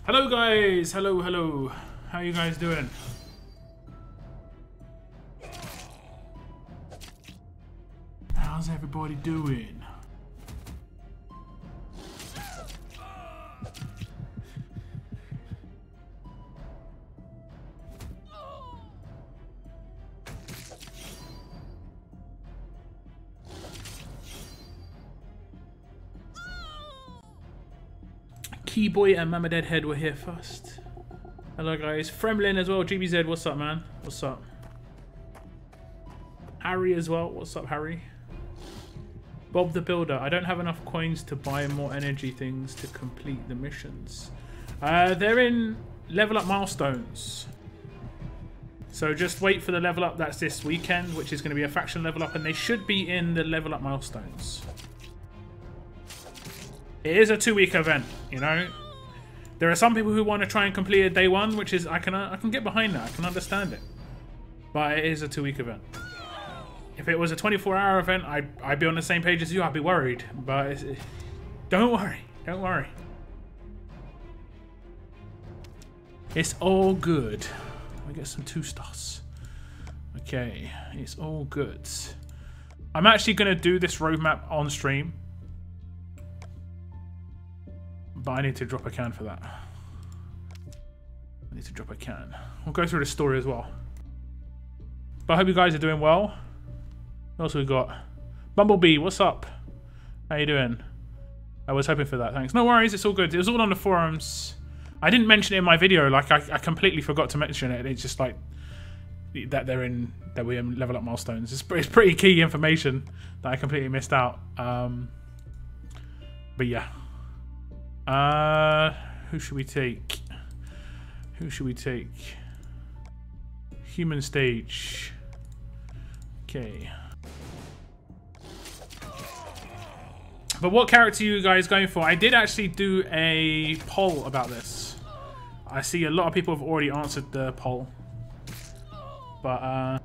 Hello guys, hello. How you guys doing? How's everybody doing? Keyboy and Mama Deadhead were here first. Hello guys. Fremlin as well. GBZ, what's up man? What's up? Harry as well. What's up Harry? Bob the Builder. I don't have enough coins to buy more energy things to complete the missions. They're in level up milestones. So just wait for the level up that's this weekend, which is going to be a faction level up, and they should be in the level up milestones. It is a 2-week event, you know. There are some people who want to try and complete it day one, which is I can get behind that. I can understand it, but it is a 2-week event. If it was a 24-hour event, I'd be on the same page as you. I'd be worried, but don't worry. It's all good. I get some 2 stars. Okay, it's all good. I'm actually gonna do this roadmap on stream. But I need to drop a can for that. I need to drop a can. We'll go through the story as well. But I hope you guys are doing well. What else we got? Bumblebee, what's up? How you doing? I was hoping for that, thanks. No worries, it's all good. It was all on the forums. I didn't mention it in my video, like I completely forgot to mention it. It's just like that we're in level up milestones. It's pretty key information that I completely missed out. But yeah. Who should we take? Human stage. Okay. But what character are you guys going for? I did actually do a poll about this. I see a lot of people have already answered the poll. But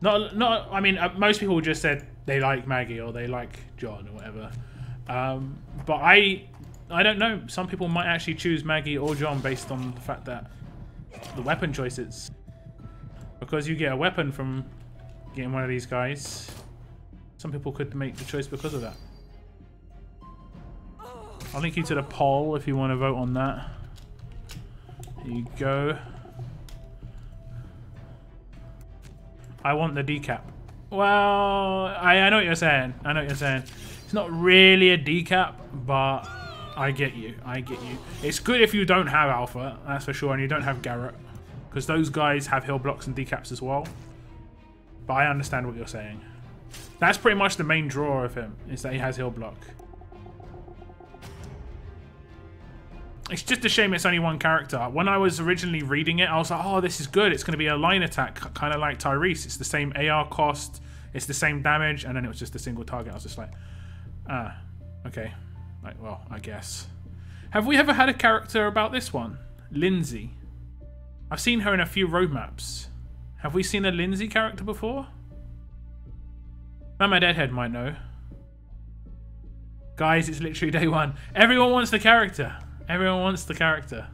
not I mean most people just said they like Maggie or they like John or whatever. But I don't know. Some people might actually choose Maggie or John based on the fact that the weapon choices. Because you get a weapon from getting one of these guys. Some people could make the choice because of that. I'll link you to the poll if you want to vote on that. Here you go. I want the decap. Well, I know what you're saying. It's not really a decap, but I get you. It's good if you don't have Alpha, that's for sure, and you don't have Garrett. Because those guys have heal blocks and decaps as well. But I understand what you're saying. That's pretty much the main draw of him, is that he has heal block. It's just a shame it's only one character. When I was originally reading it, I was like, oh, this is good. It's going to be a line attack, kind of like Tyrese. It's the same AR cost, it's the same damage, and then it was just a single target. I was just like, ah, okay. Like, well, I guess. Have we ever had a character about this one? Lindsay. I've seen her in a few roadmaps. Have we seen a Lindsay character before? Mama Deadhead might know. Guys, it's literally day one. Everyone wants the character. Everyone wants the character.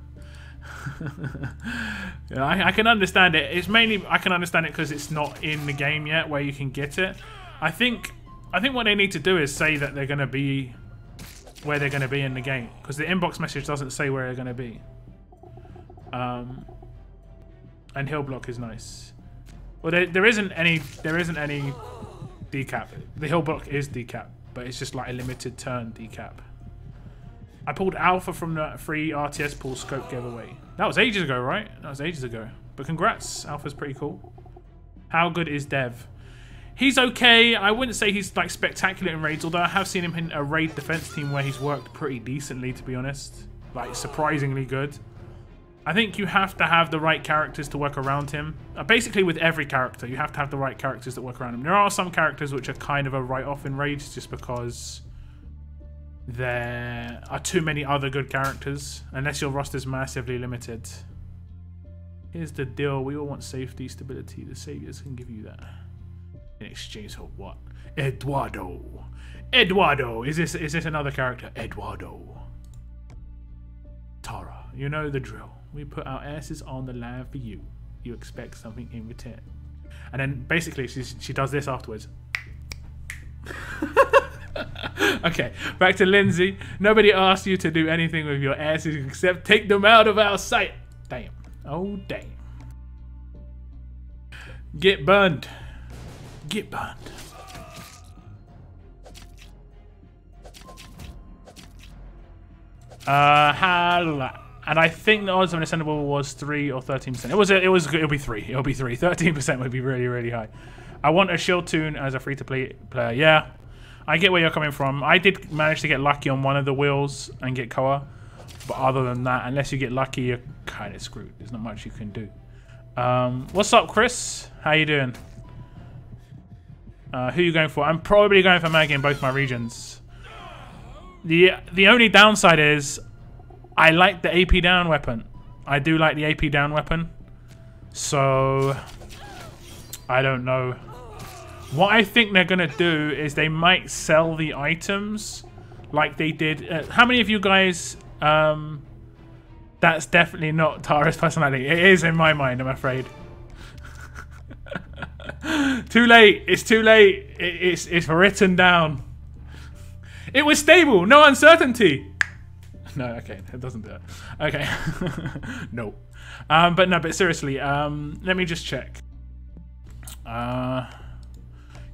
Yeah, I can understand it. It's mainly I can understand it because it's not in the game yet where you can get it. I think what they need to do is say that they're going to be where they're going to be in the game, because the inbox message doesn't say where they're going to be. And heal block is nice. Well, there isn't any decap. The heal block is decap, but it's just like a limited turn decap. I pulled Alpha from the free RTS pool scope giveaway. That was ages ago, right? That was ages ago. But congrats, Alpha's pretty cool. How good is Dev? He's okay. I wouldn't say he's like spectacular in raids, although I have seen him in a raid defense team where he's worked pretty decently, to be honest. Like surprisingly good. I think you have to have the right characters to work around him. Basically with every character, you have to have the right characters that work around him. There are some characters which are kind of a write-off in raids just because there are too many other good characters, unless your roster's massively limited. Here's the deal. We all want safety, stability. The saviors can give you that. In exchange for what? Eduardo. Is this another character? Eduardo. Tara, you know the drill. We put our asses on the line for you. You expect something in return. And then basically she does this afterwards. Okay, back to Lindsay. Nobody asked you to do anything with your asses except take them out of our sight. Damn. Oh, damn. Get burned. Get burned. And I think the odds of an ascendable was 3 or 13%. It'll be 3. It'll be 3. 13% would be really, really high. I want a shield tune as a free-to-play player. Yeah, I get where you're coming from. I did manage to get lucky on one of the wheels and get Koa. But other than that, unless you get lucky, you're kind of screwed. There's not much you can do. What's up, Chris? How you doing? Who are you going for? I'm probably going for Maggie in both my regions. The only downside is I like the AP down weapon. I do like the AP down weapon. So I don't know. What I think they're going to do is they might sell the items like they did. How many of you guys... that's definitely not Tara's personality. It is in my mind, I'm afraid. Too late. It's too late. It's written down. It was stable. No uncertainty. No, okay. It doesn't do it. Okay. No. But seriously, let me just check.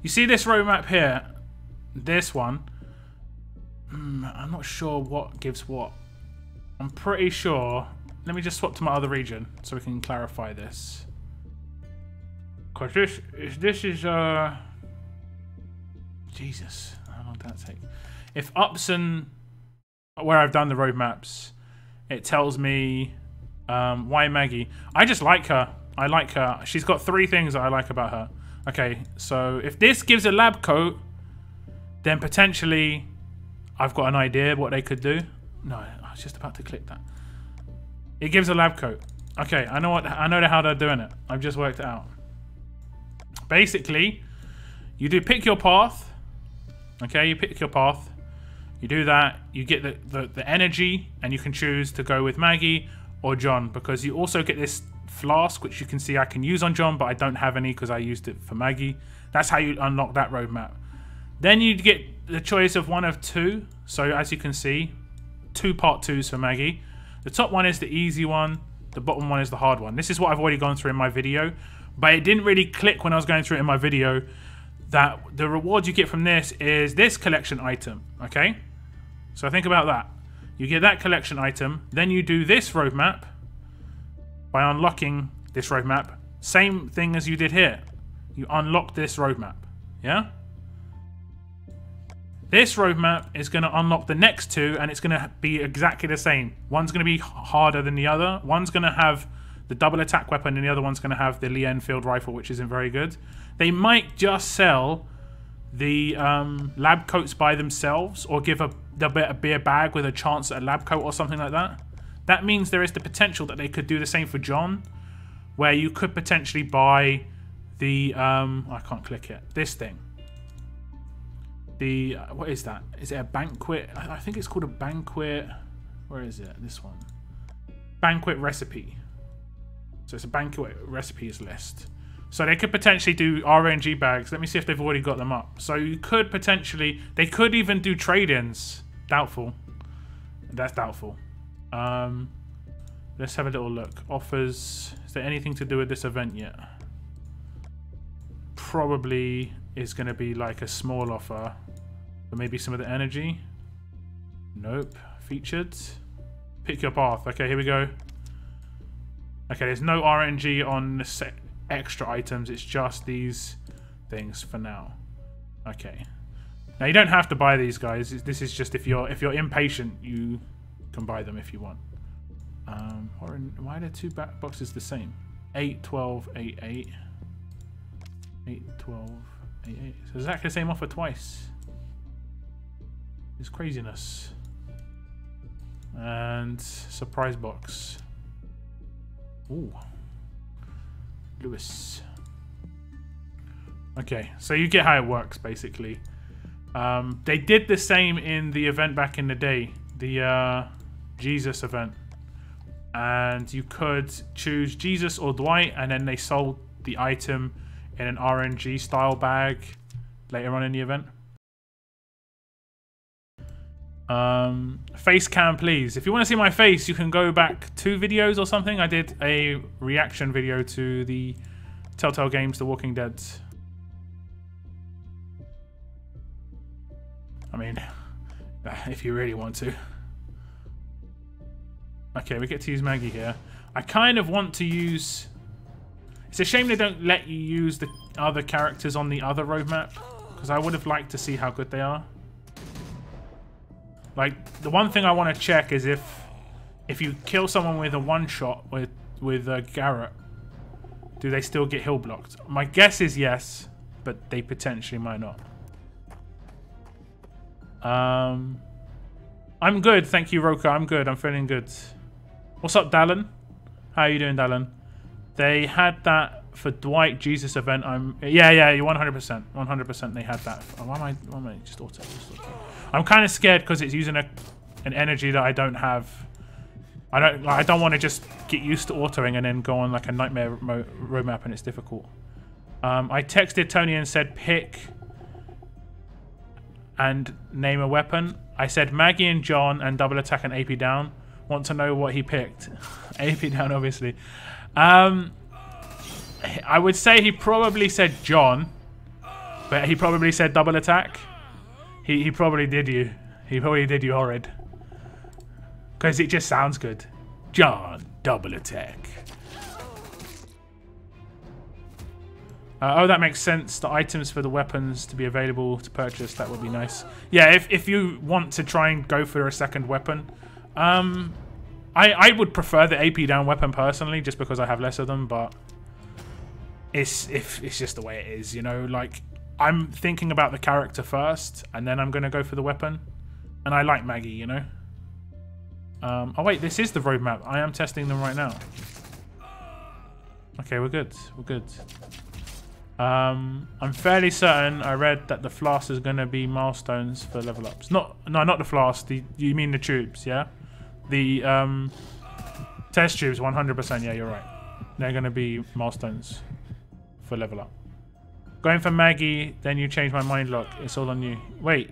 You see this roadmap here? This one. I'm not sure what gives what. I'm pretty sure. Let me just swap to my other region so we can clarify this. Because this is Jesus, how long did that take? If Upson, where I've done the roadmaps, it tells me why Maggie. I just like her. I like her. She's got 3 things that I like about her. Okay, so if this gives a lab coat, then potentially I've got an idea what they could do. No, I was just about to click that. It gives a lab coat. Okay, I know how they're doing it. I've just worked it out. Basically, you do pick your path. Okay, you pick your path. You do that. You get the energy, and you can choose to go with Maggie or John, because you also get this flask, which you can see I can use on John, but I don't have any because I used it for Maggie. That's how you unlock that roadmap. Then you get the choice of one of 2. So as you can see, 2 part 2s for Maggie. The top one is the easy one. The bottom one is the hard one. This is what I've already gone through in my video, but it didn't really click when I was going through it in my video that the reward you get from this is this collection item. Okay, so think about that. You get that collection item, then you do this roadmap. By unlocking this roadmap, same thing as you did here. You unlock this roadmap. Yeah. This roadmap is going to unlock the next 2, and it's going to be exactly the same. One's going to be harder than the other. One's going to have the double attack weapon, and the other one's going to have the Lee Enfield rifle, which isn't very good. They might just sell the lab coats by themselves, or give a beer bag with a chance at a lab coat or something like that. That means there is the potential that they could do the same for John, where you could potentially buy the I can't click it. This thing. The what is that? Is it a banquet? I think it's called a banquet. Where is it? This one. Banquet recipe. So it's a banquet recipes list. So they could potentially do RNG bags. Let me see if they've already got them up. So you could potentially, they could even do trade-ins. Doubtful. That's doubtful. Let's have a little look. Offers. Is there anything to do with this event yet? Probably is going to be like a small offer. But maybe some of the energy. Nope. Featured. Pick your path. Okay, here we go. Okay, there's no RNG on the extra items. It's just these things for now. Okay. Now you don't have to buy these guys. This is just if you're impatient, you can buy them if you want. Why are there 2 back boxes the same? 8, 12, 8, 8. 8, 12, 8, 8. So exactly the same offer twice. It's craziness. And surprise box. Ooh. Lewis. Okay, so you get how it works, basically. They did the same in the event back in the day. The Jesus event. and you could choose Jesus or Dwight, and then they sold the item in an RNG style bag later on in the event. Face cam, please. If you want to see my face, you can go back 2 videos or something. I did a reaction video to the Telltale Games The Walking Dead. I mean, if you really want to. Okay, we get to use Maggie here. I kind of want to use... It's a shame they don't let you use the other characters on the other roadmap, because I would have liked to see how good they are. Like, the one thing I want to check is if you kill someone with a one-shot with Garrett, do they still get heal blocked? My guess is yes, but they potentially might not. I'm good, thank you, Roka. I'm good. I'm feeling good. What's up, Dallin? How are you doing, Dallin? They had that for Dwight Jesus event. Yeah, you 100%. 100% they had that. Oh, why am I just auto? I'm kind of scared because it's using an energy that I don't have. I don't want to just get used to autoing and then go on like a nightmare roadmap and it's difficult. I texted Tony and said pick and name a weapon. I said Maggie and John and double attack and AP down. Want to know what he picked? AP down, obviously. I would say he probably said John, but he probably said double attack. He probably did you. He probably did you horrid. Because it just sounds good. John, double attack. Oh, that makes sense. The items for the weapons to be available to purchase, that would be nice. Yeah, if you want to try and go for a second weapon. I would prefer the AP down weapon personally, just because I have less of them, but it's just the way it is, you know? Like, I'm thinking about the character first, and then I'm going to go for the weapon. And I like Maggie, you know? Oh wait, this is the roadmap. I am testing them right now. Okay, we're good. We're good. I'm fairly certain I read that the flask is going to be milestones for level ups. No, not the flask. You mean the tubes, yeah? The test tubes, 100%. Yeah, you're right. They're going to be milestones for level up. Going for Maggie, then you change my mind lock. It's all on you. Wait.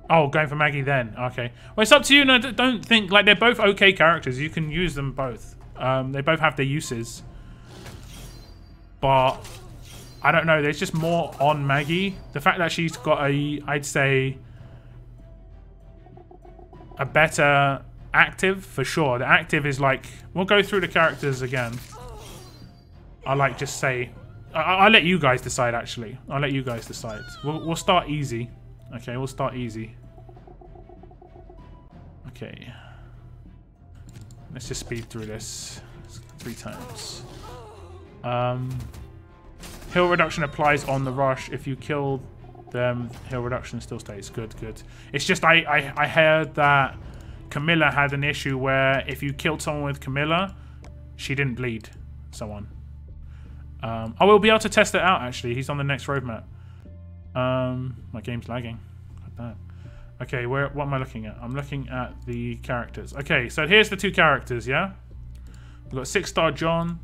Oh, going for Maggie then. Okay. Well, it's up to you. No, don't think... Like, they're both okay characters. You can use them both. They both have their uses. But I don't know. There's just more on Maggie. The fact that she's got I'd say... a better active, for sure. The active is like... We'll go through the characters again. I'll like just say... I'll let you guys decide, actually. I'll let you guys decide. We'll start easy. Okay, we'll start easy. Okay. Let's just speed through this 3 times. Heal reduction applies on the rush. If you kill them, heal reduction still stays. Good, good. It's just I heard that Camilla had an issue where if you killed someone with Camilla, she didn't bleed someone. I will be able to test it out, actually. He's on the next roadmap. My game's lagging. Like that. Okay, what am I looking at? I'm looking at the characters. Okay, so here's the 2 characters, yeah? We've got 6-star John,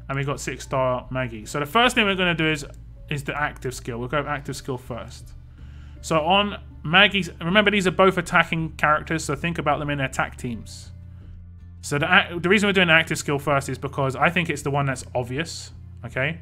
and we've got 6-star Maggie. So the first thing we're going to do is the active skill. We'll go active skill first. So on Maggie's... Remember, these are both attacking characters, so think about them in attack teams. So the reason we're doing the active skill first is because I think it's the one that's obvious. Okay?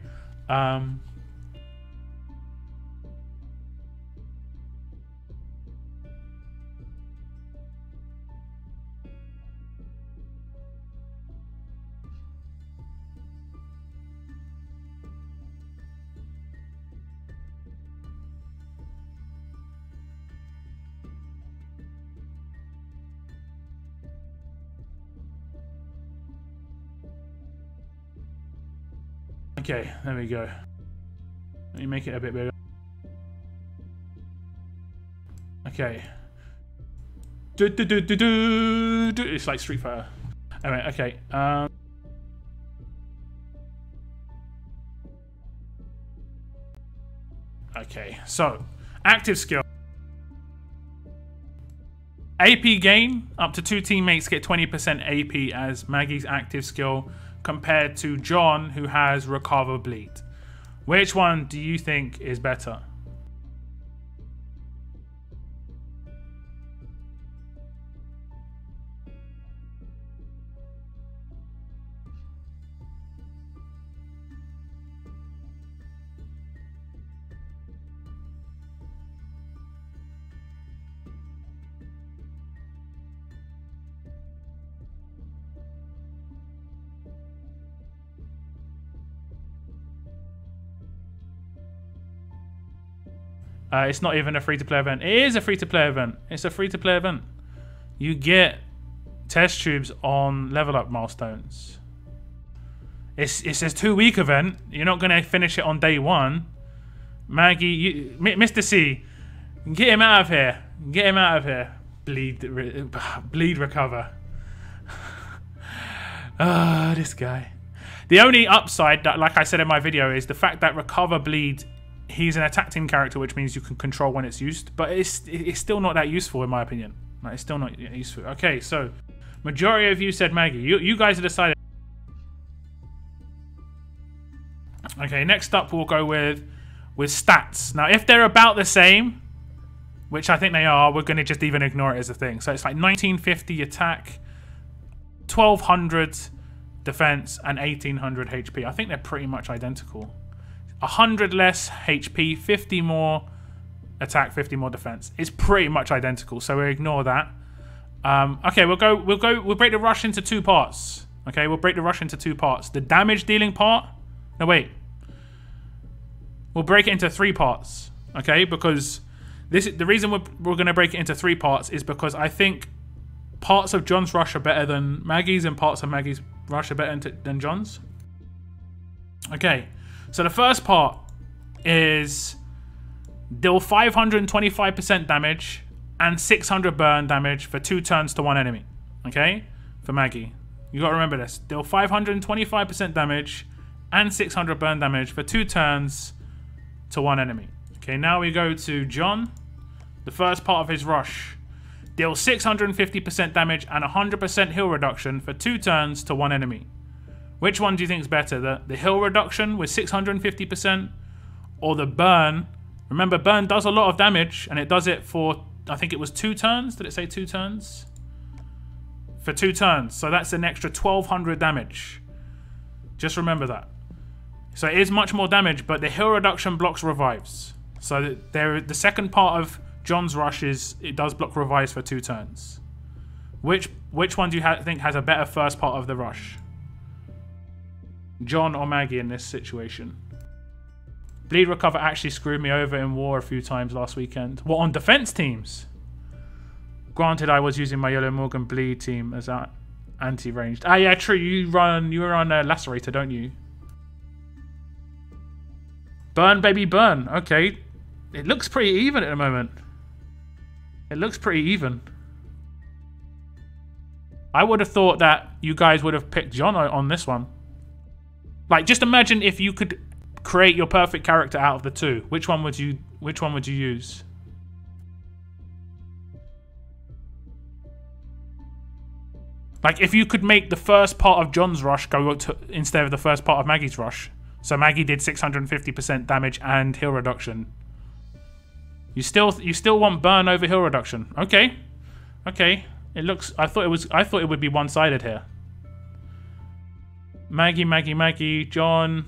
Okay, there we go. Let me make it a bit bigger. Okay. It's like Street Fighter. Anyway, okay. Okay, so active skill. AP gain, up to 2 teammates get 20% AP as Maggie's active skill compared to John, who has recover bleed. Which one do you think is better? It's not even a free-to-play event. It is a free-to-play event. It's a free-to-play event. You get test tubes on level up milestones. It's a 2-week event. You're not going to finish it on day 1. Maggie, Mr. C, get him out of here. Get him out of here. Bleed recover. Ah, this guy. The only upside, that, like I said in my video, is the fact that recover bleed, he's an attack team character, which means you can control when it's used, but it's still not that useful in my opinion. Like, it's still not useful. Okay, so majority of you said Maggie. You guys have decided. Okay, next up we'll go with stats. Now, if they're about the same, which I think they are, we're going to just even ignore it as a thing. So it's like 1950 attack, 1200 defense, and 1800 HP. I think they're pretty much identical. 100 less HP, 50 more attack, 50 more defense. It's pretty much identical, so we'll ignore that. Okay, we'll break the rush into 2 parts. Okay, we'll break the rush into 2 parts. The damage dealing part. No, wait. We'll break it into 3 parts. Okay, because the reason we're going to break it into 3 parts is because I think parts of John's rush are better than Maggie's, and parts of Maggie's rush are better than John's. Okay. So the first part is deal 525% damage and 600 burn damage for 2 turns to 1 enemy. Okay? For Maggie. You got to remember this. Deal 525% damage and 600 burn damage for 2 turns to 1 enemy. Okay, now we go to John. The first part of his rush. Deal 650% damage and 100% heal reduction for 2 turns to 1 enemy. Which one do you think is better? The heal reduction with 650% or the burn? Remember, burn does a lot of damage and it does it for, I think it was 2 turns. Did it say 2 turns? For 2 turns. So that's an extra 1200 damage. Just remember that. So it is much more damage, but the heal reduction blocks revives. So the second part of John's rush is it does block revives for 2 turns. Which one do you think has a better first part of the rush? John or Maggie in this situation? Bleed recover actually screwed me over in war a few times last weekend. What, on defense teams? Granted, I was using my Yellow Morgan bleed team as that anti-ranged. Ah, yeah, true. You were on a lacerator, don't you? Burn, baby, burn. Okay, it looks pretty even at the moment. It looks pretty even. I would have thought that you guys would have picked John on this one. Like, just imagine if you could create your perfect character out of the 2. Which one would you use? Like, if you could make the first part of John's rush go to, instead of the first part of Maggie's rush. So Maggie did 650% damage and heal reduction. You still want burn over heal reduction. Okay. Okay. It looks, I thought it would be one-sided here. Maggie, Maggie, Maggie, John,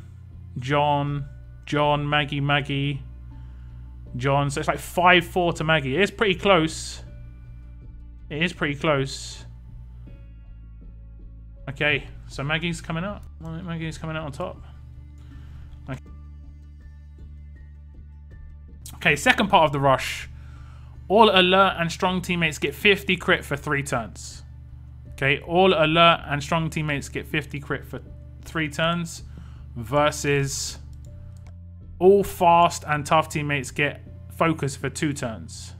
Maggie, Maggie, John. So it's like 5-4 to Maggie. It is pretty close. It is pretty close. Okay, so Maggie's coming out. Maggie's coming out on top. Okay, second part of the rush. All alert and strong teammates get 50 crit for 3 turns. Okay, all alert and strong teammates get 50 crit for 3 turns versus all fast and tough teammates get focus for 2 turns.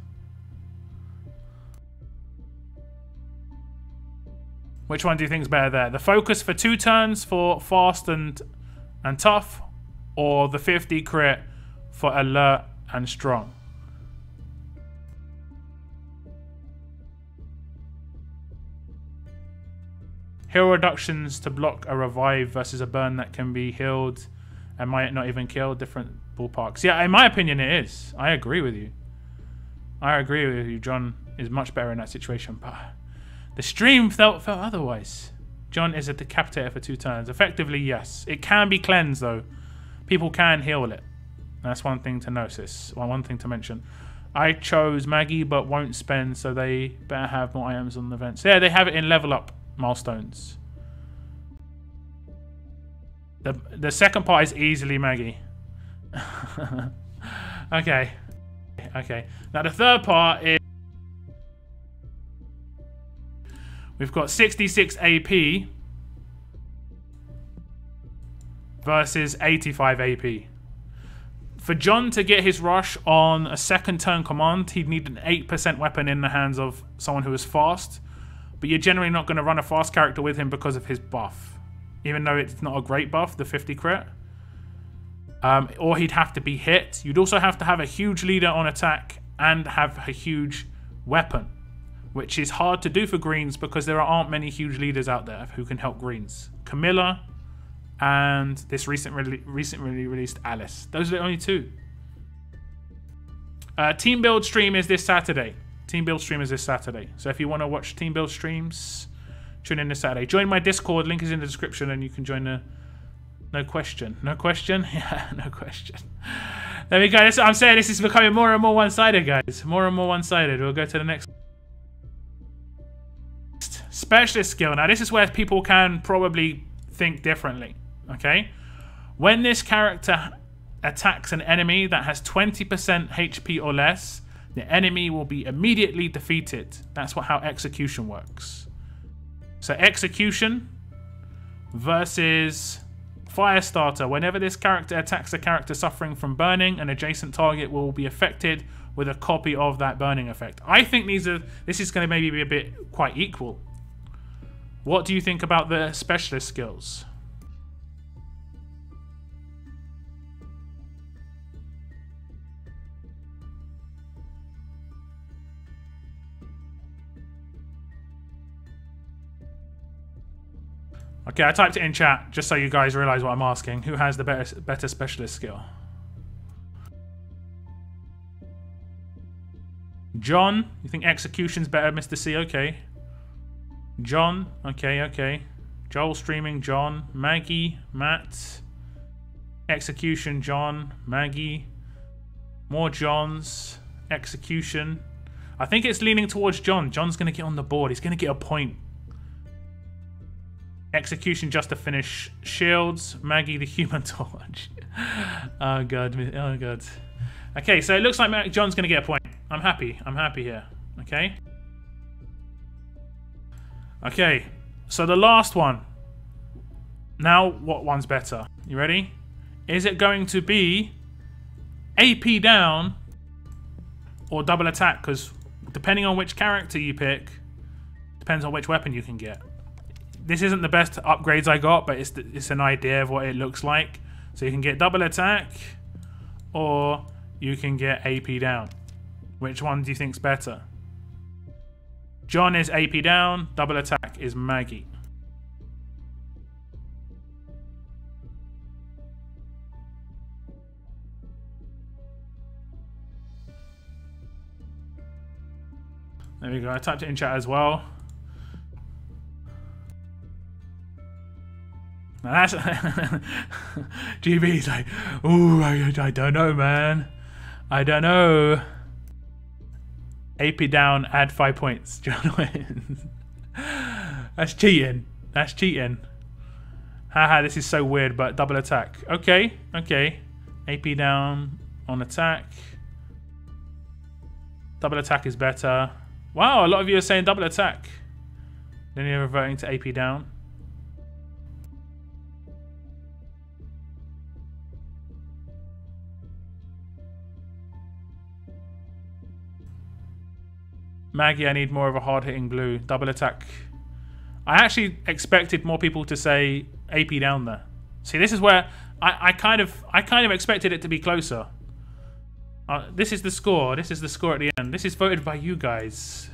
Which one do you think is better there? The focus for 2 turns for fast and tough, or the 50 crit for alert and strong? Heal reductions to block a revive versus a burn that can be healed and might not even kill. Different ballparks. Yeah, in my opinion, it is. I agree with you. I agree with you. John is much better in that situation, but the stream felt otherwise. John is a decapitator for 2 turns. Effectively, yes. It can be cleansed, though. People can heal it. That's one thing to notice. One thing to mention. I chose Maggie, but won't spend, so they better have more items on the events. Yeah, they have it in level up milestones. The second part is easily Maggie. Okay. Okay. Now the third part is we've got 66 AP versus 85 AP. For John to get his rush on a second turn command, he'd need an 8% weapon in the hands of someone who is fast. But you're generally not going to run a fast character with him because of his buff. Even though it's not a great buff, the 50 crit. Or he'd have to be hit. You'd also have to have a huge leader on attack and have a huge weapon. Which is hard to do for greens because there aren't many huge leaders out there who can help greens. Camilla and this recently released Alice. Those are the only 2. Team Build stream is this Saturday. Team Build stream is this Saturday. So if you want to watch Team Build streams, tune in this Saturday. Join my Discord. Link is in the description and you can join the... No question. No question? Yeah, no question. There we go. I'm saying this is becoming more and more one-sided, guys. More and more one-sided. We'll go to the next... Specialist skill. Now, this is where people can probably think differently. Okay? When this character attacks an enemy that has 20% HP or less, the enemy will be immediately defeated. That's how execution works. So execution versus Firestarter. Whenever this character attacks a character suffering from burning, an adjacent target will be affected with a copy of that burning effect. I think this is going to maybe be a bit quite equal. What do you think about the specialist skills? Okay, I typed it in chat just so you guys realize what I'm asking. Who has the better specialist skill? John, you think execution's better, Mr. C? Okay. John, okay. Joel streaming, John. Maggie, Matt. Execution, John. Maggie. More Johns. Execution. I think it's leaning towards John. John's going to get on the board. He's going to get a point. Execution just to finish. Shields. Maggie the Human Torch. Oh god. Oh god. Okay, so it looks like John's going to get a point. I'm happy. I'm happy here. Okay. Okay. So the last one. Now, what one's better? You ready? Is it going to be AP down or double attack? Because depending on which character you pick, depends on which weapon you can get. This isn't the best upgrades I got, but it's an idea of what it looks like. So you can get double attack, or you can get AP down. Which one do you think's better? John is AP down, double attack is Maggie. There we go, I typed it in chat as well. Now that's GB's like, ooh, I don't know, man. I don't know. AP down, add 5 points. John wins. That's cheating. That's cheating. Haha, this is so weird, but double attack. Okay, okay. AP down on attack. Double attack is better. Wow, a lot of you are saying double attack. Then you're reverting to AP down. Maggie, I need more of a hard-hitting blue. Double attack. I actually expected more people to say AP down there. See, this is where I kind of expected it to be closer. This is the score. This is the score at the end. This is voted by you guys.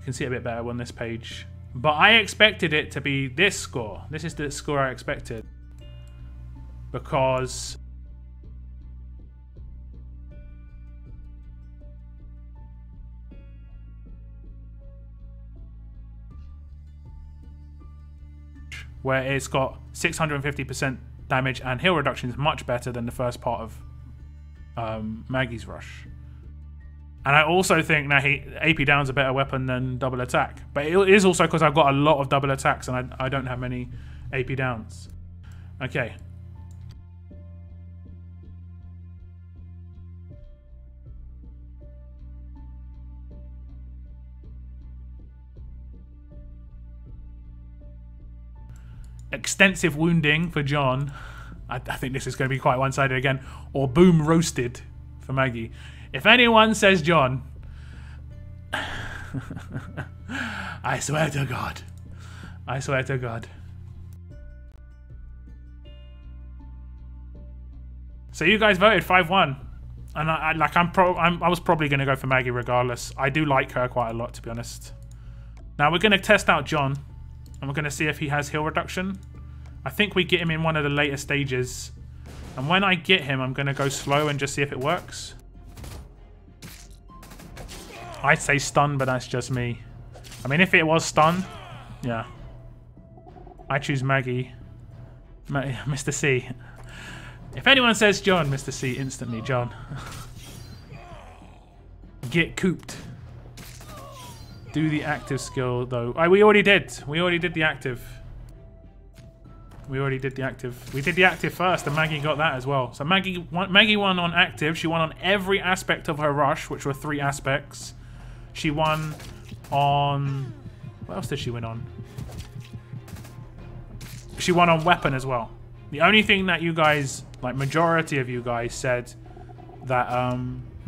You can see it a bit better on this page. But I expected it to be this score. This is the score I expected. Because... where it's got 650% damage and heal reduction is much better than the first part of Maggie's rush. And I also think that AP down's a better weapon than double attack. But it is also because I've got a lot of double attacks and I don't have many AP downs. Okay. Extensive wounding for John. I think this is going to be quite one-sided again. Or boom roasted for Maggie. If anyone says John, I swear to God. I swear to God. So you guys voted 5-1. And I was probably going to go for Maggie regardless. I do like her quite a lot, to be honest. Now we're going to test out John. And we're going to see if he has heal reduction. I think we get him in one of the later stages. And when I get him, I'm going to go slow and just see if it works. I'd say stun, but that's just me. I mean, if it was stun, yeah. I choose Maggie. Mr. C. If anyone says John, Mr. C, instantly John. Get cooped. Do the active skill, though. We already did. We already did the active. We already did the active. We did the active first, and Maggie got that as well. So Maggie won on active. She won on every aspect of her rush, which were 3 aspects. She won on... What else did she win on? She won on weapon as well. The only thing that you guys, like majority of you guys, said that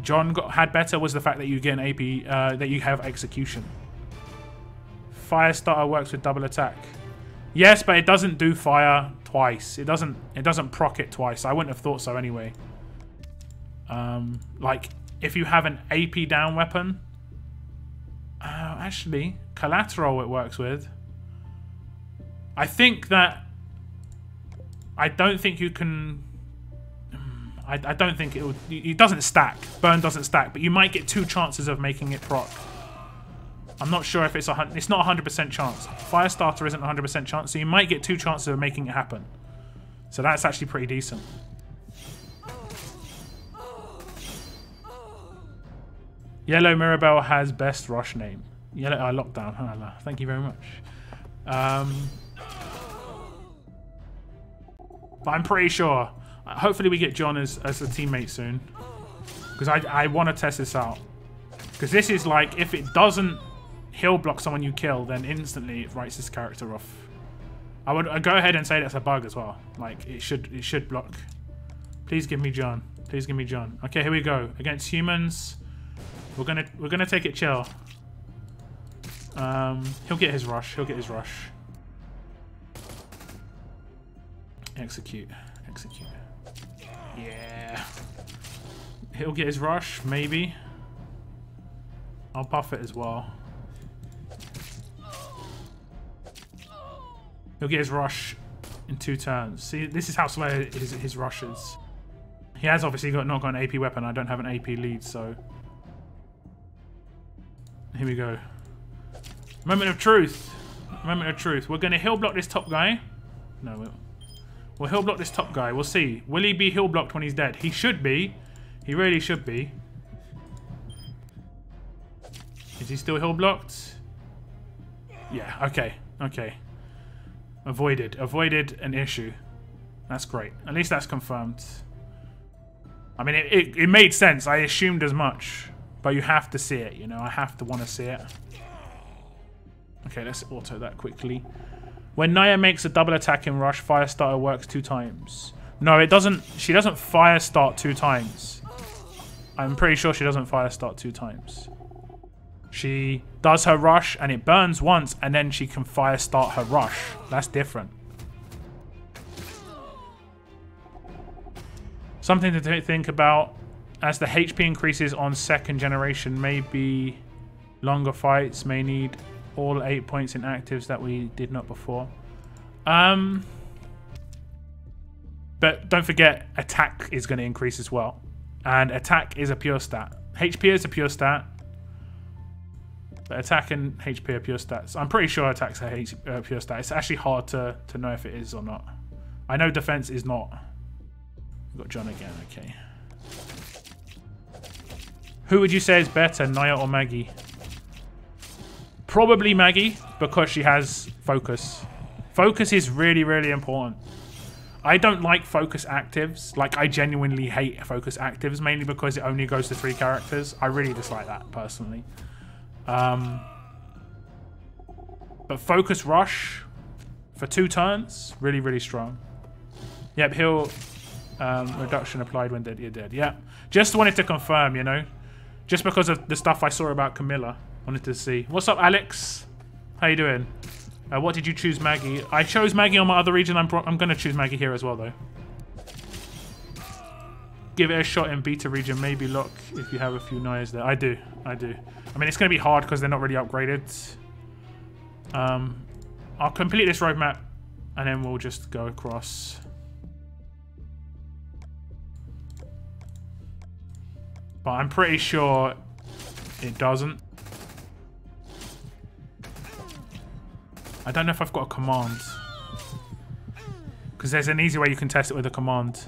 John had better was the fact that you get an AP, that you have execution. Firestarter works with double attack. Yes, but it doesn't do fire twice. It doesn't proc it twice. I wouldn't have thought so anyway. Like if you have an AP down weapon, actually collateral it works with. I think that I don't think you can. I don't think it would. It doesn't stack. Burn doesn't stack, but you might get 2 chances of making it proc. I'm not sure if it's it's not 100% chance. Firestarter isn't 100% chance, so you might get 2 chances of making it happen. So that's actually pretty decent. Yellow Mirabelle has best rush name. Yellow Lockdown. Oh, thank you very much. But I'm pretty sure. Hopefully we get John as a teammate soon. Because I want to test this out. Because this is like, if it doesn't heal block someone you kill, then instantly it writes this character off. I'd go ahead and say that's a bug as well. Like, it should block. Please give me John. Please give me John. Okay, here we go. Against humans. We're gonna take it chill. He'll get his rush. He'll get his rush. Execute. Execute. Yeah. He'll get his rush, maybe. I'll buff it as well. He'll get his rush in 2 turns. See, this is how slow his rush is. He has obviously not got an AP weapon. I don't have an AP lead, so... Here we go. Moment of truth. Moment of truth. We're going to heal block this top guy. No, we'll heal block this top guy. We'll see. Will he be heal blocked when he's dead? He should be. He really should be. Is he still heal blocked? Yeah, okay. Okay. Avoided. Avoided an issue. That's great. At least that's confirmed. I mean, it made sense. I assumed as much. But you have to see it, you know. I have to want to see it. Okay, let's auto that quickly. When Naya makes a double attack in rush, Firestarter works 2 times. No, it doesn't. She doesn't fire start 2 times. I'm pretty sure she doesn't fire start 2 times. She does her rush and it burns once, and then she can fire start her rush. That's different. Something to think about. As the HP increases on 2nd generation, maybe Longer fights may need all 8 points in actives that we did not before. But don't forget, attack is going to increase as well. And attack is a pure stat. HP is a pure stat. But attack and HP are pure stats. I'm pretty sure attack's a pure stat. It's actually hard to know if it is or not. I know defense is not. We've got John again, okay. Who would you say is better, Naya or Maggie? Probably Maggie, because she has focus. Focus is really, really important. I don't like focus actives. Like, I genuinely hate focus actives, mainly because it only goes to 3 characters. I really dislike that, personally. But focus rush for 2 turns, really, really strong. Yep, heal reduction applied when dead. You're dead. Yeah, just wanted to confirm, you know, just because of the stuff I saw about Camilla. Wanted to see. What's up, Alex? How you doing? What did you choose, Maggie? I chose Maggie on my other region. I'm going to choose Maggie here as well, though. Give it a shot in beta region. Maybe lock if you have a few Nayas there. I do. I do. I mean, it's going to be hard because they're not really upgraded. I'll complete this roadmap and then we'll just go across. But I'm pretty sure it doesn't. I don't know if I've got a command. Because there's an easy way you can test it with a command.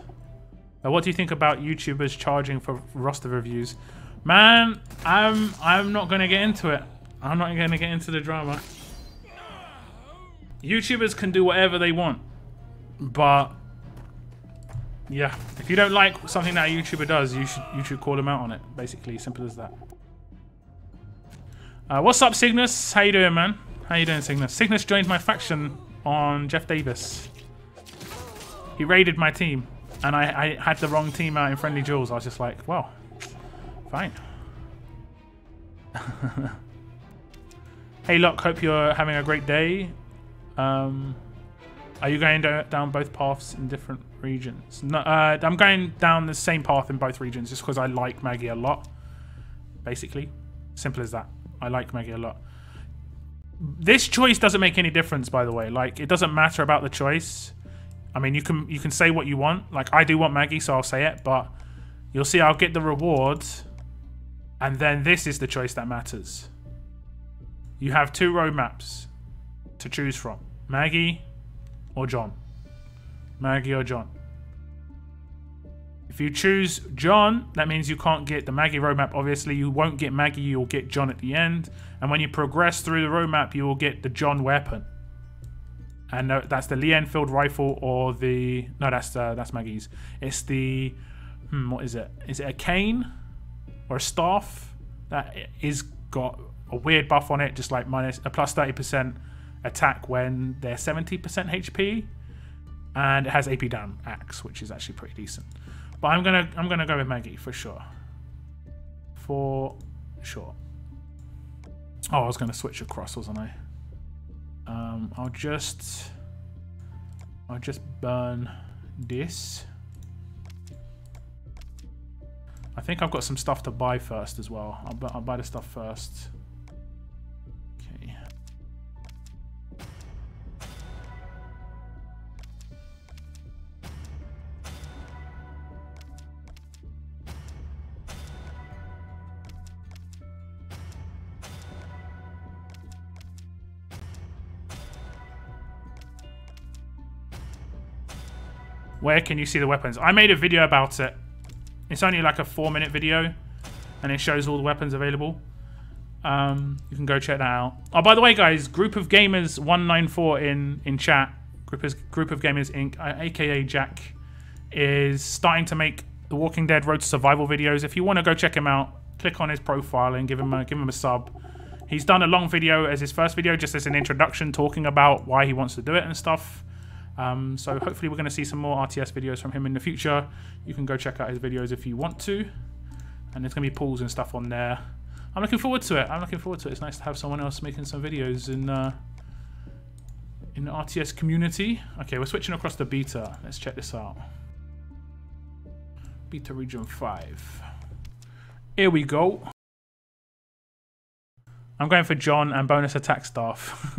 What do you think about YouTubers charging for roster reviews? Man, I'm not going to get into it. I'm not going to get into the drama. YouTubers can do whatever they want. But, yeah. If you don't like something that a YouTuber does, you should call them out on it. Basically, simple as that. What's up, Cygnus? How you doing, man? How you doing, Cygnus? Cygnus joined my faction on Jeff Davis. He raided my team, and I had the wrong team out in Friendly Duels. I was just like, well, fine. Hey, Locke, hope you're having a great day. Are you going down both paths in different regions? No, I'm going down the same path in both regions just because I like Maggie a lot. Basically, simple as that. I like Maggie a lot. This choice doesn't make any difference, by the way. Like, it doesn't matter about the choice. I mean, you can say what you want. Like, I do want Maggie, so I'll say it. But you'll see I'll get the reward. And then this is the choice that matters. You have 2 roadmaps to choose from. Maggie or John. Maggie or John. If you choose John, that means you can't get the Maggie roadmap. Obviously, you won't get Maggie, you'll get John at the end. And when you progress through the roadmap, you will get the John weapon. And that's the Lee Enfield rifle or the... No, that's Maggie's. It's the... what is it? Is it a cane? Or a staff? That is got a weird buff on it, just like minus a plus 30% attack when they're 70% HP. And it has AP down axe, which is actually pretty decent. But I'm gonna go with Maggie for sure. For sure. Oh, I was gonna switch across, wasn't I? I'll just burn this. I think I've got some stuff to buy first as well. I'll buy the stuff first. Okay. Where can you see the weapons? I made a video about it. It's only like a 4-minute video, and it shows all the weapons available. You can go check that out. Oh, by the way, guys, Group of Gamers 194 in chat. Group of Gamers Inc., aka Jack, is starting to make the Walking Dead Road to Survival videos. If you want to go check him out, click on his profile and give him a sub. He's done a long video as his first video, just as an introduction, talking about why he wants to do it and stuff. So hopefully we're going to see some more RTS videos from him in the future. You can go check out his videos if you want to. And there's going to be pools and stuff on there. I'm looking forward to it. It's nice to have someone else making some videos in the RTS community. Okay, we're switching across to beta. Let's check this out. Beta region 5. Here we go. I'm going for John and bonus attack staff.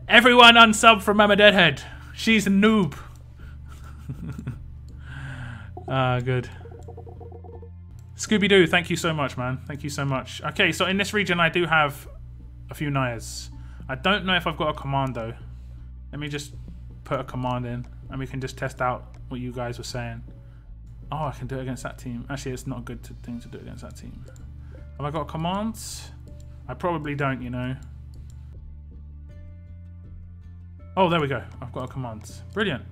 Everyone unsub from Mama Deadhead. She's a noob. Good. Scooby-Doo, thank you so much, man. Thank you so much. Okay, so in this region, I do have a few Nayas. I don't know if I've got a command, though. Let me just put a command in, and we can just test out what you guys were saying. Oh, I can do it against that team. Actually, it's not a good thing to do against that team. Have I got commands? I probably don't, you know. Oh, there we go. I've got a command. Brilliant.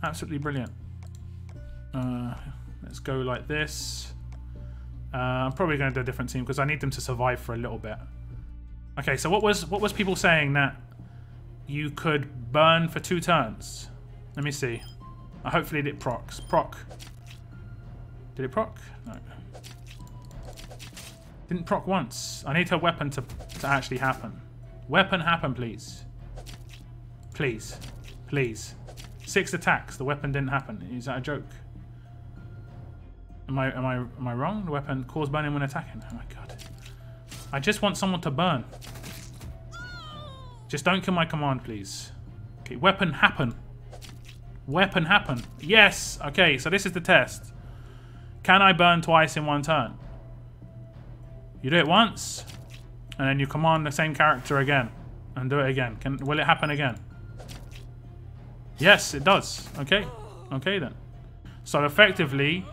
Absolutely brilliant. Let's go like this. I'm probably going to do a different team because I need them to survive for a little bit. Okay, so what was people saying that you could burn for 2 turns? Let me see. Hopefully it procs. Proc. Did it proc? No. Didn't proc once. I need her weapon to actually happen. Weapon happen, please. Please. Please. 6 attacks. The weapon didn't happen. Is that a joke? Am I wrong? The weapon cause burning when attacking. Oh my god. I just want someone to burn. Just don't kill my command, please. Okay, weapon happen. Weapon happen. Yes! Okay, so this is the test. Can I burn twice in 1 turn? You do it once, and then you command the same character again, and do it again. Will it happen again? Yes, it does. Okay. Okay then. So effectively,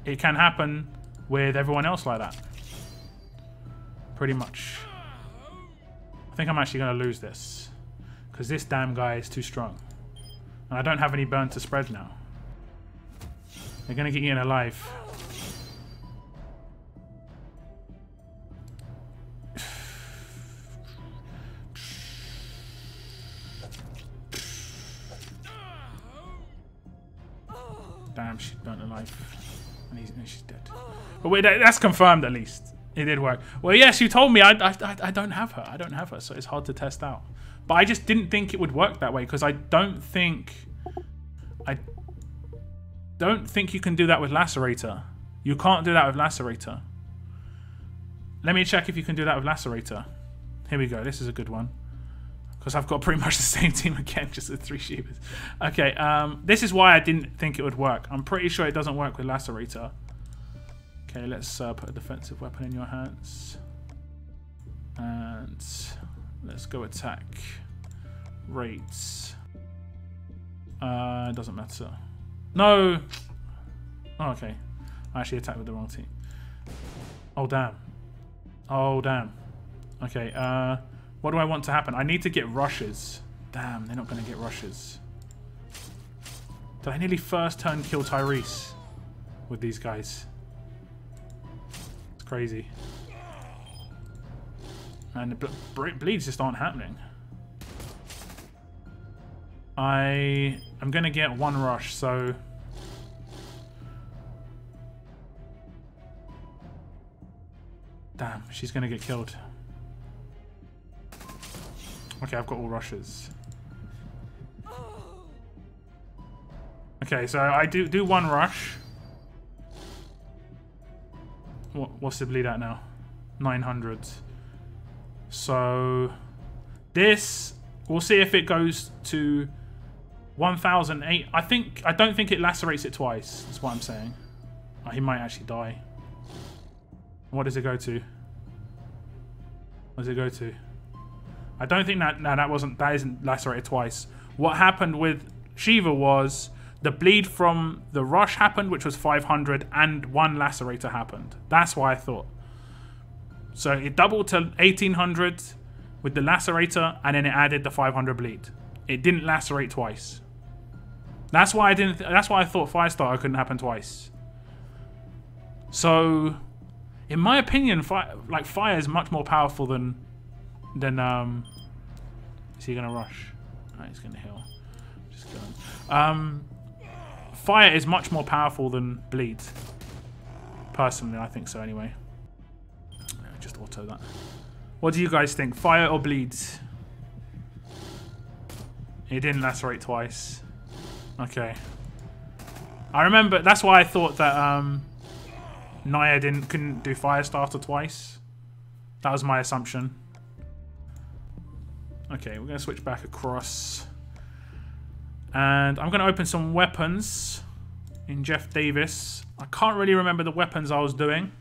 it can happen with everyone else like that. Pretty much. I think I'm actually going to lose this. Because this damn guy is too strong. And I don't have any burn to spread now. They're going to get eaten alive. Damn, she's burnt alive. And she's dead. But wait, that's confirmed at least. It did work. Well, yes, you told me. I don't have her. I don't have her, so it's hard to test out. But I just didn't think it would work that way because I don't think you can do that with Lacerator. You can't do that with Lacerator. Let me check if you can do that with Lacerator. Here we go. This is a good one. Because I've got pretty much the same team again, just with 3 Shivas. Okay, this is why I didn't think it would work. I'm pretty sure it doesn't work with Lacerator. Okay, let's put a defensive weapon in your hands. And let's go attack. Rates. Doesn't matter. No! Oh, okay. I actually attacked with the wrong team. Oh, damn. Oh, damn. Okay, what do I want to happen? I need to get rushes. Damn, they're not going to get rushes. Did I nearly first turn kill Tyrese with these guys? It's crazy. Man, the bleeds just aren't happening. I'm going to get 1 rush, so... Damn, she's going to get killed. Okay, I've got all rushes. Okay, so I do 1 rush. What's the bleed at now? 900. So this, we'll see if it goes to 1008. I don't think it lacerates it twice. That's what I'm saying. Oh, he might actually die. What does it go to? What does it go to? I don't think that... No, that isn't lacerated twice. What happened with Shiva was the bleed from the rush happened, which was 500, and 1 lacerator happened. That's why I thought. So it doubled to 1800 with the lacerator, and then it added the 500 bleed. It didn't lacerate twice. That's why I didn't. That's why I thought Firestarter couldn't happen twice. So, in my opinion, fire is much more powerful than. Is he gonna rush? Alright, he's gonna heal. Just going. Fire is much more powerful than bleed. Personally, I think so. Anyway, just auto that. What do you guys think? Fire or bleed? It didn't lacerate twice. Okay. I remember. That's why I thought that Naya couldn't do Firestarter twice. That was my assumption. Okay, we're going to switch back across. And I'm going to open some weapons in Jeff Davis. I can't really remember the weapons I was doing.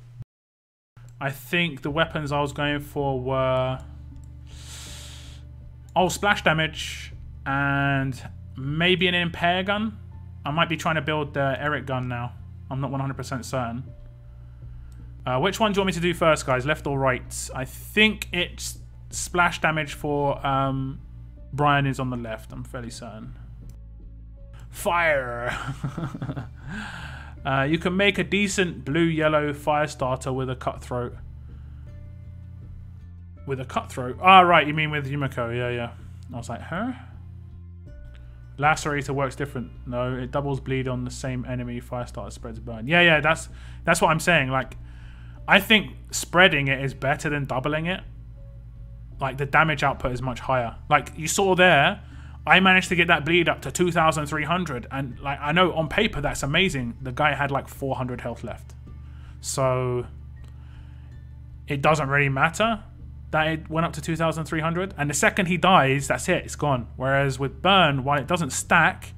I think the weapons I was going for were... oh, splash damage and maybe an impair gun. I might be trying to build the Eric gun now. I'm not 100% certain. Which one do you want me to do first, guys? Left or right? I think it's splash damage for Brian is on the left. I'm fairly certain. Fire! You can make a decent blue-yellow fire starter with a cutthroat. With a cutthroat? Ah, right, you mean with Yumiko. Yeah, yeah. I was like, huh? Lacerator works different. No, it doubles bleed on the same enemy. Fire starter spreads burn. Yeah, yeah, that's what I'm saying. Like, I think spreading it is better than doubling it. Like, the damage output is much higher. Like, you saw there, I managed to get that bleed up to 2,300. And, like, I know on paper that's amazing. The guy had, like, 400 health left. So, it doesn't really matter that it went up to 2,300. And the second he dies, that's it. It's gone. Whereas with burn, while it doesn't stack,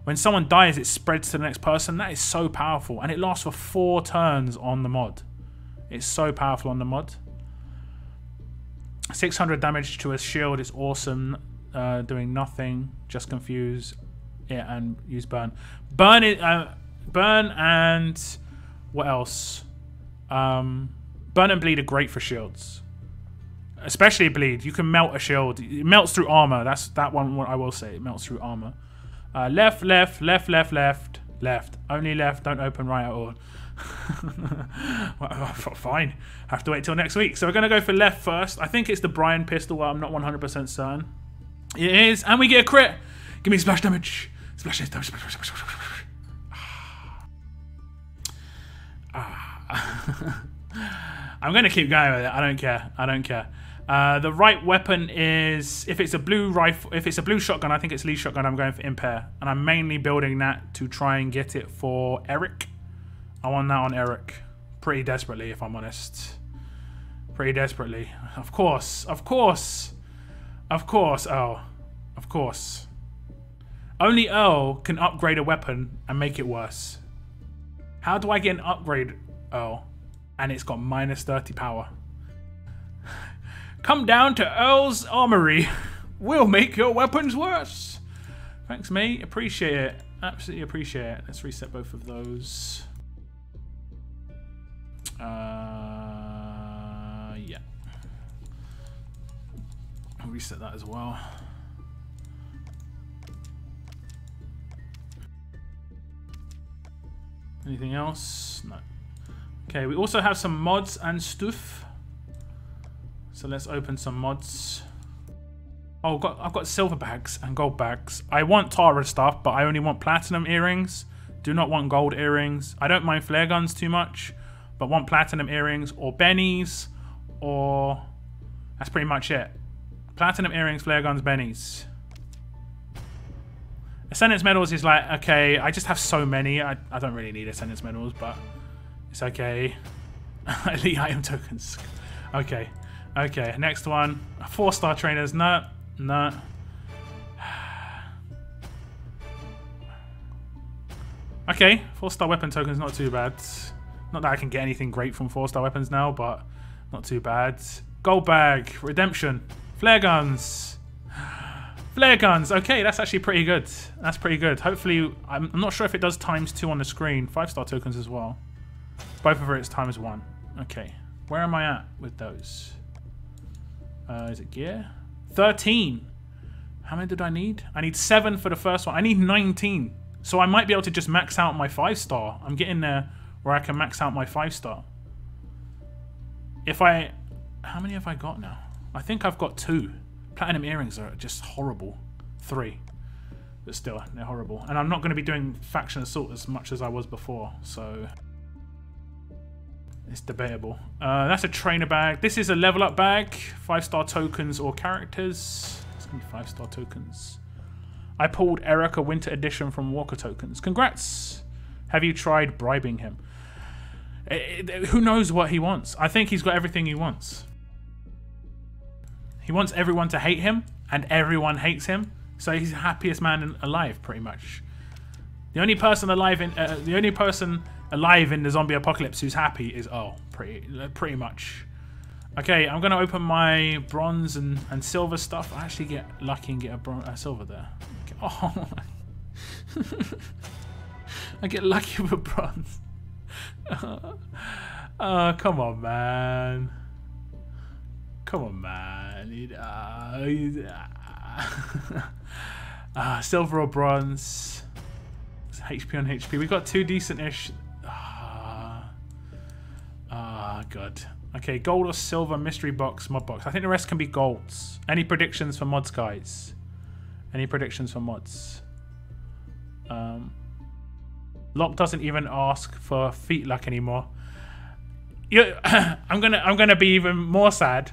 when someone dies, it spreads to the next person. That is so powerful. And it lasts for 4 turns on the mod. It's so powerful on the mod. 600 damage to a shield is awesome. Doing nothing. Just confuse it and use burn. Burn it. Burn and what else? Burn and bleed are great for shields. Especially bleed. You can melt a shield. It melts through armor. That's that one. What I will say. It melts through armor. Left, left, left, left, left, left. Only left. Don't open right at all. Well, fine. Have to wait till next week. So we're going to go for left first. I think it's the Brian pistol. I'm not 100% certain. It is. And we get a crit. Give me splash damage. Splash damage. I'm going to keep going with it. I don't care. I don't care. The right weapon is, if it's a blue rifle, if it's a blue shotgun, I think it's Lee's shotgun. I'm going for impair. And I'm mainly building that to try and get it for Eric. I want that on Eric. Pretty desperately, if I'm honest. Pretty desperately. Of course. Of course. Of course. Oh. Of course. Only Earl can upgrade a weapon and make it worse. How do I get an upgrade, Earl? And it's got minus 30 power. Come down to Earl's Armory. We'll make your weapons worse. Thanks, mate. Appreciate it. Absolutely appreciate it. Let's reset both of those. Yeah. I'll reset that as well. Anything else? No. Okay, we also have some mods and stuff. So let's open some mods. Oh, I've got silver bags and gold bags. I want Tara stuff, but I only want platinum earrings. Do not want gold earrings. I don't mind flare guns too much, but want platinum earrings or bennies, or that's pretty much it. Platinum earrings, flare guns, bennies. Ascendance medals is like, okay, I just have so many. I don't really need Ascendance medals, but it's okay. Elite item tokens. Okay. Okay, next one. 4-star trainers. No. No. Okay, 4-star weapon tokens, not too bad. Not that I can get anything great from 4-star weapons now, but not too bad. Gold bag. Redemption. Flare guns. Flare guns. Okay, that's actually pretty good. That's pretty good. Hopefully, I'm not sure if it does ×2 on the screen. 5-star tokens as well. Both of it is ×1. Okay. Where am I at with those? Is it gear? 13. How many did I need? I need 7 for the first one. I need 19. So I might be able to just max out my 5-star. I'm getting there where I can max out my 5-star. If I... How many have I got now? I think I've got 2. Platinum earrings are just horrible. 3. But still, they're horrible. And I'm not going to be doing faction assault as much as I was before. So... it's debatable. That's a trainer bag. This is a level up bag. 5-star tokens or characters. It's going to be 5-star tokens. I pulled Eric a winter edition from Walker tokens. Congrats. Have you tried bribing him? Who knows what he wants? I think he's got everything he wants. He wants everyone to hate him, and everyone hates him. So he's the happiest man alive, pretty much. The only person alive in the zombie apocalypse who's happy is pretty much. Okay, I'm gonna open my bronze and silver stuff. I actually get lucky and get a silver there. Okay. Oh, I get lucky with bronze. Oh, come on, man. Come on, man. Silver or bronze. It's HP on HP. We got 2 decent-ish. God. Okay, gold or silver, mystery box, mod box. I think the rest can be golds. Any predictions for mods, guys? Any predictions for mods? Locke doesn't even ask for feet luck anymore. I'm gonna be even more sad.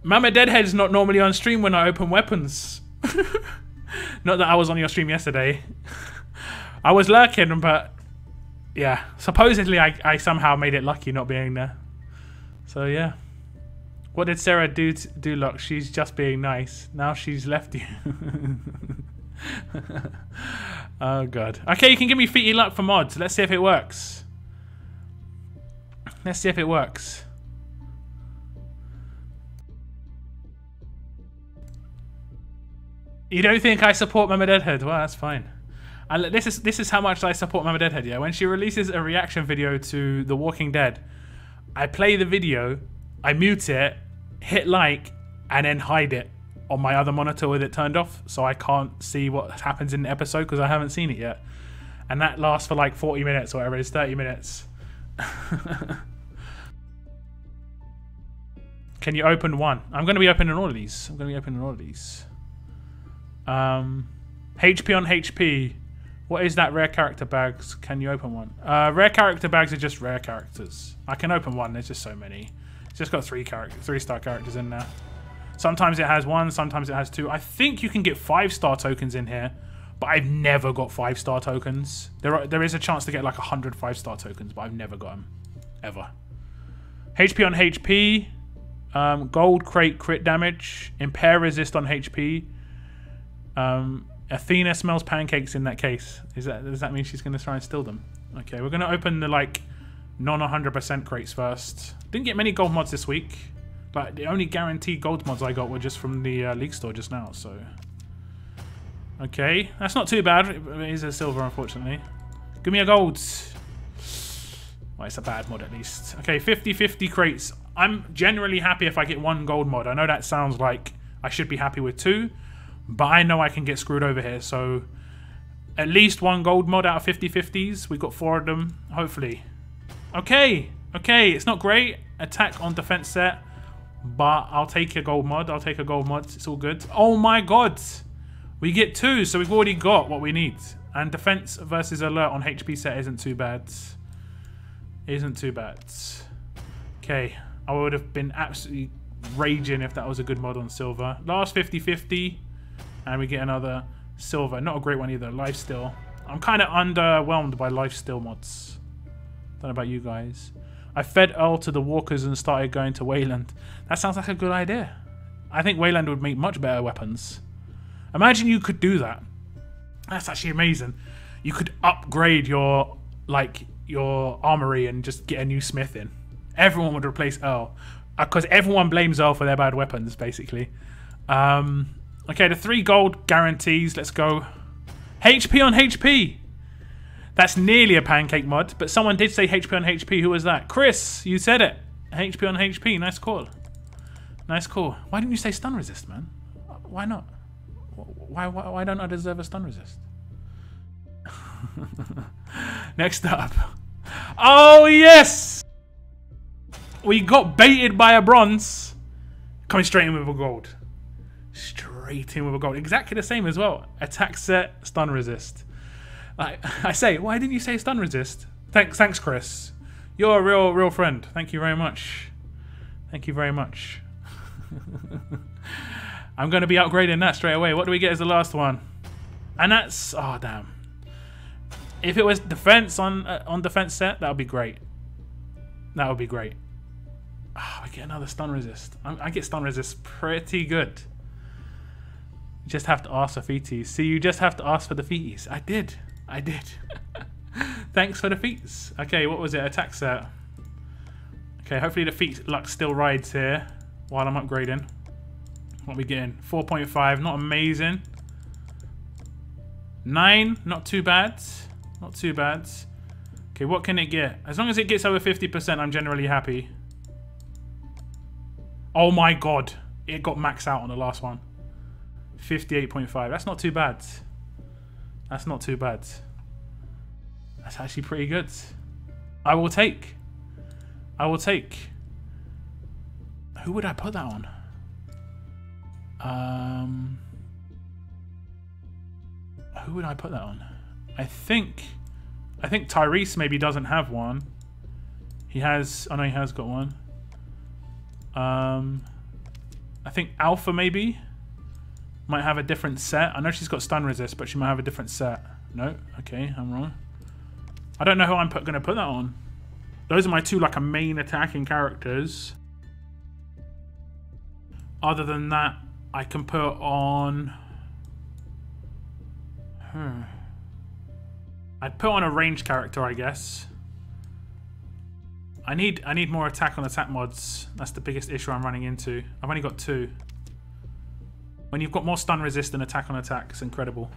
Mama Deadhead's not normally on stream when I open weapons. Not that I was on your stream yesterday. I was lurking, but yeah, supposedly I somehow made it lucky not being there. So yeah. What did Sarah do, Locke? She's just being nice. Now she's left you. Oh god. Okay, you can give me feety luck for mods. Let's see if it works. Let's see if it works. You don't think I support Mama Deadhead? Well, that's fine. This is how much I support Mama Deadhead, yeah? When she releases a reaction video to The Walking Dead, I play the video, I mute it, hit like, and then hide it on my other monitor with it turned off, so I can't see what happens in the episode because I haven't seen it yet. And that lasts for like 40 minutes or whatever it is, 30 minutes. Can you open one? I'm going to be opening all of these. HP on HP. What is that? Rare character bags. Can you open one? Rare character bags are just rare characters. I can open one. There's just so many. It's just got 3-star characters in there. Sometimes it has 1. Sometimes it has 2. I think you can get 5-star tokens in here, but I've never got 5-star tokens. There is a chance to get like 100 5-star tokens, but I've never got them ever. HP on HP. Gold crate crit damage. Impair resist on HP. Athena smells pancakes in that case. Does that mean she's going to try and steal them? Okay, we're going to open the like non 100% crates first. Didn't get many gold mods this week. Like the only guaranteed gold mods I got were just from the league store just now. So okay, that's not too bad. It is a silver, unfortunately. Give me a gold. Well, it's a bad mod at least. Okay, 50-50 crates. I'm generally happy if I get 1 gold mod. I know that sounds like I should be happy with 2. But I know I can get screwed over here, so at least 1 gold mod out of 50-50s. We've got 4 of them, hopefully. Okay, it's not great. Attack on defense set, but I'll take a gold mod. It's all good. Oh my god! We get 2, so we've already got what we need. And defense versus alert on HP set isn't too bad. Okay, I would have been absolutely raging if that was a good mod on silver. Last 50-50. And we get another silver. Not a great one either. Lifesteal. I'm kind of underwhelmed by lifesteal mods. Don't know about you guys. I fed Earl to the walkers and started going to Wayland. That sounds like a good idea. I think Wayland would make much better weapons. Imagine you could do that. That's actually amazing. You could upgrade your armory and just get a new smith in. Everyone would replace Earl. Because everyone blames Earl for their bad weapons, basically. Okay, the 3 gold guarantees. Let's go. HP on HP. That's nearly a pancake mod, but someone did say HP on HP. Who was that? Chris, you said it. HP on HP. Nice call. Nice call. Why didn't you say stun resist, man? Why not? Why don't I deserve a stun resist? Next up. Oh, yes! We got baited by a bronze. Coming straight in with a gold. Straight in with a gold. Exactly the same as well. Attack set, stun resist. I say, why didn't you say stun resist? Thanks, Chris. You're a real friend. Thank you very much. Thank you very much. I'm going to be upgrading that straight away. What do we get as the last one? And that's... Oh, damn. If it was defense on defense set, that would be great. That would be great. Oh, I get another stun resist. I get stun resist pretty good. You just have to ask for featies. See, you just have to ask for the featies. I did. Thanks for the feats. Okay, what was it? Attack set. Okay, hopefully the feat luck still rides here while I'm upgrading. What are we getting? 4.5, not amazing. 9, not too bad. Not too bad. Okay, what can it get? As long as it gets over 50%, I'm generally happy. Oh my god. It got maxed out on the last one. 58.5. That's not too bad. That's not too bad. That's actually pretty good. I will take. I will take. Who would I put that on? Who would I put that on? I think Tyrese maybe doesn't have one. He has. Oh no, he has got one. I think Alpha maybe might have a different set. I know she's got stun resist, but she might have a different set. No, okay, I'm wrong. I don't know who I'm going to put that on. Those are my two like a main attacking characters. Other than that, I can put on. I'd put on a range character, I guess. I need more attack on attack mods. That's the biggest issue I'm running into. I've only got 2. When you've got more stun resist than attack on attack, it's incredible.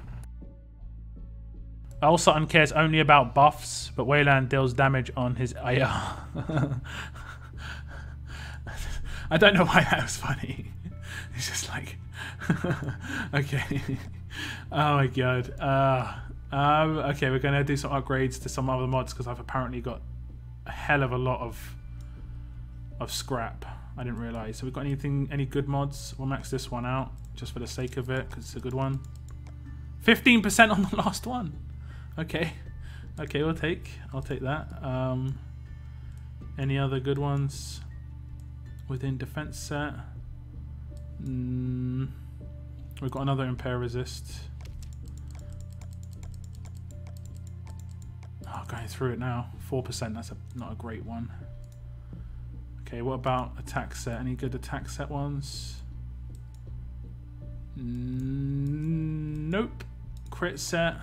Earl Sutton cares only about buffs, but Wayland deals damage on his AR. I don't know why that was funny. It's just like, okay. Oh my god. Okay, we're gonna do some upgrades to some other mods because I've apparently got a hell of a lot of scrap. I didn't realise. So we've got any good mods? We'll max this one out just for the sake of it because it's a good one. 15% on the last one. Okay. Okay, I'll take that. Any other good ones within defense set? We've got another impair resist. Oh, going through it now. 4%, that's not a great one. Okay, what about attack set? Any good attack set ones? Nope. Crit set.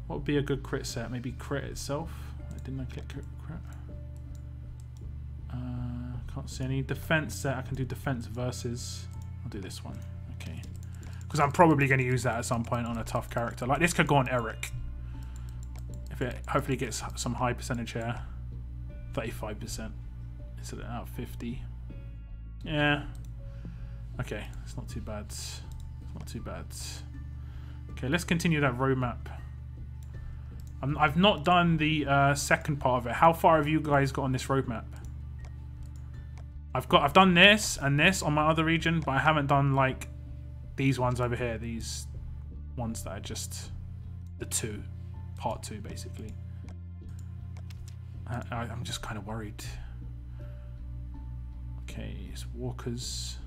What would be a good crit set? Maybe crit itself. Didn't I click crit? Can't see any defense set. I can do defense versus. I'll do this one. Okay. Because I'm probably going to use that at some point on a tough character. Like this could go on Eric. If it hopefully gets some high percentage here. 35%. Instead of out of 50. Yeah. Okay. It's not too bad. It's not too bad. Okay, let's continue that roadmap. I've not done the second part of it. How far have you guys got on this roadmap? I've done this and this on my other region, but I haven't done like these ones over here. These ones that are just the part 2 basically. I'm just kind of worried. Okay, it's walkers.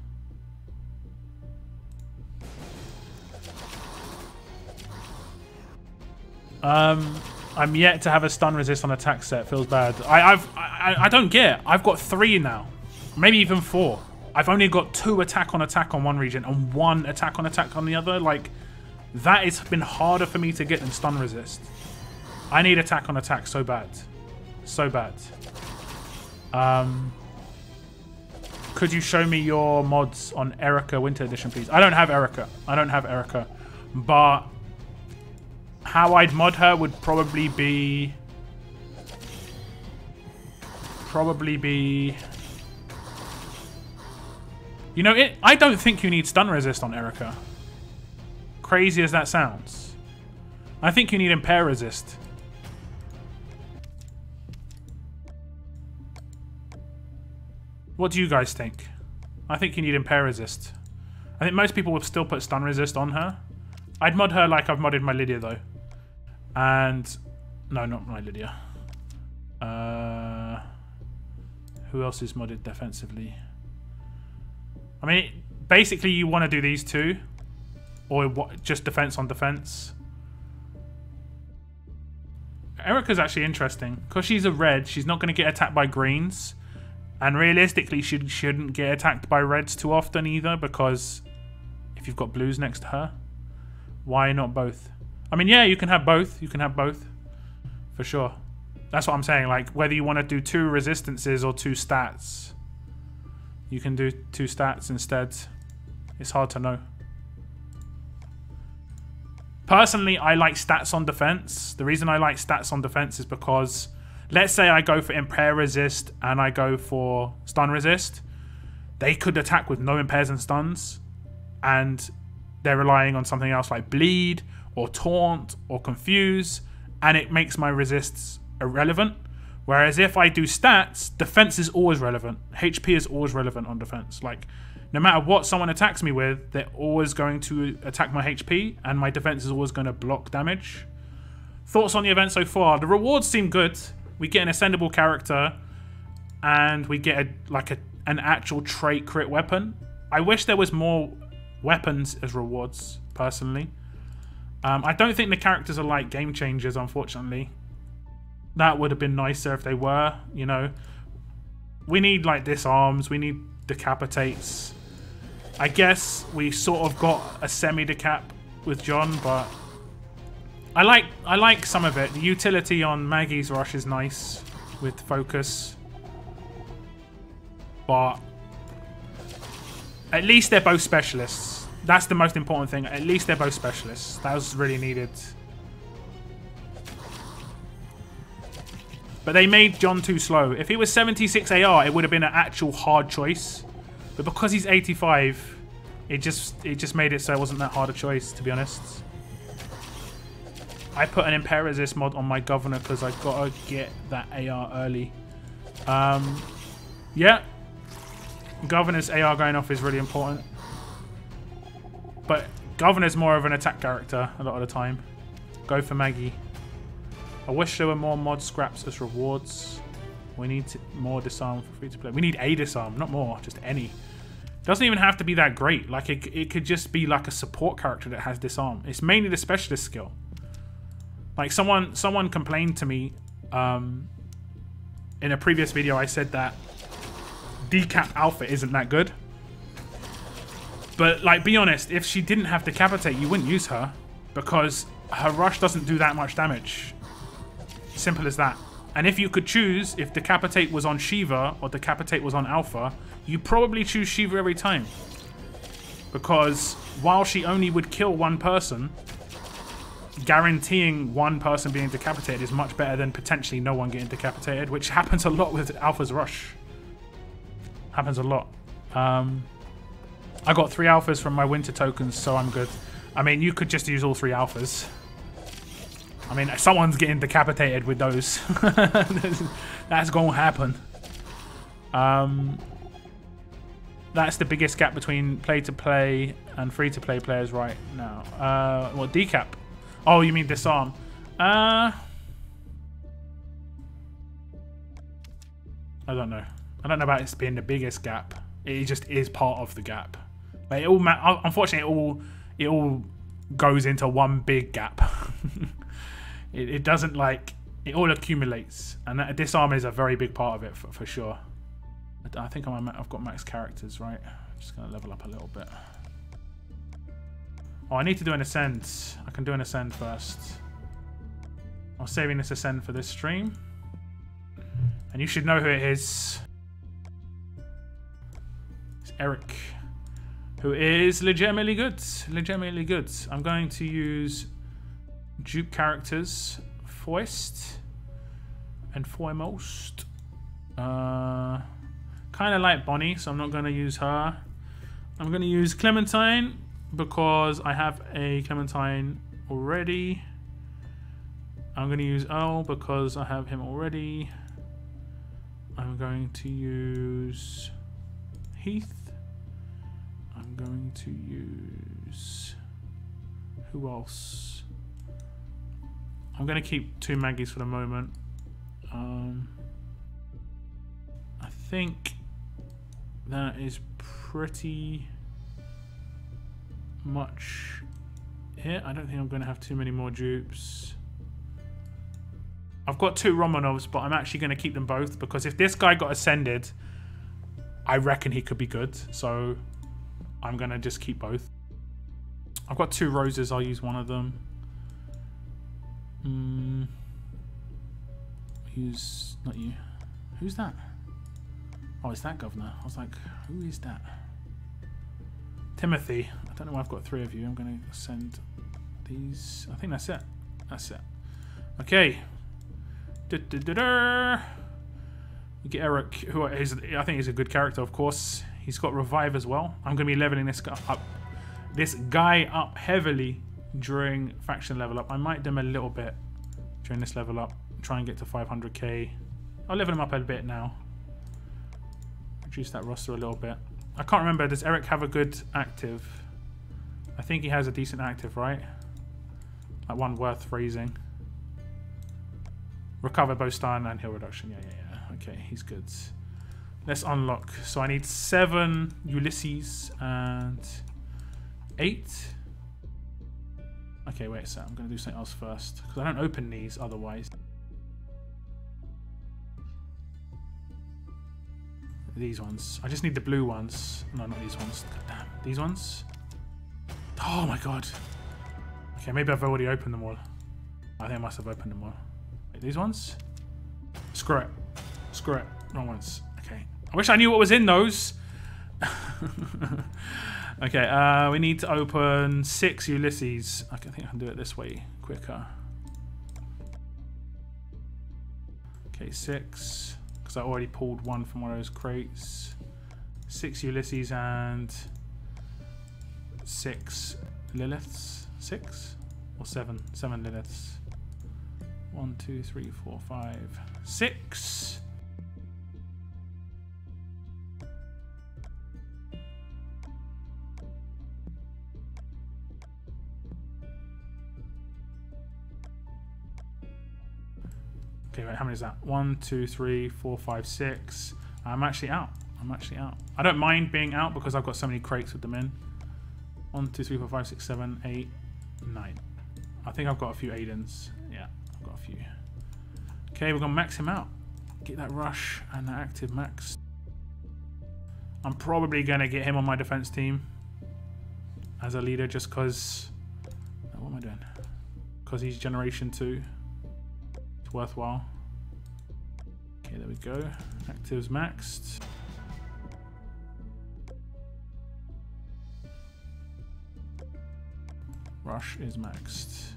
I'm yet to have a stun resist on attack set. Feels bad. I don't get it. I've got 3 now, maybe even 4. I've only got 2 attack on one region and 1 attack on the other. Like that has been harder for me to get than stun resist. I need attack on attack so bad, so bad. Could you show me your mods on Erica Winter Edition, please? I don't have Erica. But how I'd mod her would probably be... You know, I don't think you need stun resist on Erica. Crazy as that sounds. I think you need impair resist. What do you guys think? I think you need impair resist. I think most people would still put stun resist on her. I'd mod her like I've modded my Lydia though. And no, not my Lydia. Who else is modded defensively? I mean, basically you want to do these 2, or what, just defense on defense. Erica's actually interesting because she's a red. She's not going to get attacked by greens, And realistically, she shouldn't get attacked by reds too often either, because if you've got blues next to her, why not both? I mean, yeah, you can have both. You can have both. For sure. That's what I'm saying. Like, whether you want to do 2 resistances or 2 stats, you can do 2 stats instead. It's hard to know. Personally, I like stats on defense. The reason I like stats on defense is because, let's say I go for impair resist and I go for stun resist. They could attack with no impairs and stuns, and they're relying on something else like bleed or taunt or confuse, and it makes my resists irrelevant. Whereas if I do stats, defense is always relevant. HP is always relevant on defense. Like, no matter what someone attacks me with, they're always going to attack my HP, and my defense is always going to block damage. Thoughts on the event so far? The rewards seem good. We get an ascendable character, and we get an actual trait crit weapon. I wish there was more weapons as rewards, personally. I don't think the characters are like game changers, unfortunately. That would have been nicer if they were, you know. We need like disarms, we need decapitates. I guess we sort of got a semi-decap with John, but I like some of it. The utility on Maggie's rush is nice with focus. But at least they're both specialists. That's the most important thing. At least they're both specialists. That was really needed. But they made John too slow. If he was 76 AR, it would have been an actual hard choice. But because he's 85, it just made it so it wasn't that hard a choice, to be honest. I put an impair resist mod on my governor because I gotta get that AR early. Yeah. Governor's AR going off is really important. But Governor's more of an attack character a lot of the time. Go for Maggie. I wish there were more mod scraps as rewards. We need more disarm for free to play. We need a disarm, not more, just any. Doesn't even have to be that great. Like it could just be like a support character that has disarm. It's mainly the specialist skill. Like someone complained to me in a previous video. I said that Decap Alpha isn't that good. But like, be honest, if she didn't have Decapitate, you wouldn't use her because her rush doesn't do that much damage. Simple as that. And if you could choose, if Decapitate was on Shiva or Decapitate was on Alpha, you probably choose Shiva every time. Because while she only would kill one person, guaranteeing one person being decapitated is much better than potentially no one getting decapitated, which happens a lot with Alpha's rush. Happens a lot. I got 3 alphas from my winter tokens, so I'm good. I mean, you could just use all 3 alphas. I mean, someone's getting decapitated with those. That's gonna happen. That's the biggest gap between play-to-play and free-to-play players right now. What, decap? Oh, you mean disarm? I don't know. I don't know about it being the biggest gap. It just is part of the gap. Like it all, unfortunately, it all goes into one big gap. It doesn't like, it all accumulates, and that disarm is a very big part of it for sure. I think I've got max characters, right? I'm just gonna level up a little bit. Oh, I need to do an ascend. I can do an ascend first. I'm saving this ascend for this stream, and you should know who it is. It's Eric, who is legitimately good. Legitimately good. I'm going to use dupe characters, Foist and Foremost. Kind of like Bonnie, so I'm not going to use her. I'm going to use Clementine because I have a Clementine already. I'm going to use Earl because I have him already. I'm going to use Heath. I'm going to use... who else? I'm going to keep 2 Maggies for the moment. I think that is pretty much it. I don't think I'm going to have too many more dupes. I've got 2 Romanovs, but I'm actually going to keep them both because if this guy got ascended, I reckon he could be good. So I'm going to just keep both. I've got 2 roses. I'll use one of them. Who's not you? Who's that? Oh, it's that governor. I was like, who is that? Timothy. I don't know why I've got 3 of you. I'm going to send these. I think that's it. That's it. Okay. We get Eric, who is, I think is a good character, of course. He's got revive as well. I'm going to be leveling this guy up heavily during faction level up. I might dim a little bit during this level up. Try and get to 500k. I'll level him up a bit now. Reduce that roster a little bit. I can't remember. Does Eric have a good active? I think he has a decent active, right? Like one worth raising. Recover both stun and heal reduction. Yeah. Okay, he's good. Let's unlock. So I need 7 Ulysses and 8. Okay, wait a sec. I'm going to do something else first because I don't open these otherwise. These ones. I just need the blue ones. No, not these ones. God damn. These ones? Oh my god. Okay, maybe I've already opened them all. I think I must have opened them all. Wait, these ones? Screw it. Screw it. Wrong ones. Okay. I wish I knew what was in those. Okay, we need to open 6 Ulysses. Okay, I think I can do it this way quicker. Okay, 6. Because I already pulled 1 from one of those crates. 6 Ulysses and 6 Liliths. 6 or 7? 7 Liliths. 1, 2, 3, 4, 5, 6. Okay, wait, how many is that? 1, 2, 3, 4, 5, 6. I'm actually out. I'm actually out. I don't mind being out because I've got so many crates with them in. 1, 2, 3, 4, 5, 6, 7, 8, 9. I think I've got a few Aidens. Yeah, I've got a few. Okay, we're going to max him out. Get that rush and that active max. I'm probably going to get him on my defense team as a leader just because... what am I doing? Because he's generation 2. It's worthwhile. Okay, there we go. Actives maxed. Rush is maxed.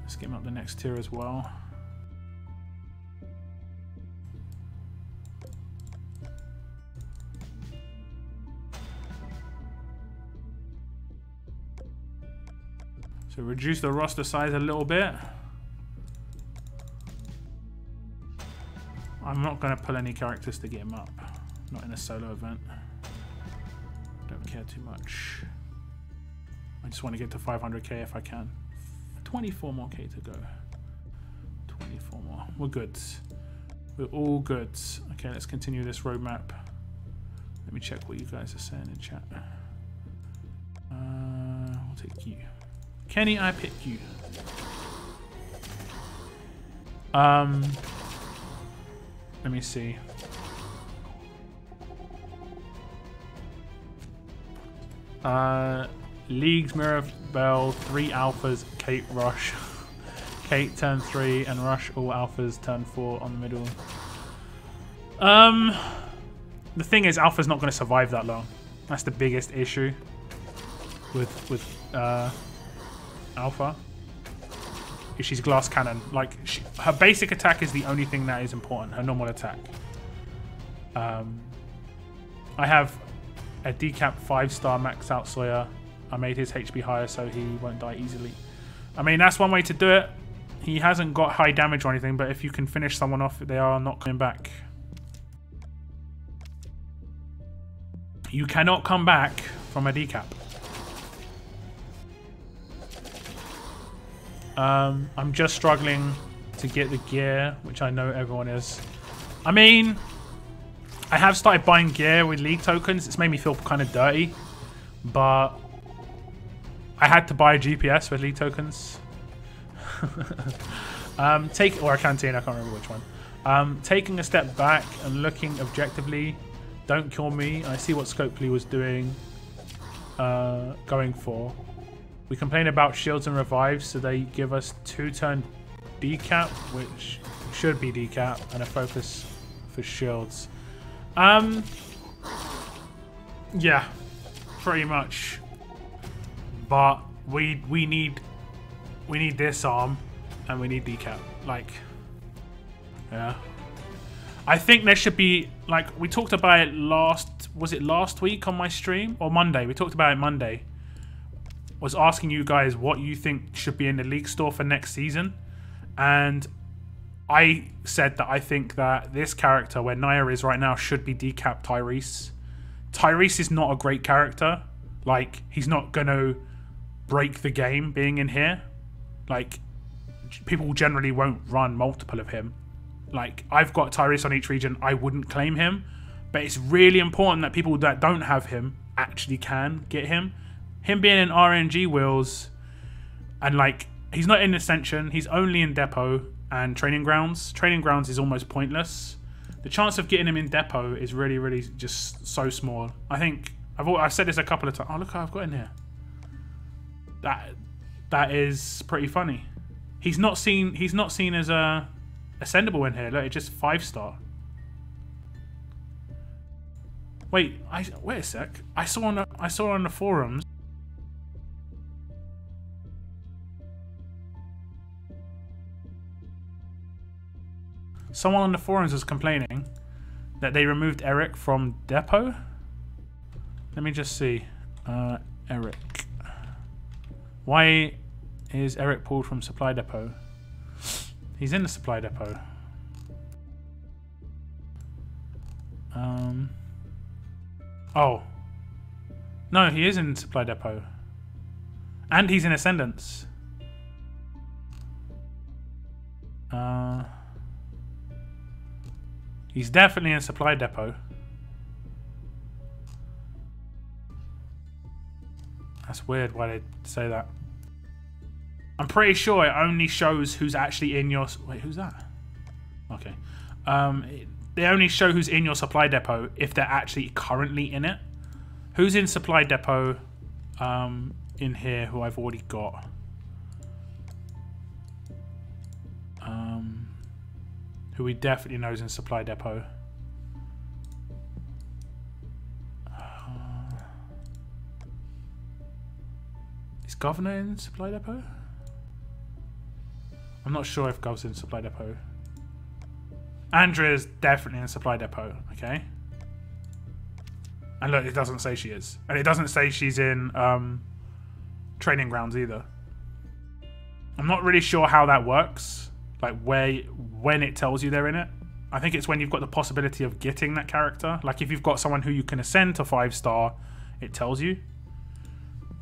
Let's get him up the next tier as well. So reduce the roster size a little bit. I'm not going to pull any characters to get him up. Not in a solo event. Don't care too much. I just want to get to 500k if I can. 24 more k to go. 24 more. We're good. We're all good. Okay, let's continue this roadmap. Let me check what you guys are saying in chat. We'll take you. Kenny, I pick you. Let me see. Leagues, Mirabelle, 3 alphas, Kate Rush. Kate turn 3 and Rush all alphas turn 4 on the middle. The thing is, alpha's not going to survive that long. That's the biggest issue with alpha. If she's glass cannon, like her basic attack is the only thing that is important. Her normal attack. I have a decap 5-star max out Sawyer. I made his HP higher so he won't die easily. I mean, that's one way to do it. He hasn't got high damage or anything, but if you can finish someone off, they are not coming back. You cannot come back from a decap. I'm just struggling to get the gear, which I know everyone is. I mean, I have started buying gear with league tokens. It's made me feel kind of dirty, but I had to buy a GPS with league tokens. Or a canteen, I can't remember which one. Taking a step back and looking objectively, don't kill me. I see what Scopely was doing, going for. We complain about shields and revives, so they give us 2-turn decap, which should be decap, and a focus for shields. Yeah, pretty much. But we need this arm, and we need decap. Like, yeah. I think there should be, like, we talked about it was it last week on my stream? Or Monday? We talked about it Monday. Was asking you guys what you think should be in the league store for next season. And I said that I think that this character, where Naya is right now, should be decap Tyrese. Tyrese is not a great character. Like, he's not going to break the game being in here. Like, people generally won't run multiple of him. Like, I've got Tyrese on each region. I wouldn't claim him. But it's really important that people that don't have him actually can get him. Him being in RNG wheels, and like, he's not in Ascension. He's only in Depot and Training Grounds. Training Grounds is almost pointless. The chance of getting him in Depot is really, really just so small. I think, I've said this a couple of times. Oh, look how I've got in here. That is pretty funny. He's not seen as a ascendable in here. Look, it's just 5-star. Wait a sec. I saw on the forums. Someone on the forums was complaining that they removed Eric from Depot. Let me just see. Eric. Why is Eric pulled from Supply Depot? He's in the Supply Depot. Oh. No, he is in Supply Depot. And he's in Ascendance. He's definitely in Supply Depot. That's weird why they say that. I'm pretty sure it only shows who's actually in your... Wait, who's that? Okay. They only show who's in your Supply Depot if they're actually currently in it. Who's in Supply Depot in here who I've already got? Who we definitely know is in Supply Depot. Is Governor in Supply Depot? I'm not sure if Gov's in Supply Depot. Andrea's definitely in Supply Depot, okay? And look, it doesn't say she is. And it doesn't say she's in Training Grounds either. I'm not really sure how that works. Like, when it tells you they're in it. I think it's when you've got the possibility of getting that character. Like, if you've got someone who you can ascend to 5-star, it tells you.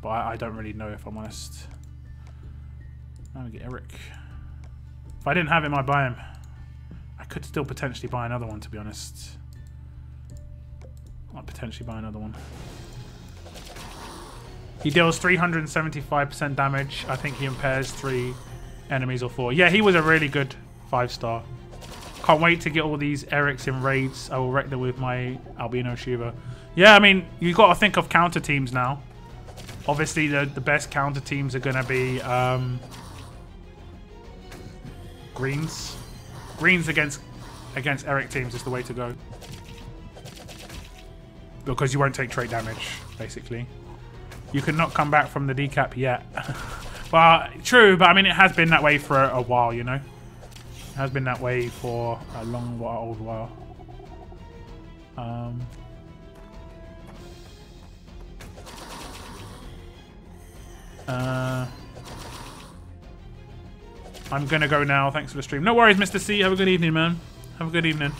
But I don't really know, if I'm honest. Now we get Eric. If I didn't have him, I'd buy him. I could still potentially buy another one, to be honest. I'd potentially buy another one. He deals 375% damage. I think he impairs 3 enemies or 4. Yeah, he was a really good 5-star. Can't wait to get all these Erics in raids. I will wreck them with my Albino Shiva. Yeah, I mean, you've got to think of counter teams now. Obviously, the best counter teams are going to be greens. Greens against Eric teams is the way to go. Because you won't take trait damage, basically. You cannot come back from the decap yet. Well, true, but I mean, it has been that way for a while, you know? It has been that way for a long while, old while. I'm gonna go now. Thanks for the stream. No worries, Mr. C. Have a good evening, man. Have a good evening.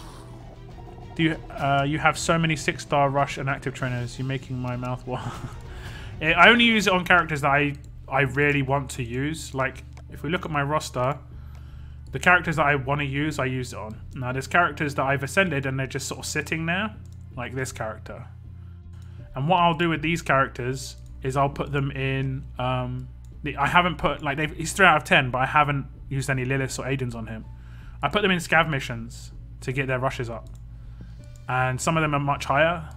Do you you have so many 6-star rush and active trainers? You're making my mouth water. I only use it on characters that I really want to use. Like, if we look at my roster, the characters that I want to use, I use it on. Now, there's characters that I've ascended and they're just sort of sitting there, like this character. And what I'll do with these characters is I'll put them in... I haven't put... Like, he's 3 out of 10, but I haven't used any Liliths or Aidens on him. I put them in scav missions. to get their rushes up. And some of them are much higher.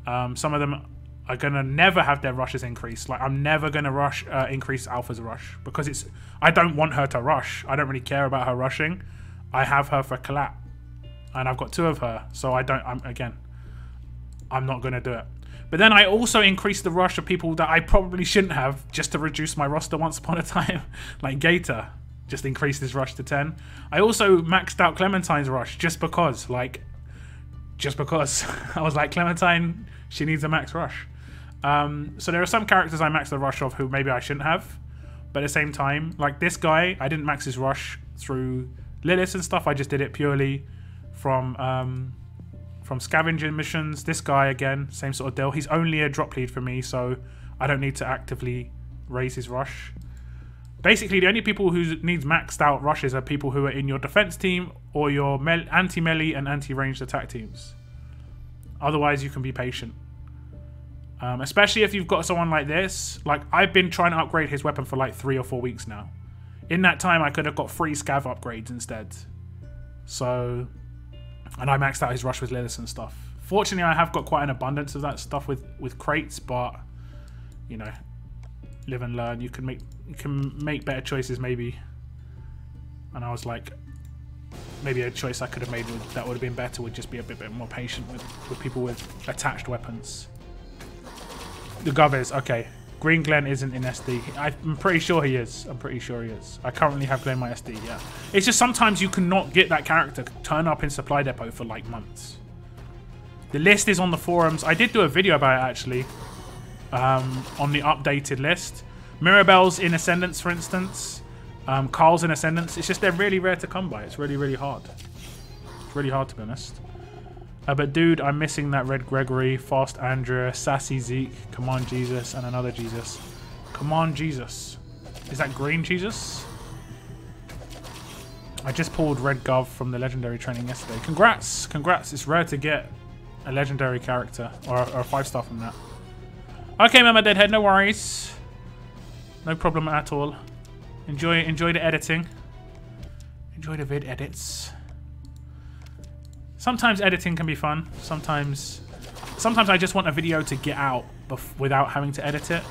Some of them are going to never have their rushes increased. Like, I'm never going to increase Alpha's rush because I don't want her to rush. I don't really care about her rushing. I have her for collab. And I've got 2 of her. So I'm not going to do it. But then I also increased the rush of people that I probably shouldn't have just to reduce my roster once upon a time. Like Gator. Just increased his rush to 10. I also maxed out Clementine's rush just because. Just because. I was like, Clementine, she needs a max rush. So there are some characters I maxed the rush of who maybe I shouldn't have. But at the same time, like this guy, I didn't max his rush through Lilith and stuff. I just did it purely from scavenging missions. This guy, again, same sort of deal. He's only a drop lead for me, so I don't need to actively raise his rush. Basically, the only people who needs maxed out rushes are people who are in your defense team or your anti-melee and anti-ranged attack teams. Otherwise, you can be patient. Especially if you've got someone like this. Like, I've been trying to upgrade his weapon for like 3 or 4 weeks now. In that time, I could have got 3 scav upgrades instead. So, and I maxed out his rush with Lilith and stuff. Fortunately, I have got quite an abundance of that stuff with crates, but, you know, live and learn. You can make better choices maybe. And I was like, maybe a choice I could have made that would have been better would just be a bit more patient with people with attached weapons. The Gov is, okay. Green Glen isn't in SD. I'm pretty sure he is. I currently have Glen in my SD, yeah. It's just sometimes you cannot get that character turn up in Supply Depot for like months. The list is on the forums. I did do a video about it actually. On the updated list. Mirabelle's in Ascendance, for instance. Carl's in Ascendance. It's just they're really rare to come by. It's really, really hard. It's really hard to be honest. But dude, I'm missing that Red Gregory, Fast Andrea, Sassy Zeke, Come on Jesus, and another Jesus. Come on Jesus. Is that Green Jesus? I just pulled Red Gov from the Legendary training yesterday. Congrats! Congrats. It's rare to get a Legendary character or a 5-star from that. Okay, Mama Deadhead, no worries. No problem at all. Enjoy the editing. Enjoy the vid edits. Sometimes editing can be fun. Sometimes I just want a video to get out without having to edit it.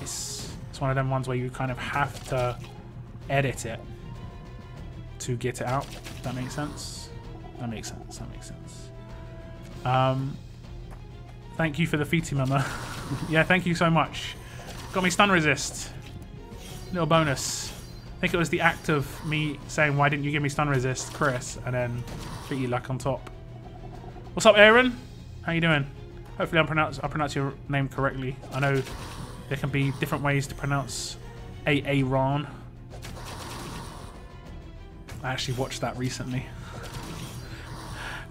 It's one of them ones where you kind of have to edit it to get it out. If that makes sense. That makes sense. That makes sense. Thank you for the feety, Mama. Yeah, thank you so much. Got me stun resist. Little bonus. I think it was the act of me saying, why didn't you give me stun resist, Chris? And then feety luck on top. What's up, Aaron? How you doing? Hopefully I pronounce your name correctly. I know there can be different ways to pronounce Aaron. I actually watched that recently.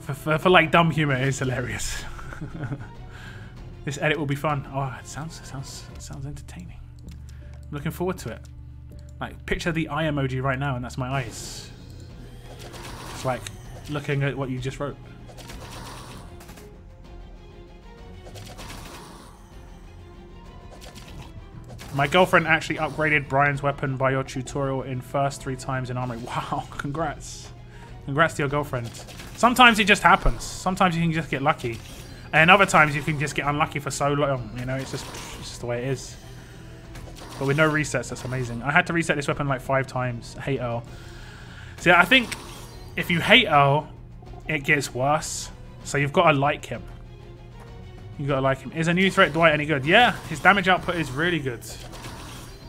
For like dumb humor, it's hilarious. This edit will be fun. Oh, it sounds entertaining. I'm looking forward to it. Like, picture the eye emoji right now, and that's my eyes. It's like looking at what you just wrote. My girlfriend actually upgraded Brian's weapon by your tutorial in first 3 times in armory. Wow, congrats. Congrats to your girlfriend. Sometimes it just happens. Sometimes you can just get lucky. And other times you can just get unlucky for so long. You know, it's just the way it is. But with no resets, that's amazing. I had to reset this weapon like 5 times. I hate Earl. See, I think if you hate Earl, it gets worse. So you've got to like him. You gotta like him. Is a new threat Dwight any good? Yeah, his damage output is really good.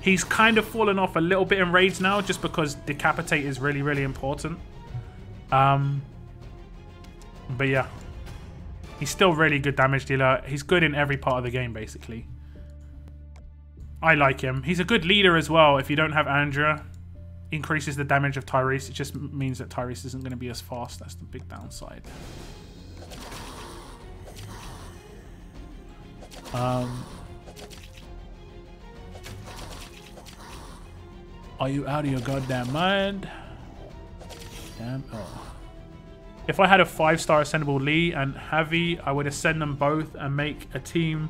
He's kind of fallen off a little bit in raids now, just because decapitate is really, really important. But yeah, he's still really good damage dealer. He's good in every part of the game, basically. I like him. He's a good leader as well. If you don't have Andrea, increases the damage of Tyrese. It just means that Tyrese isn't going to be as fast. That's the big downside. Are you out of your goddamn mind? Damn. Oh. If I had a 5-star ascendable Lee and Javi, I would ascend them both and make a team.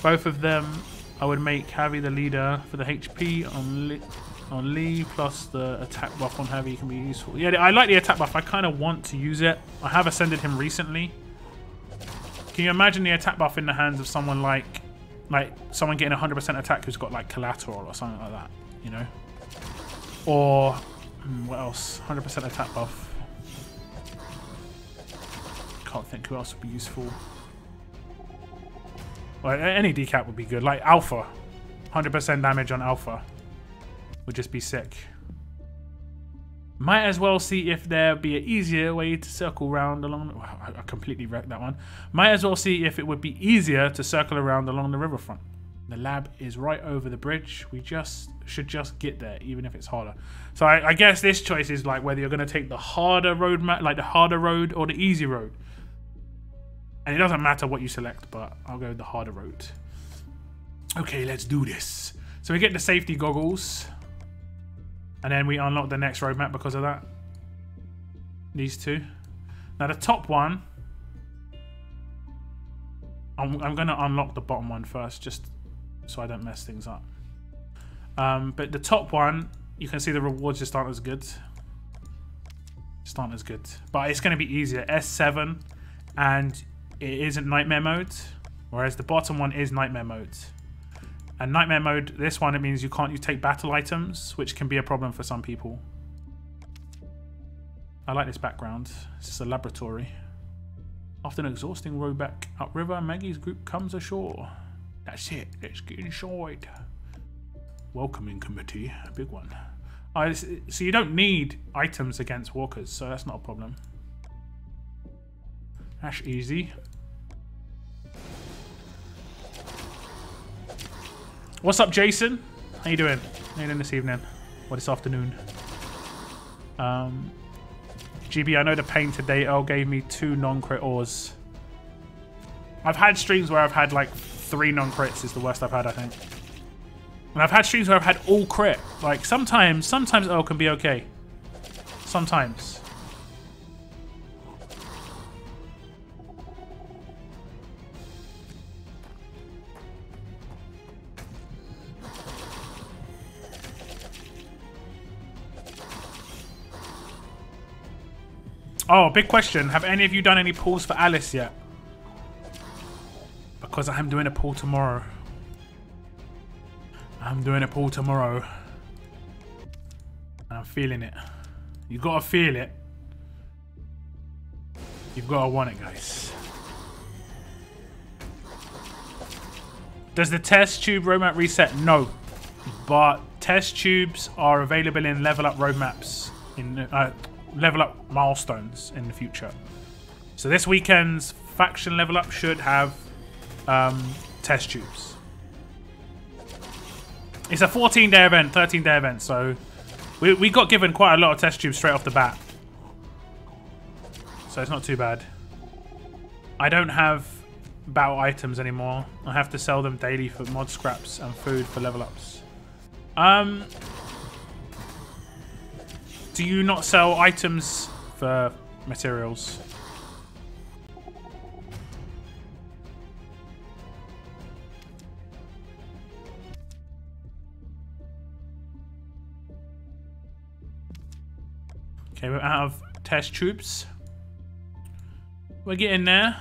Both of them, I would make Javi the leader for the HP on Lee. On Lee plus the attack buff on heavy can be useful. Yeah, I like the attack buff. I kind of want to use it. I have ascended him recently. Can you imagine the attack buff in the hands of someone like someone getting 100% attack who's got like collateral or something like that, you know? Or what else? 100% attack buff. Can't think who else would be useful. Well, any decap would be good. Like Alpha, 100% damage on Alpha would just be sick. Might as well see if there be an easier way to circle around along. Wow, I completely wrecked that one. Might as well see if it would be easier to circle around along the riverfront. The lab is right over the bridge. We should just get there, even if it's harder. So I guess this choice is like whether you're going to take the harder road, like the harder road or the easy road. And it doesn't matter what you select, but I'll go with the harder road. Okay, let's do this. So we get the safety goggles. And then we unlock the next roadmap because of that. These two. Now the top one, I'm going to unlock the bottom one first, just so I don't mess things up. But the top one, you can see the rewards just aren't as good. Just aren't as good. But it's going to be easier. S7, and it isn't nightmare mode, whereas the bottom one is nightmare mode. And nightmare mode, this one, it means you can't take battle items, which can be a problem for some people. I like this background. It's just a laboratory. After an exhausting row back upriver, Maggie's group comes ashore. That's it. Let's get inside. Welcoming committee. A big one. So you don't need items against walkers, so that's not a problem. That's easy. What's up, Jason? How you doing? How you doing this evening? Or this afternoon? GB, I know the pain today. Earl gave me 2 non-crit ores. I've had streams where I've had like 3 non-crits is the worst I've had, I think. And I've had streams where I've had all crit. Like sometimes Earl can be okay. Sometimes. Oh, big question. Have any of you done any pulls for Alice yet? Because I'm doing a pull tomorrow. I'm doing a pull tomorrow. And I'm feeling it. You gotta feel it. You've gotta want it, guys. Does the test tube roadmap reset? No. But test tubes are available in level up roadmaps in level up milestones in the future. So this weekend's faction level up should have test tubes. It's a 14-day event, 13-day event, so we got given quite a lot of test tubes straight off the bat. So it's not too bad. I don't have battle items anymore. I have to sell them daily for mod scraps and food for level ups. Do you not sell items for materials? Okay, we're out of test tubes. We're getting there.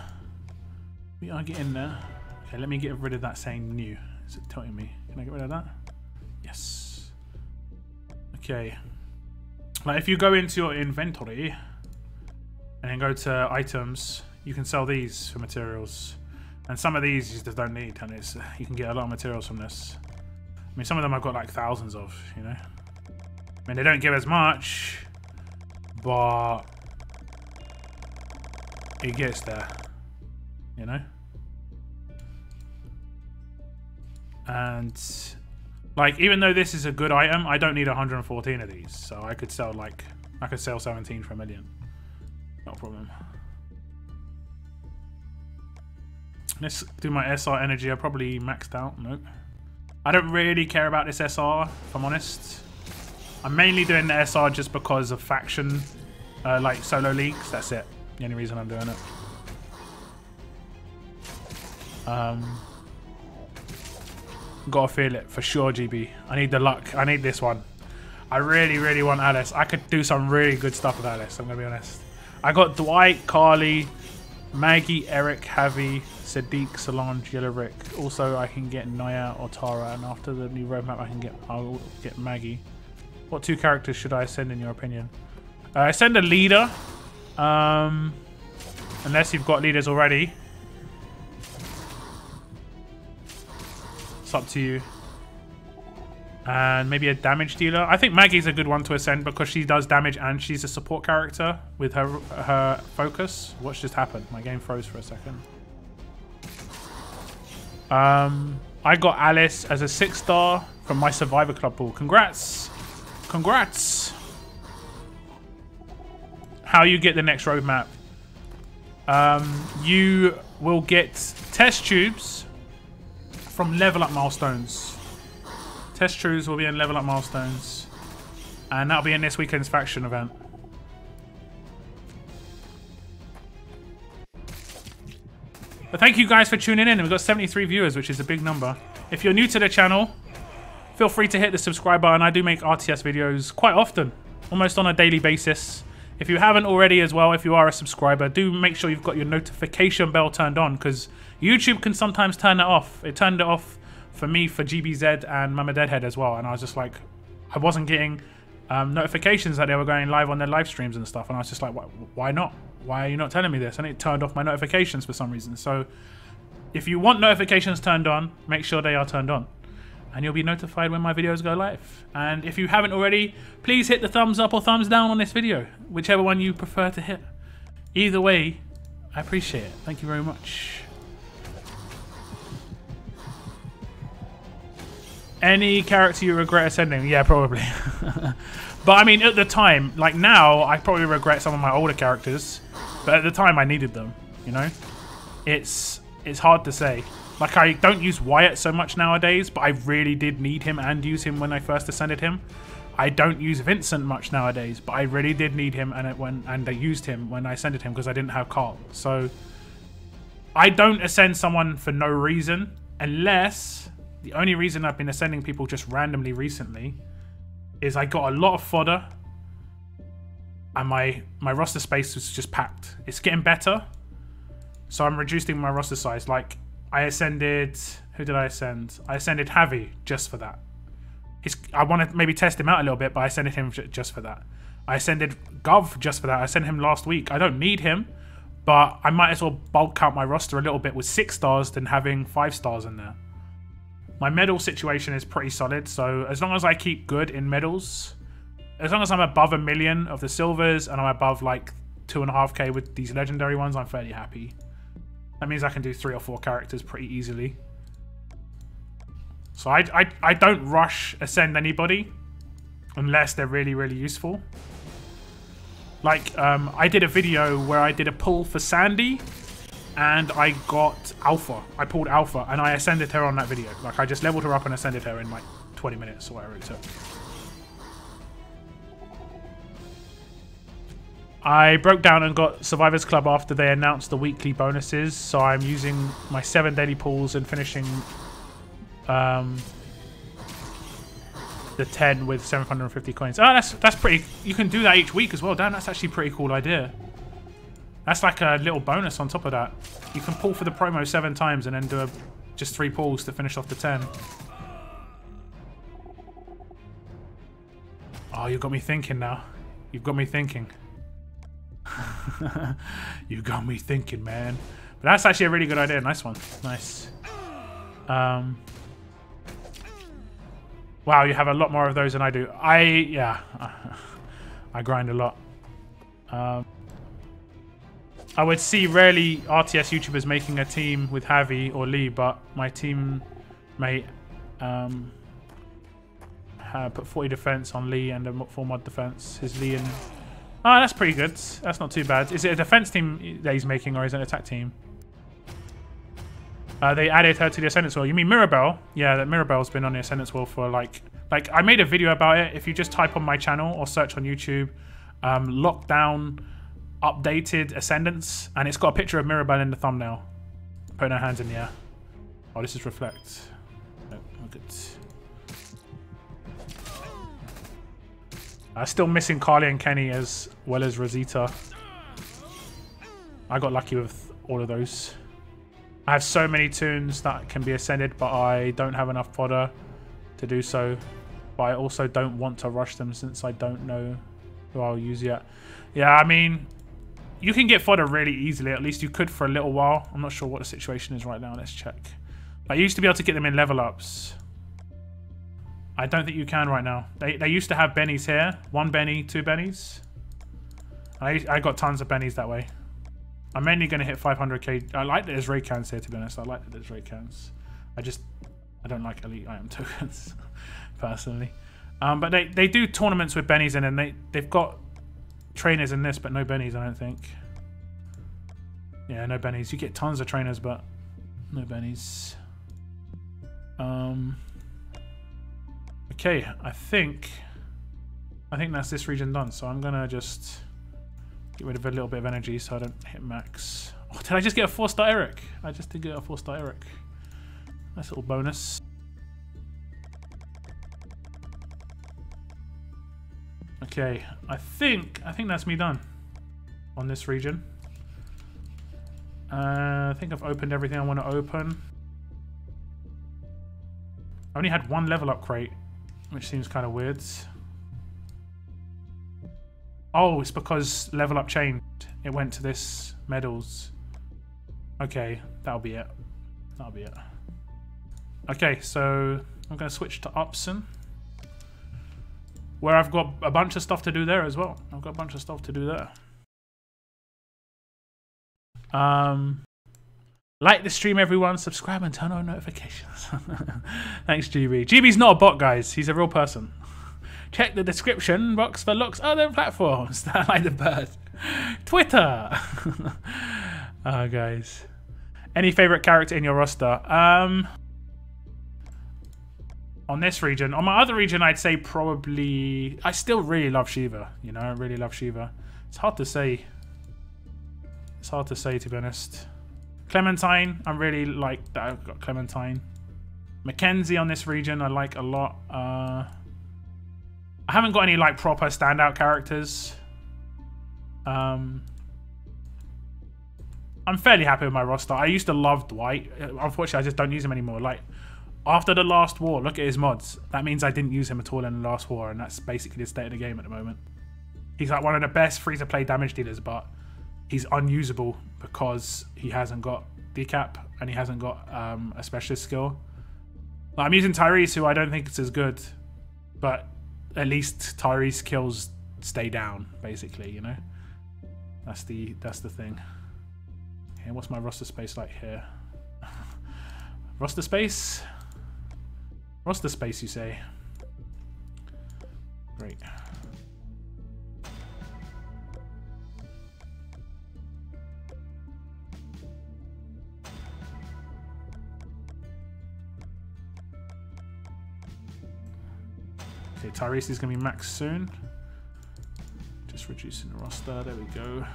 We are getting there. Okay, let me get rid of that saying new. Is it telling me? Can I get rid of that? Yes. Okay. Like if you go into your inventory and then go to items, you can sell these for materials. And some of these you just don't need, and you can get a lot of materials from this. I mean, some of them I've got like thousands of, you know. I mean, they don't give as much, but it gets there, you know. And like, even though this is a good item, I don't need 114 of these, so I could sell 17 for $1 million. Not a problem. Let's do my SR energy. I probably maxed out. Nope. I don't really care about this SR, if I'm honest. I'm mainly doing the SR just because of faction, like solo leagues. That's it. The only reason I'm doing it. Gotta feel it for sure, GB. I need the luck. I need this one. I really want Alice. I could do some really good stuff with Alice, I'm going to be honest. I got Dwight, Carly, Maggie, Eric, Javi, Sadiq, Solange, Yellow Rick. Also, I can get Naya or Tara, and after the new roadmap, I'll get Maggie. What 2 characters should I send in your opinion? I send a leader, unless you've got leaders already. It's up to you. And maybe a damage dealer. I think Maggie's a good one to ascend because she does damage and she's a support character with her focus. What's just happened? My game froze for a second. I got Alice as a 6-star from my Survivor Club pool. Congrats! Congrats! How you get the next roadmap? You will get test tubes from level up milestones. Test tubes will be in level up milestones, and that'll be in this weekend's faction event. But thank you guys for tuning in. We've got 73 viewers, which is a big number. If you're new to the channel, feel free to hit the subscribe button. I do make RTS videos quite often, almost on a daily basis. If you haven't already as well, if you are a subscriber, do make sure you've got your notification bell turned on, because YouTube can sometimes turn it off. It turned it off for me, for GBZ and Mama Deadhead as well, and I was just like, I wasn't getting notifications that they were going live on their live streams and stuff, and I was just like, why not? Why are you not telling me this? And it turned off my notifications for some reason. So if you want notifications turned on, make sure they are turned on, and you'll be notified when my videos go live. And if you haven't already, please hit the thumbs up or thumbs down on this video, whichever one you prefer to hit. Either way, I appreciate it. Thank you very much. Any character you regret ascending? Yeah, probably. But I mean, at the time, like now, I probably regret some of my older characters. But at the time, I needed them, you know? It's hard to say. Like, I don't use Wyatt so much nowadays, but I really did need him and use him when I first ascended him. I don't use Vincent much nowadays, but I really did need him, and I used him when I ascended him because I didn't have Carl. So I don't ascend someone for no reason, unless the only reason I've been ascending people just randomly recently is I got a lot of fodder and my roster space was just packed. It's getting better, so I'm reducing my roster size. Like, I ascended... Who did I ascend? I ascended Javi just for that. I want to maybe test him out a little bit, but I ascended him just for that. I ascended Gov just for that. I ascended him last week. I don't need him, but I might as well bulk out my roster a little bit with 6 stars than having 5 stars in there. My medal situation is pretty solid, so as long as I keep good in medals, as long as I'm above 1 million of the silvers and I'm above like 2.5k with these legendary ones, I'm fairly happy. That means I can do 3 or 4 characters pretty easily. So I don't rush ascend anybody unless they're really, really useful. Like, I did a video where I did a pull for Sandy and I got Alpha. I pulled Alpha and I ascended her on that video. Like, I just leveled her up and ascended her in like 20 minutes or whatever it took. I broke down and got Survivors Club after they announced the weekly bonuses, so I'm using my 7 daily pulls and finishing the 10 with 750 coins. Oh, that's pretty. You can do that each week as well. Damn, that's actually a pretty cool idea. That's like a little bonus on top of that. You can pull for the promo 7 times and then do just 3 pulls to finish off the 10. Oh, you got me thinking now. You've got me thinking. You got me thinking, man. But that's actually a really good idea. Nice one. Nice. Wow, you have a lot more of those than I do. Yeah. I grind a lot. I would see rarely RTS YouTubers making a team with Javi or Lee, but my teammate put 40 defense on Lee and a 4 mod defense. His Lee and... Oh, that's pretty good. That's not too bad. Is it a defense team that he's making, or is it an attack team? They added her to the Ascendance Wheel. You mean Mirabelle? Yeah, that Mirabelle's been on the Ascendance Wheel for like I made a video about it. If you just type on my channel or search on YouTube, lockdown updated Ascendance, and it's got a picture of Mirabelle in the thumbnail, putting her hands in the air. Oh, this is reflect. No, good. Still missing Carly and Kenny as well as Rosita. I got lucky with all of those. I have so many tunes that can be ascended, but I don't have enough fodder to do so. But I also don't want to rush them since I don't know who I'll use yet. Yeah, I mean, you can get fodder really easily. At least you could for a little while. I'm not sure what the situation is right now. Let's check. I used to be able to get them in level ups. I don't think you can right now. They used to have bennies here. 1 benny, 2 bennies. I got tons of bennies that way. I'm mainly going to hit 500k. I like that there's raid cans here, to be honest. I like that there's raid cans. I don't like elite item tokens, personally. But they do tournaments with bennies in, and they've got trainers in this, but no bennies, I don't think. Yeah, no bennies. You get tons of trainers, but no bennies. Okay, I think that's this region done. So I'm gonna just get rid of a little bit of energy so I don't hit max. Oh, did I just get a 4-star Eric? I just did get a 4-star Eric. Nice little bonus. Okay, I think that's me done on this region. I think I've opened everything I want to open. I only had 1 level up crate, which seems kind of weird. Oh, it's because level up changed. It went to this medals. Okay, that'll be it. That'll be it. Okay, so I'm going to switch to Upson, where I've got a bunch of stuff to do there as well. I've got a bunch of stuff to do there. Like the stream, everyone. Subscribe and turn on notifications. Thanks, GB. GB's not a bot, guys. He's a real person. Check the description box for looks other platforms. Like the bird. Twitter. Guys. Any favorite character in your roster? On this region. On my other region, I'd say probably... I still really love Shiva. You know, I really love Shiva. It's hard to say. It's hard to say, to be honest. Clementine, I really like that I've got Clementine. Mackenzie on this region, I like a lot. I haven't got any like proper standout characters. I'm fairly happy with my roster. I used to love Dwight. Unfortunately, I just don't use him anymore. Like, after the last war, look at his mods. That means I didn't use him at all in the last war, and that's basically the state of the game at the moment. He's like one of the best free-to-play damage dealers, but he's unusable because he hasn't got decap and he hasn't got a specialist skill. Like, I'm using Tyrese, who I don't think is as good, but at least Tyrese kills stay down, basically, you know? That's the thing. Okay, what's my roster space like here? Roster space? Roster space, you say? Great. Okay, Tyrese is going to be max soon. Just reducing the roster. There we go.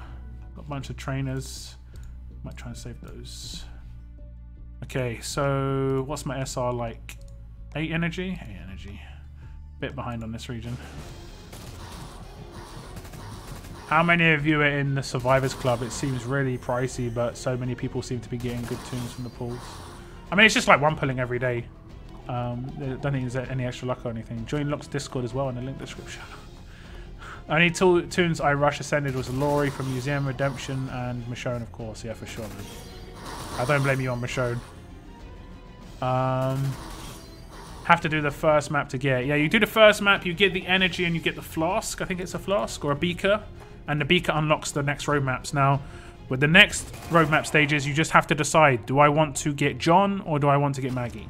Got a bunch of trainers. Might try and save those. Okay, so what's my SR like? 8 energy? 8 energy. Bit behind on this region. How many of you are in the Survivors Club? It seems really pricey, but so many people seem to be getting good tunes from the pools. I mean, it's just like one pulling every day. I don't think there's any extra luck or anything. Join Locke's Discord as well in the link description. Only two tunes I rush ascended was Laurie from Museum Redemption and Michonne, of course. Yeah, for sure, man. I don't blame you on Michonne. Have to do the first map to get. Yeah, you do the first map, you get the energy and you get the flask. I think it's a flask or a beaker. And the beaker unlocks the next road maps. Now, with the next roadmap stages, you just have to decide, do I want to get John or do I want to get Maggie?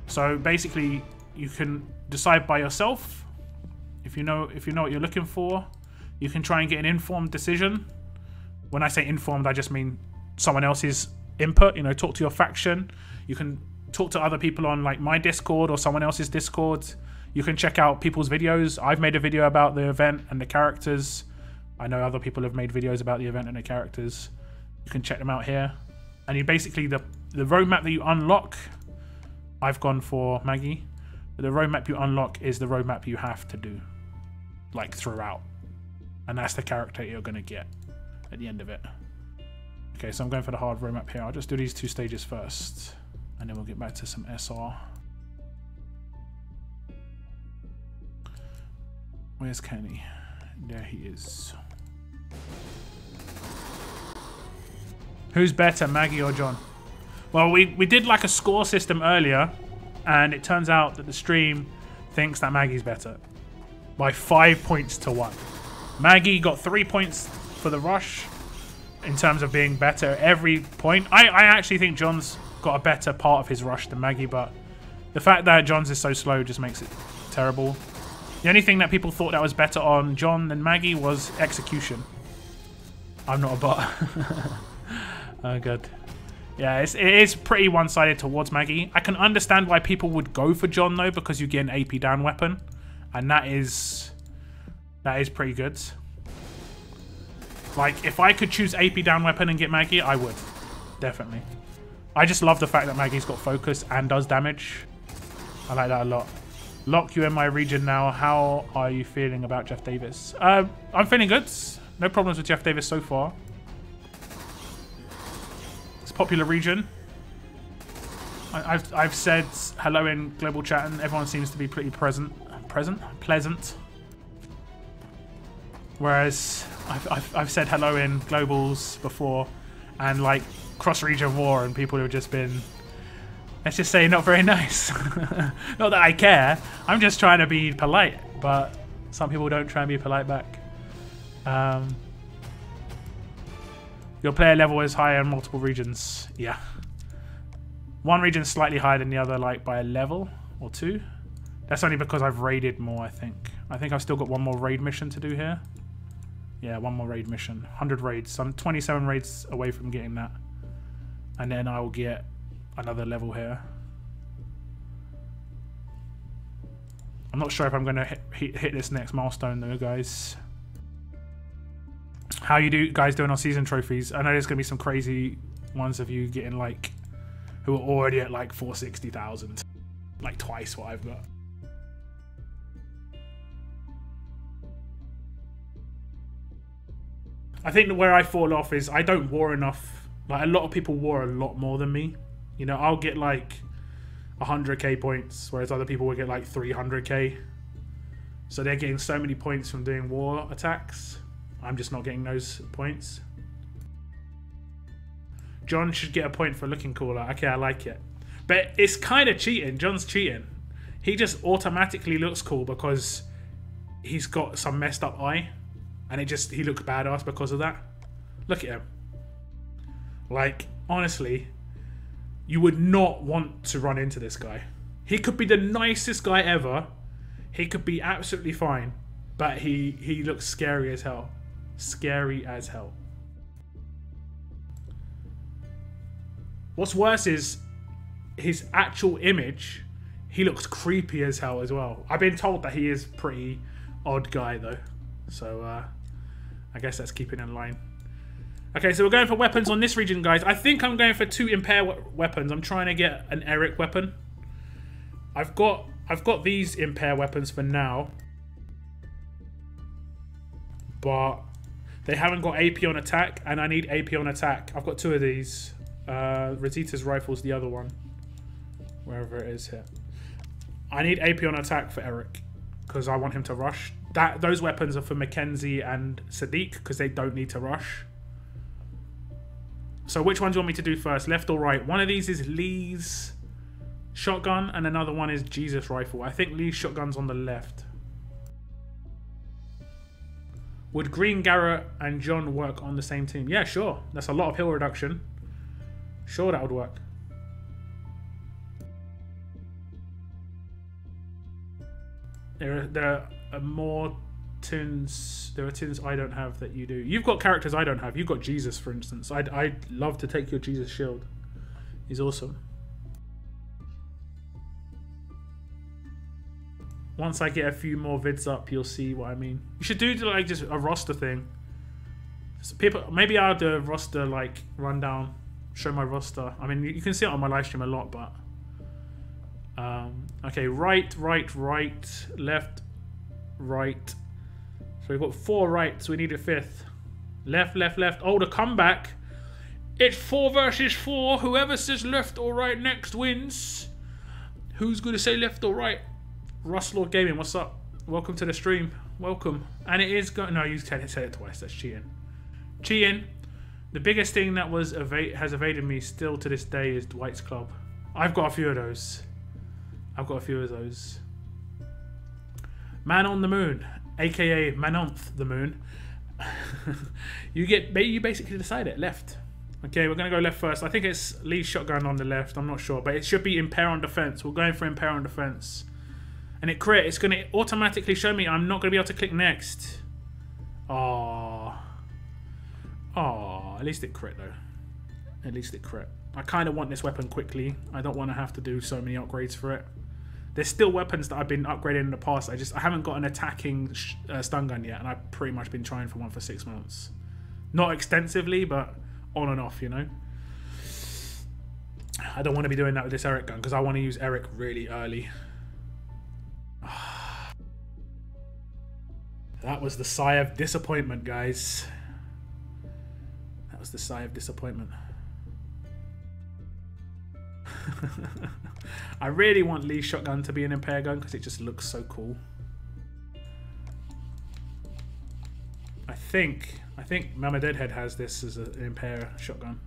So basically, you can decide by yourself. If you know what you're looking for, you can try and get an informed decision. When I say informed, I just mean someone else's input. You know, talk to your faction. You can talk to other people on like my Discord or someone else's Discord. You can check out people's videos. I've made a video about the event and the characters. I know other people have made videos about the event and the characters. You can check them out here. And you basically, the roadmap that you unlock, I've gone for Maggie. The roadmap you unlock is the roadmap you have to do. like throughout. And that's the character you're going to get at the end of it. Okay, so I'm going for the hard roadmap here. I'll just do these 2 stages first. And then we'll get back to some SR. Where's Kenny? There he is. Who's better, Maggie or John? Well, we did like a score system earlier. And it turns out that the stream thinks that Maggie's better. By 5 points to 1. Maggie got 3 points for the rush in terms of being better at every point. I actually think John's got a better part of his rush than Maggie, but the fact that John's is so slow just makes it terrible. The only thing that people thought that was better on John than Maggie was execution. I'm not a bot. Oh, good. Yeah, it is pretty one-sided towards Maggie. I can understand why people would go for John, though, because you get an AP down weapon. And that is pretty good. Like, if I could choose AP down weapon and get Maggie, I would. Definitely. I just love the fact that Maggie's got focus and does damage. I like that a lot. Lock, you in my region now. How are you feeling about Jeff Davis? I'm feeling good. No problems with Jeff Davis so far. It's a popular region. I've said hello in global chat and everyone seems to be pretty pleasant. Whereas I've said hello in globals before and like cross-region war and people have just been, let's just say, not very nice. Not that I care. I'm just trying to be polite, but some people don't try and be polite back. Your player level is higher in multiple regions. Yeah. One region's slightly higher than the other, like by a level or 2. That's only because I've raided more, I think. I think I've still got one more raid mission to do here. Yeah, one more raid mission. 100 raids. So I'm 27 raids away from getting that. And then I'll get another level here. I'm not sure if I'm going to hit this next milestone though, guys. How you guys doing on season trophies? I know there's going to be some crazy ones of you getting like, who are already at like 460,000. Like twice what I've got. I think that where I fall off is I don't war enough. Like a lot of people war a lot more than me. You know, I'll get like 100k points, whereas other people will get like 300k. So they're getting so many points from doing war attacks. I'm just not getting those points. John should get a point for looking cooler. Okay, I like it. But it's kind of cheating. John's cheating. He just automatically looks cool because he's got some messed up eye. And he looks badass because of that. Look at him. Like, honestly, you would not want to run into this guy. He could be the nicest guy ever. He could be absolutely fine. But he looks scary as hell. Scary as hell. What's worse is his actual image. He looks creepy as hell as well. I've been told that he is a pretty odd guy though. So I guess that's keeping in line. Okay, so we're going for weapons on this region, guys. I think I'm going for 2 impair weapons. I'm trying to get an Eric weapon. I've got these impair weapons for now. But they haven't got AP on attack, and I need AP on attack. I've got 2 of these. Rosita's rifle's the other one. Wherever it is here. I need AP on attack for Eric. Because I want him to rush. Those weapons are for Mackenzie and Sadiq because they don't need to rush. So which one do you want me to do first? Left or right? One of these is Lee's shotgun and another one is Jesus rifle. I think Lee's shotgun's on the left. Would Green, Garrett and John work on the same team? Yeah, sure. That's a lot of hill reduction. Sure, that would work. There are more tunes. There are tunes I don't have that you do. You've got characters I don't have. You've got Jesus, for instance. I'd love to take your Jesus shield. He's awesome. Once I get a few more vids up, you'll see what I mean. You should do like just a roster thing. So people, maybe I'll do a roster like rundown. Show my roster. I mean, you can see it on my live stream a lot, but. Okay, right, left, right, So we've got 4 right, so we need a 5th. Left, left, left. Oh, the comeback. It's 4 versus 4. Whoever says left or right next wins. Who's going to say left or right? Russell Gaming, what's up? Welcome to the stream. Welcome. And it is going... No, you said it twice. That's cheating. Cheating. The biggest thing that has evaded me still to this day is Dwight's Club. I've got a few of those. Man on the Moon, aka Manonth the Moon. You basically decide it. Left. Okay, we're gonna go left first. I think it's Lee's shotgun on the left. I'm not sure, but it should be impair on defense. We're going for impair on defense, and it crit. It's gonna automatically show me I'm not gonna be able to click next. Oh, at least it crit though. At least it crit. I kind of want this weapon quickly. I don't want to have to do so many upgrades for it. There's still weapons that I've been upgrading in the past. I haven't got an attacking stun gun yet, and I've pretty much been trying for one for 6 months. Not extensively, but on and off, you know. I don't want to be doing that with this Eric gun because I want to use Eric really early. That was the sigh of disappointment, guys. That was the sigh of disappointment. I really want Lee's shotgun to be an impair gun because it just looks so cool. I think Mama Deadhead has this as an impair shotgun,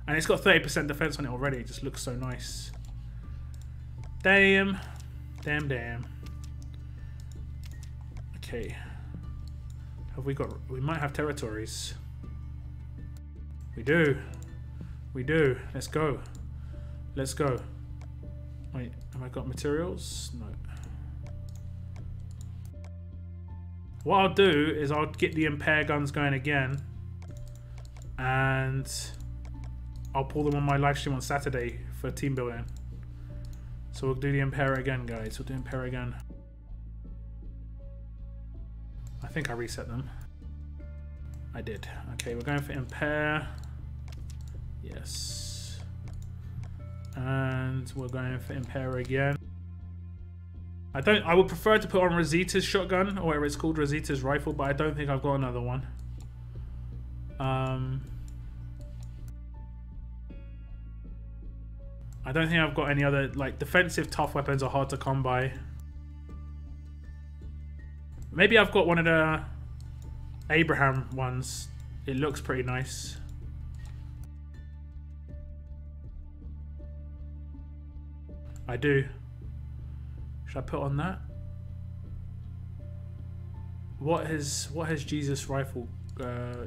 and it's got 30% defense on it already. It just looks so nice. Damn. Okay, have we got? We might have territories. We do. Let's go. Wait, have I got materials? No. What I'll do is I'll get the impair guns going again, and I'll pull them on my live stream on Saturday for team building. So we'll do the impair again, guys. We'll do impair again. I think I reset them. I did. Okay, we're going for impair. Yes. And we're going for impair again. I would prefer to put on Rosita's shotgun, or whatever it's called, Rosita's rifle, but I don't think I've got another one. I don't think I've got any other, like, defensive tough weapons are hard to come by. Maybe I've got one of the Abraham ones. It looks pretty nice. I do. Should I put on that? What has Jesus rifle,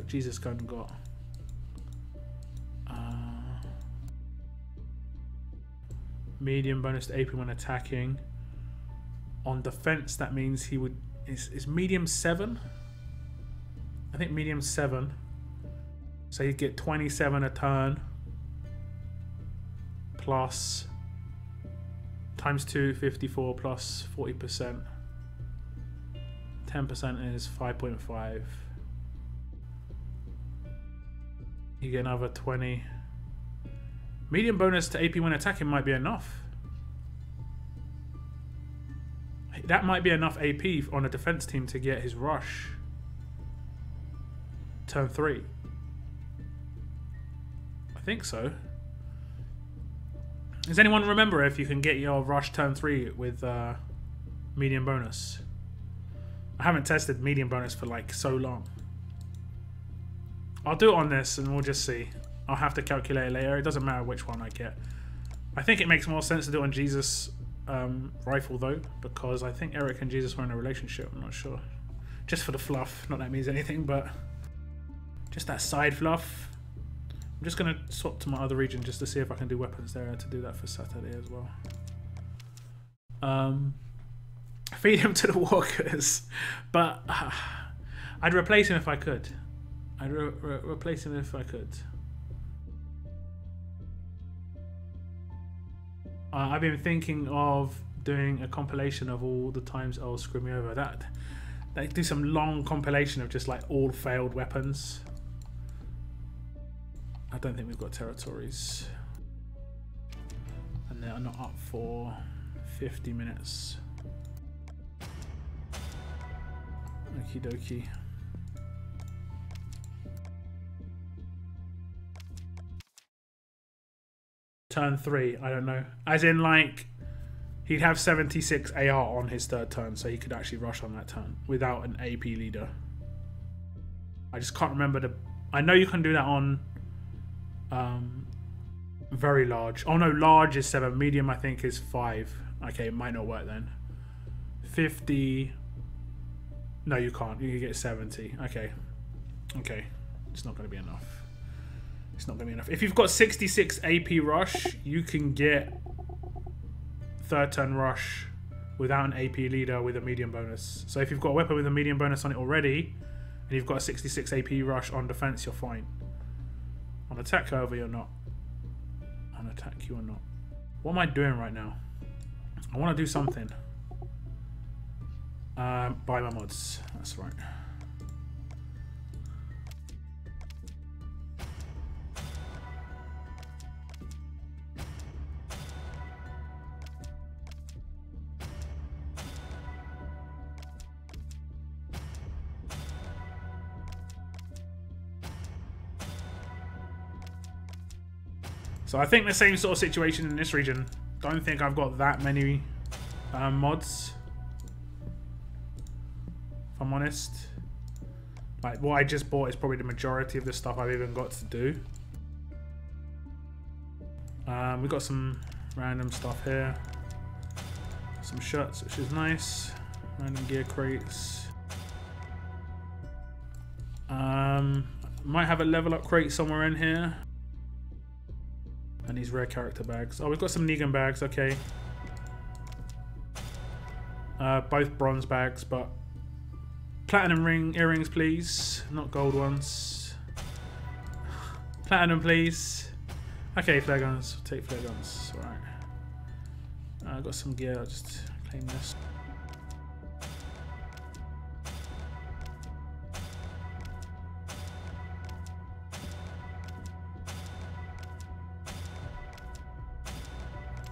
Jesus gun got? Medium bonus to AP when attacking. On defense, that means he would. Is medium 7? I think medium 7. So he'd get 27 a turn. Plus. Times 2, 54 plus 40%. 10% is 5.5. You get another 20. Medium bonus to AP when attacking might be enough. That might be enough AP on a defense team to get his rush. Turn 3. I think so. Does anyone remember if you can get your rush turn 3 with medium bonus? I haven't tested medium bonus for like so long. I'll do it on this and we'll just see. I'll have to calculate it later. It doesn't matter which one I get. I think it makes more sense to do it on Jesus' rifle though, because I think Eric and Jesus were in a relationship. I'm not sure. Just for the fluff. Not that it means anything, but just that side fluff. I'm just going to swap to my other region just to see if I can do weapons there. I had to do that for Saturday as well. Feed him to the walkers. But I'd replace him if I could. I'd replace him if I could. I've been thinking of doing a compilation of all the times I'll screw me over. They do some long compilation of just like all failed weapons. I don't think we've got territories. And they're not up for 50 minutes. Okie dokie. Turn 3, I don't know. As in, like, he'd have 76 AR on his third turn, so he could actually rush on that turn without an AP leader. I just can't remember the... I know you can do that on very large. Oh no, large is 7. Medium, I think, is 5. Okay, it might not work then. 50... No, you can't. You can get 70. Okay. Okay. It's not going to be enough. It's not going to be enough. If you've got 66 AP rush, you can get third turn rush without an AP leader with a medium bonus. So if you've got a weapon with a medium bonus on it already, and you've got a 66 AP rush on defense, you're fine. On attack, however, you're not. On attack, you are not. What am I doing right now? I want to do something. Buy my mods. That's right. So I think the same sort of situation in this region. Don't think I've got that many mods. If I'm honest. Like, what I just bought is probably the majority of the stuff I've even got to do. We've got some random stuff here. Some shirts, which is nice. Random gear crates. Might have a level up crate somewhere in here. And these rare character bags. Oh, we've got some Negan bags, okay. Both bronze bags, but platinum earrings, please. Not gold ones. Platinum, please. Okay, flare guns. Take flare guns. Alright. I've got some gear. I'll just claim this.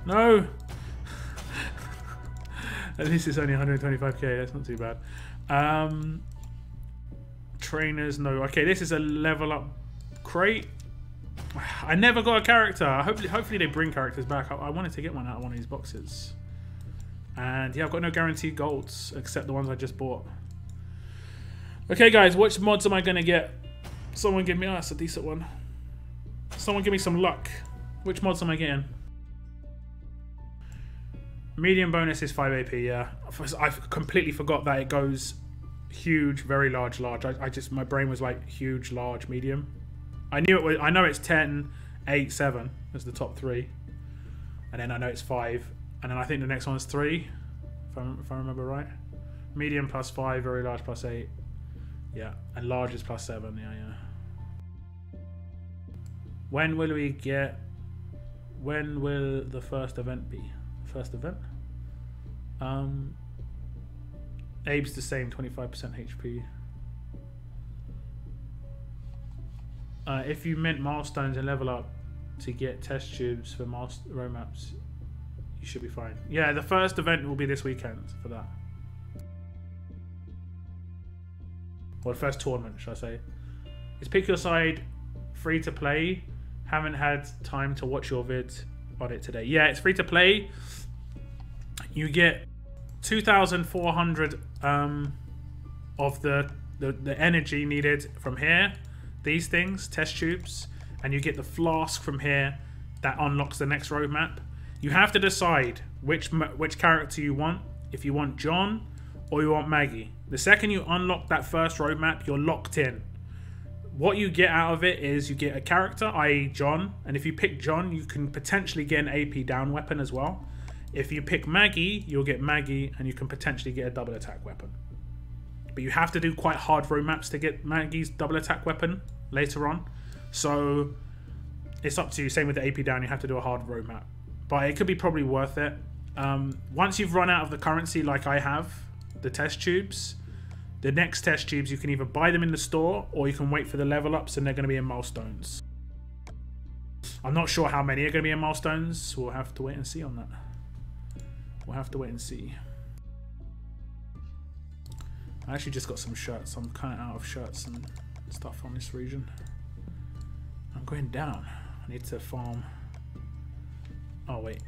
No! At least it's only 125k, that's not too bad. Trainers, no. Okay, this is a level up crate. I never got a character. Hopefully they bring characters back. I wanted to get one out of one of these boxes. And yeah, I've got no guaranteed golds except the ones I just bought. Okay guys, which mods am I going to get? Someone give me... Oh, that's a decent one. Someone give me some luck. Which mods am I getting? Medium bonus is 5 AP, yeah. I completely forgot that it goes huge, very large, large. I just, my brain was like huge, large, medium. I knew it was, I know it's 10, 8, 7 as the top 3. And then I know it's 5. And then I think the next one's 3, if I remember right. Medium plus 5, very large plus 8. Yeah, and large is plus 7, yeah, yeah. When will we get... When will the first event be? First event. Abe's the same, 25% HP. If you mint milestones and level up to get test tubes for road maps, you should be fine. Yeah, the first event will be this weekend for that. Or the first tournament, should I say. It's Pick Your Side free to play. Haven't had time to watch your vid on it today. Yeah, it's free to play. You get 2,400 of the energy needed from here. These things, test tubes, and you get the flask from here that unlocks the next roadmap. You have to decide which character you want. If you want John or you want Maggie. The second you unlock that first roadmap, you're locked in. What you get out of it is you get a character, i.e. John, and if you pick John, you can potentially get an AP down weapon as well. If you pick Maggie, you'll get Maggie, and you can potentially get a double attack weapon. But you have to do quite hard roadmaps to get Maggie's double attack weapon later on. So it's up to you. Same with the AP down, you have to do a hard roadmap. But it could be probably worth it. Once you've run out of the currency like I have, the test tubes, the next test tubes, you can either buy them in the store or you can wait for the level ups and they're going to be in milestones. I'm not sure how many are going to be in milestones. We'll have to wait and see on that. We'll have to wait and see. I actually just got some shirts. I'm kind of out of shirts and stuff on this region. I'm going down. I need to farm. Oh wait,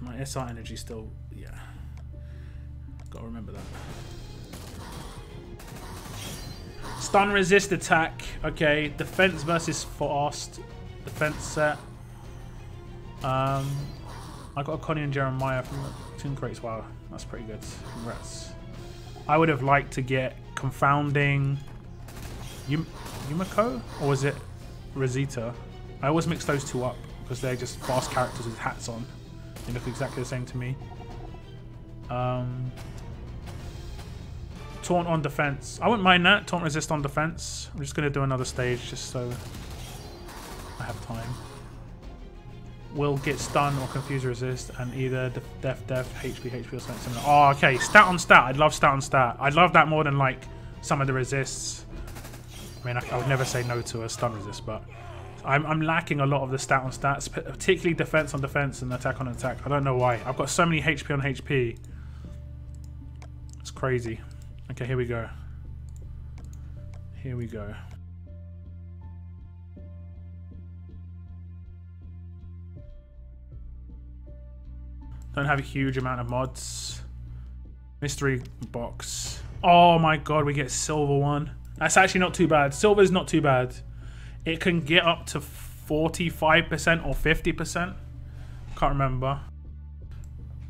my SR energy still, yeah. Gotta remember that. Stun resist attack. Okay, defense versus fast. Defense set. I got a Connie and Jeremiah from the Toon Crates. Wow, that's pretty good. Congrats. I would have liked to get confounding Yumiko, or was it Rosita? I always mix those two up because they're just fast characters with hats on. They look exactly the same to me. Taunt on defense. I wouldn't mind that. Taunt resist on defense. I'm just going to do another stage just so I have time. Will get stun or confuse resist, and either def, HP, or something similar. Oh, okay. Stat on stat. I'd love stat on stat. I'd love that more than like some of the resists. I mean, I would never say no to a stun resist, but I'm lacking a lot of the stat on stats, particularly defense on defense and attack on attack. I don't know why. I've got so many HP on HP. It's crazy. Okay, here we go. Here we go. Don't have a huge amount of mods. Mystery box. Oh my god, we get silver one. That's actually not too bad. Silver's not too bad. It can get up to 45% or 50%. Can't remember.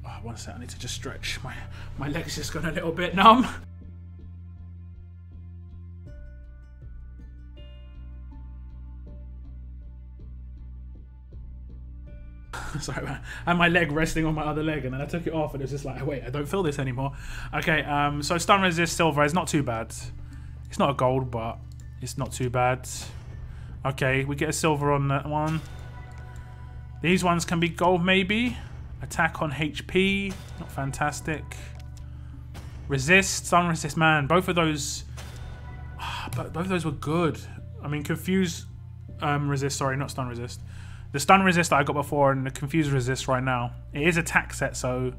Oh, one sec, I need to just stretch. My leg's just gone a little bit numb. Sorry, man. I had my leg resting on my other leg, and then I took it off, and it's just like, wait, I don't feel this anymore. Okay, so stun resist silver is not too bad. It's not a gold, but it's not too bad. Okay, we get a silver on that one. These ones can be gold, maybe. Attack on HP, not fantastic. Resist, stun resist, man. Both of those, both of those were good. I mean, confuse resist. Sorry, not stun resist. The stun resist that I got before and the confuse resist right now. It is attack set, so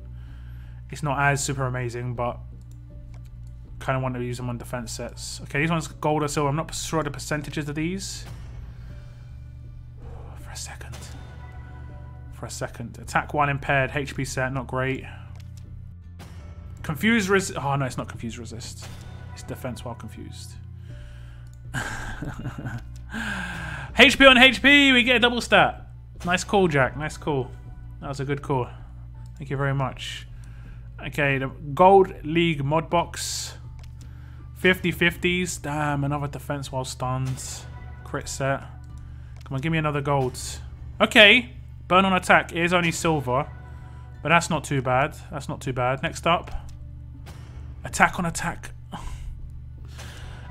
it's not as super amazing, but kind of want to use them on defense sets. Okay, these ones gold or silver. I'm not sure the percentages of these. For a second. Attack 1 impaired. HP set, not great. Confuse resist. Oh no, it's not confuse resist. It's defense while confused. HP on HP, we get a double stat. Nice call, Jack. Nice call. That was a good call. Thank you very much. Okay, the Gold League mod box. 50/50s. Damn, another defense while stunned. Crit set. Come on, give me another gold. Okay, burn on attack. It is only silver, but that's not too bad. That's not too bad. Next up, attack on attack.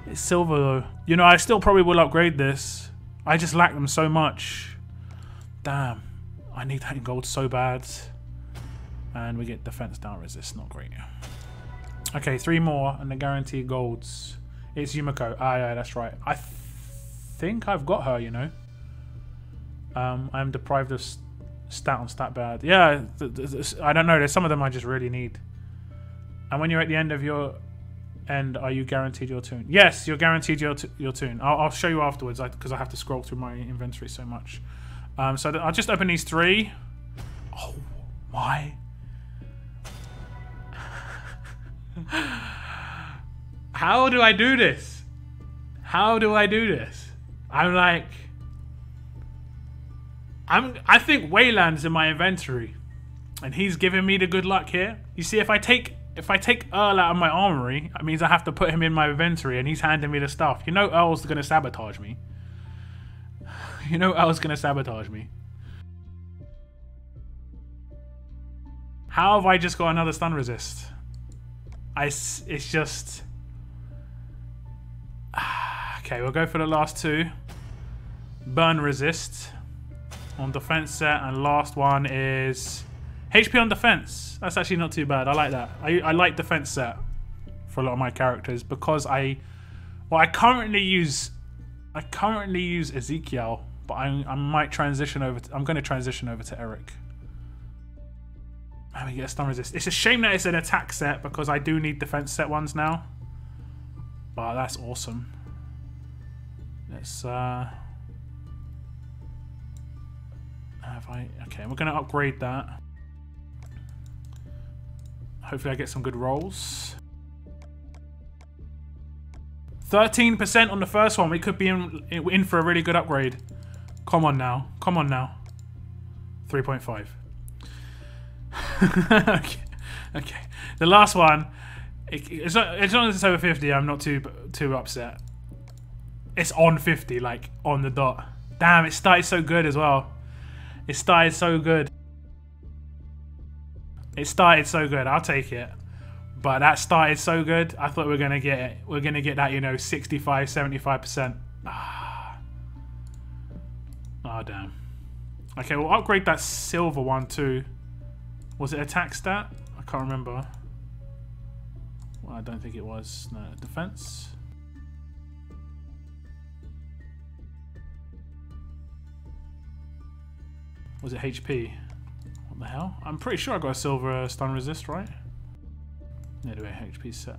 It's silver though. You know, I still probably will upgrade this. I just lack them so much. Damn. I need that in gold so bad. And we get defense down resist. Not great. Okay, 3 more and the guaranteed golds. It's Yumiko. Ah, yeah, that's right. I think I've got her, you know. I'm deprived of stat on stat bad. Yeah, I don't know. There's some of them I just really need. And when you're at the end of your end, are you guaranteed your toon? Yes, you're guaranteed your toon. I'll show you afterwards because I have to scroll through my inventory so much. So I'll just open these 3. Oh my. How do I do this? How do I do this? I think Wayland's in my inventory, and he's giving me the good luck here. You see, if I take Earl out of my armory, that means I have to put him in my inventory, and he's handing me the stuff. You know Earl's gonna sabotage me. You know Earl's gonna sabotage me. How have I just got another stun resist? It's just... Okay, we'll go for the last 2. Burn resist on defense set, and last one is HP on defense. That's actually not too bad. I like that. I like defense set for a lot of my characters because I currently use Ezekiel, but I might transition over. I'm going to transition over to Eric. Let me get a stun resist. It's a shame that it's an attack set because I do need defense set ones now. Oh, that's awesome. Let's okay, we're gonna upgrade that. Hopefully I get some good rolls. 13% on the first one. We could be in for a really good upgrade. Come on now. Come on now. 3.5. Okay. Okay. The last one, as long as it's over 50, I'm not too upset. It's on 50, like on the dot. Damn, it started so good as well. It started so good. It started so good. I'll take it. But that started so good. I thought we were gonna get it. We're gonna get that, you know, 65, 75%. Ah. Oh damn. Okay, we'll upgrade that silver one too. Was it attack stat? I can't remember. Well, I don't think it was. No, defense. Was it HP? What the hell? I'm pretty sure I got a silver stun resist, right? Anyway, HP set.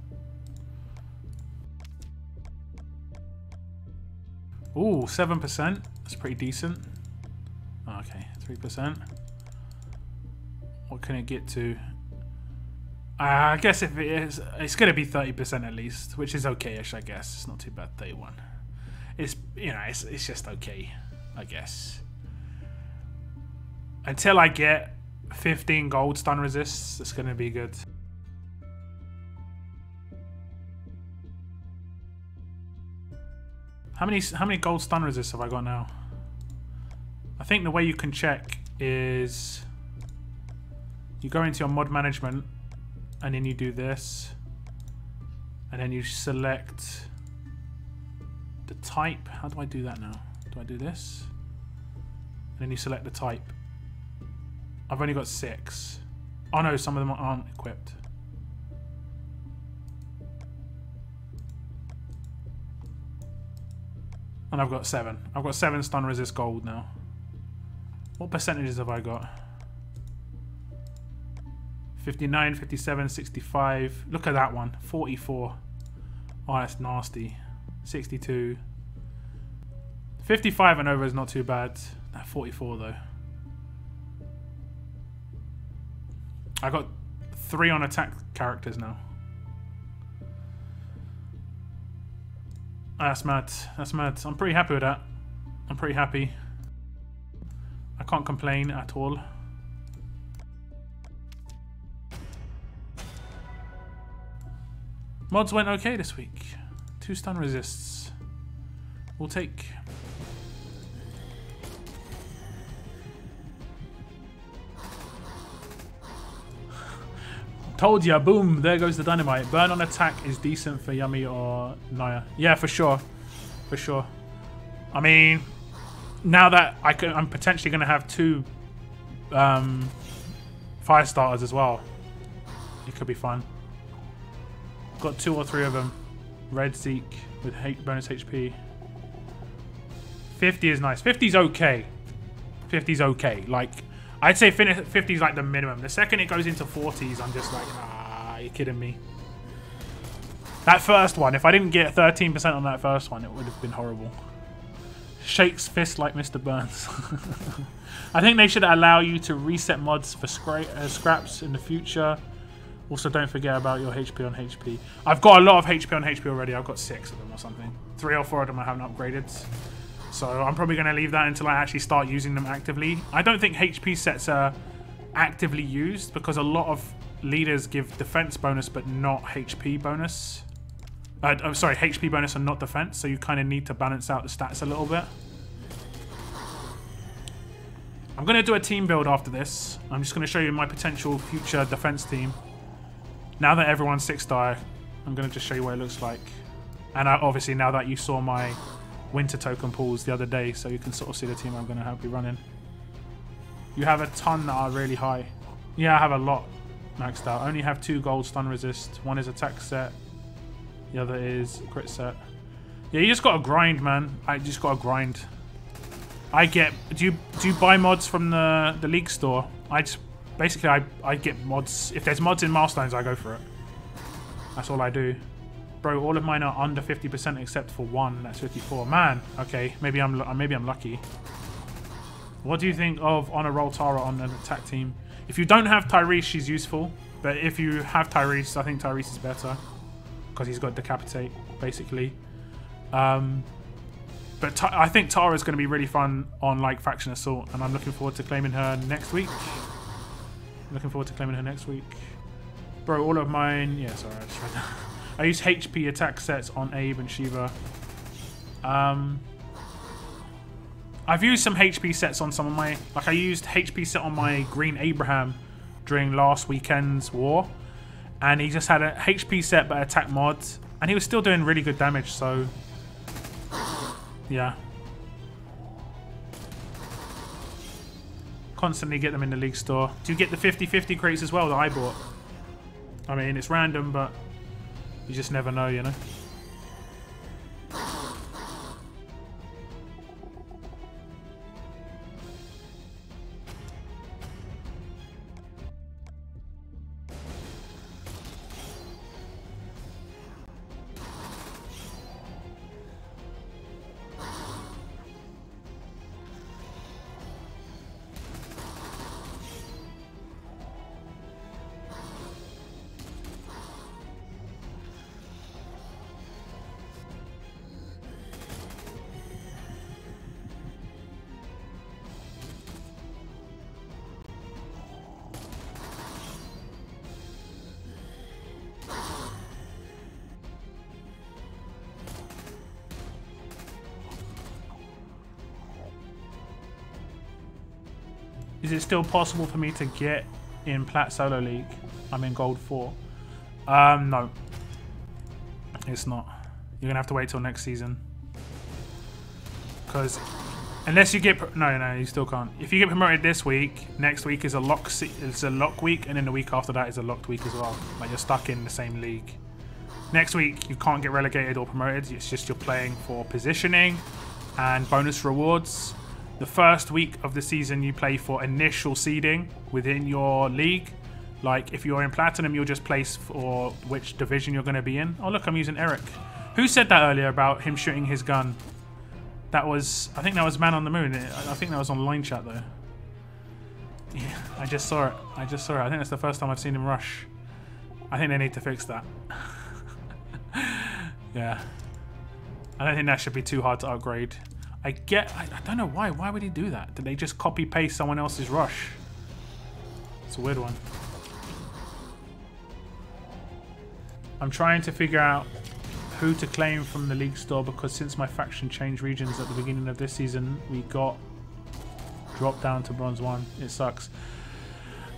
Ooh, 7%. That's pretty decent. Oh, okay, 3%. What can it get to? I guess if it is, it's going to be 30% at least, which is okay-ish, I guess. It's not too bad, 31. It's, you know, it's just okay, I guess. Until I get 15 gold stun resists, it's going to be good. How many gold stun resists have I got now? I think the way you can check is you go into your mod management and then you do this and then you select the type. How do I do that now? Do I do this? And then you select the type. I've only got 6. Oh no, some of them aren't equipped. And I've got 7. I've got 7 stun resist gold now. What percentages have I got? 59, 57, 65. Look at that one. 44. Oh, that's nasty. 62. 55 and over is not too bad. 44 though. I got 3 on attack characters now. That's mad. That's mad. I'm pretty happy with that. I'm pretty happy. I can't complain at all. Mods went okay this week. 2 stun resists. We'll take. Told ya, boom, there goes the dynamite. Burn on attack is decent for Yummy or Naya. Yeah, for sure. For sure. I mean, now that I'm potentially going to have 2 fire starters as well. It could be fun. Got 2 or 3 of them. Red Zeke with bonus HP. 50 is nice. 50's okay. 50's okay. Like, I'd say 50 is like the minimum. The second it goes into 40s, I'm just like, ah, you're kidding me. That first one, if I didn't get 13% on that first one, it would have been horrible. Shakes fist like Mr. Burns. I think they should allow you to reset mods for scraps in the future. Also, don't forget about your HP on HP. I've got a lot of HP on HP already. I've got 6 of them or something. 3 or 4 of them I haven't upgraded. So I'm probably going to leave that until I actually start using them actively. I don't think HP sets are actively used because a lot of leaders give defense bonus but not HP bonus. I'm sorry, HP bonus and not defense. So you kind of need to balance out the stats a little bit. I'm going to do a team build after this. I'm just going to show you my potential future defense team. Now that everyone's 6-star, I'm going to just show you what it looks like. And obviously now that you saw my winter token pools the other day, so you can sort of see the team I'm going to be running. You have a ton that are really high. Yeah, I have a lot maxed out. I only have 2 gold stun resist. One is attack set. The other is crit set. Yeah, you just got to grind, man. I just got to grind. I get... Do you buy mods from the League store? Basically, I get mods. If there's mods in Milestones, I go for it. That's all I do. Bro, all of mine are under 50% except for one. That's 54. Man, okay, maybe I'm lucky. What do you think of on a roll Tara on an attack team? If you don't have Tyrese, she's useful. But if you have Tyrese, I think Tyrese is better because he's got Decapitate, basically. But I think Tara is going to be really fun on like Faction Assault, and I'm looking forward to claiming her next week. Bro, all of mine... Yeah, sorry, I just read that. I use HP attack sets on Abe and Shiva. I've used some HP sets on some of my... Like, I used HP set on my Green Abraham during last weekend's war. And he just had a HP set but attack mods. And he was still doing really good damage, so... Yeah. Constantly get them in the league store. Do you get the 50-50 crates as well that I bought? I mean, it's random, but you just never know, you know? Is it still possible for me to get in Plat Solo League? I'm in Gold 4. No. It's not. You're going to have to wait till next season. Because unless you get... No, you still can't. If you get promoted this week, next week is a lock week, and then the week after that is a locked week as well. Like, you're stuck in the same league. Next week, you can't get relegated or promoted. It's just you're playing for positioning and bonus rewards. The first week of the season, you play for initial seeding within your league. Like, if you're in Platinum, you'll just place for which division you're going to be in. Oh, look, I'm using Eric. Who said that earlier about him shooting his gun? That was... I think that was Man on the Moon. I think that was on line chat, though. Yeah, I just saw it. I think that's the first time I've seen him rush. I think they need to fix that. Yeah. I don't think that should be too hard to upgrade. I don't know why. Why would he do that? Did they just copy paste someone else's rush? It's a weird one. I'm trying to figure out who to claim from the league store because since my faction changed regions at the beginning of this season, we got dropped down to Bronze 1. It sucks.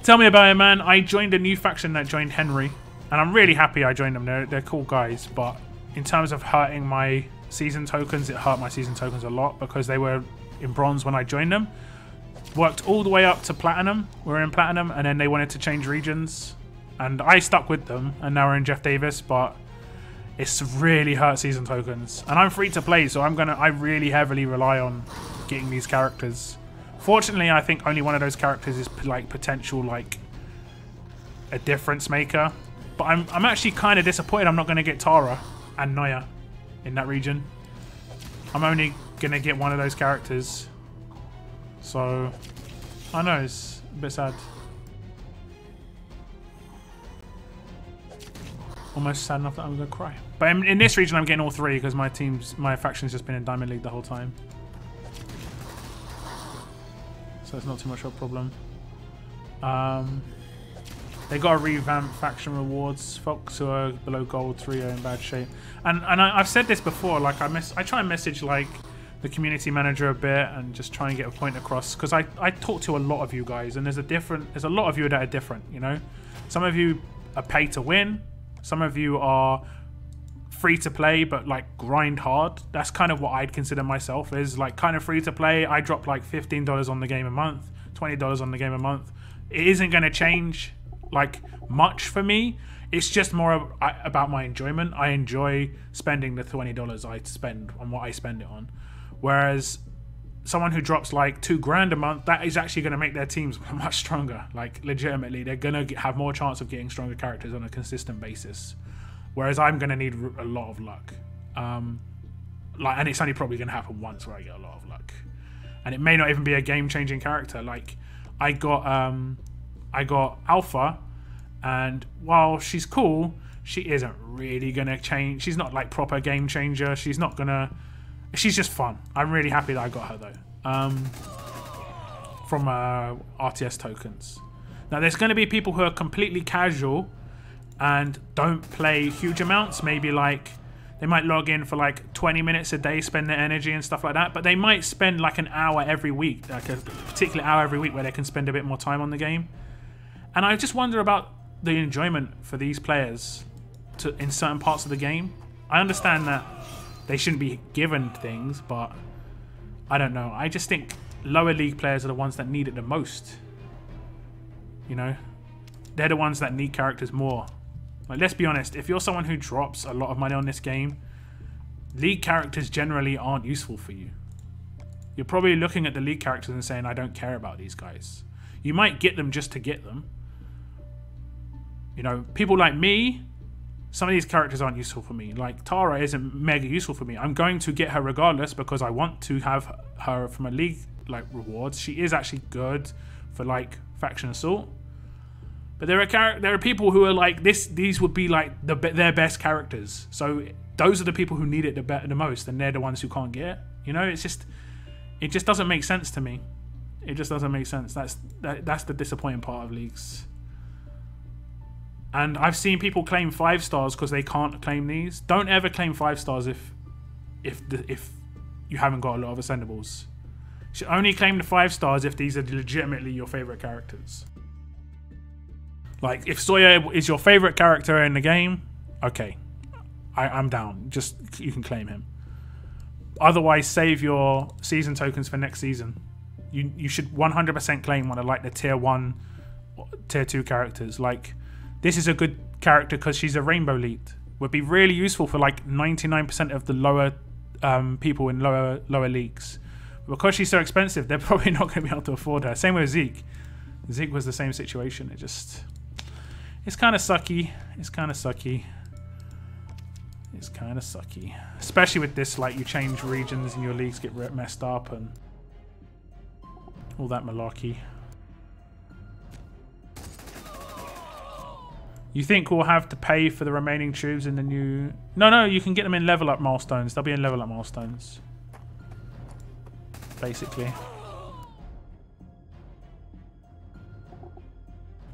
Tell me about it, man. I joined a new faction that joined Henry, and I'm really happy I joined them. They're cool guys, but in terms of hurting my season tokens, it hurt my season tokens a lot because they were in Bronze when I joined them. Worked all the way up to Platinum. We're in Platinum, and then they wanted to change regions, and I stuck with them, and now we're in Jeff Davis, but it's really hurt season tokens. And I'm free to play, so I really heavily rely on getting these characters. Fortunately, I think only one of those characters is like potential like a difference maker. But I'm actually kind of disappointed I'm not going to get Tara and Noya in that region. I'm only going to get one of those characters. So, I know, it's a bit sad. Almost sad enough that I'm going to cry. But in this region, I'm getting all three because my faction's just been in Diamond League the whole time. So it's not too much of a problem. They got to revamp faction rewards. Folks who are below gold 3 are in bad shape. And I've said this before. Like I try and message like the community manager a bit and just try and get a point across because I talk to a lot of you guys and there's a lot of you that are different. You know, some of you are pay to win. Some of you are free to play but like grind hard. That's kind of what I'd consider myself is like kind of free to play. I drop like $15 on the game a month, $20 on the game a month. It isn't going to change like much for me. It's just more about my enjoyment. I enjoy spending the $20 I spend on what I spend it on. Whereas someone who drops like $2 grand a month, that is actually going to make their teams much stronger. Like legitimately, they're going to have more chance of getting stronger characters on a consistent basis. Whereas I'm going to need a lot of luck. And it's only probably going to happen once where I get a lot of luck. And it may not even be a game-changing character. Like, I got Alpha, and while she's cool, she isn't really going to change. She's not, like, proper game changer. She's not going to... She's just fun. I'm really happy that I got her, though. From RTS tokens. Now, there's going to be people who are completely casual and don't play huge amounts. Maybe, like, they might log in for, like, 20 minutes a day, spend their energy and stuff like that. But they might spend, like, an hour every week, like a particular hour every week where they can spend a bit more time on the game. And I just wonder about the enjoyment for these players in certain parts of the game. I understand that they shouldn't be given things, but I don't know. I just think lower league players are the ones that need it the most. You know? They're the ones that need characters more. Like, let's be honest, if you're someone who drops a lot of money on this game, league characters generally aren't useful for you. You're probably looking at the league characters and saying, I don't care about these guys. You might get them just to get them. You know, people like me, some of these characters aren't useful for me. Like, Tara isn't mega useful for me. I'm going to get her regardless because I want to have her from a league, like, rewards. She is actually good for, like, Faction Assault. But there are people who are like, these would be, like, their best characters. So those are the people who need it the most, and they're the ones who can't get it. You know, it just doesn't make sense to me. It just doesn't make sense. That's the disappointing part of leagues. And I've seen people claim 5 stars because they can't claim these. Don't ever claim 5 stars if you haven't got a lot of ascendables. You should only claim the 5 stars if these are legitimately your favorite characters. Like, if Sawyer is your favorite character in the game, okay, I'm down. Just, you can claim him. Otherwise, save your season tokens for next season. You should 100% claim one of, like, the tier 1, tier 2 characters. Like, this is a good character because she's a rainbow elite. Would be really useful for, like, 99% of the lower people in lower leagues. Because she's so expensive, they're probably not going to be able to afford her. Same with Zeke. Zeke was the same situation. It's kind of sucky. It's kind of sucky. It's kind of sucky. Especially with this, like, you change regions and your leagues get messed up and all that malarkey. You think we'll have to pay for the remaining tubes in the new... No, you can get them in level up milestones. They'll be in level up milestones. Basically.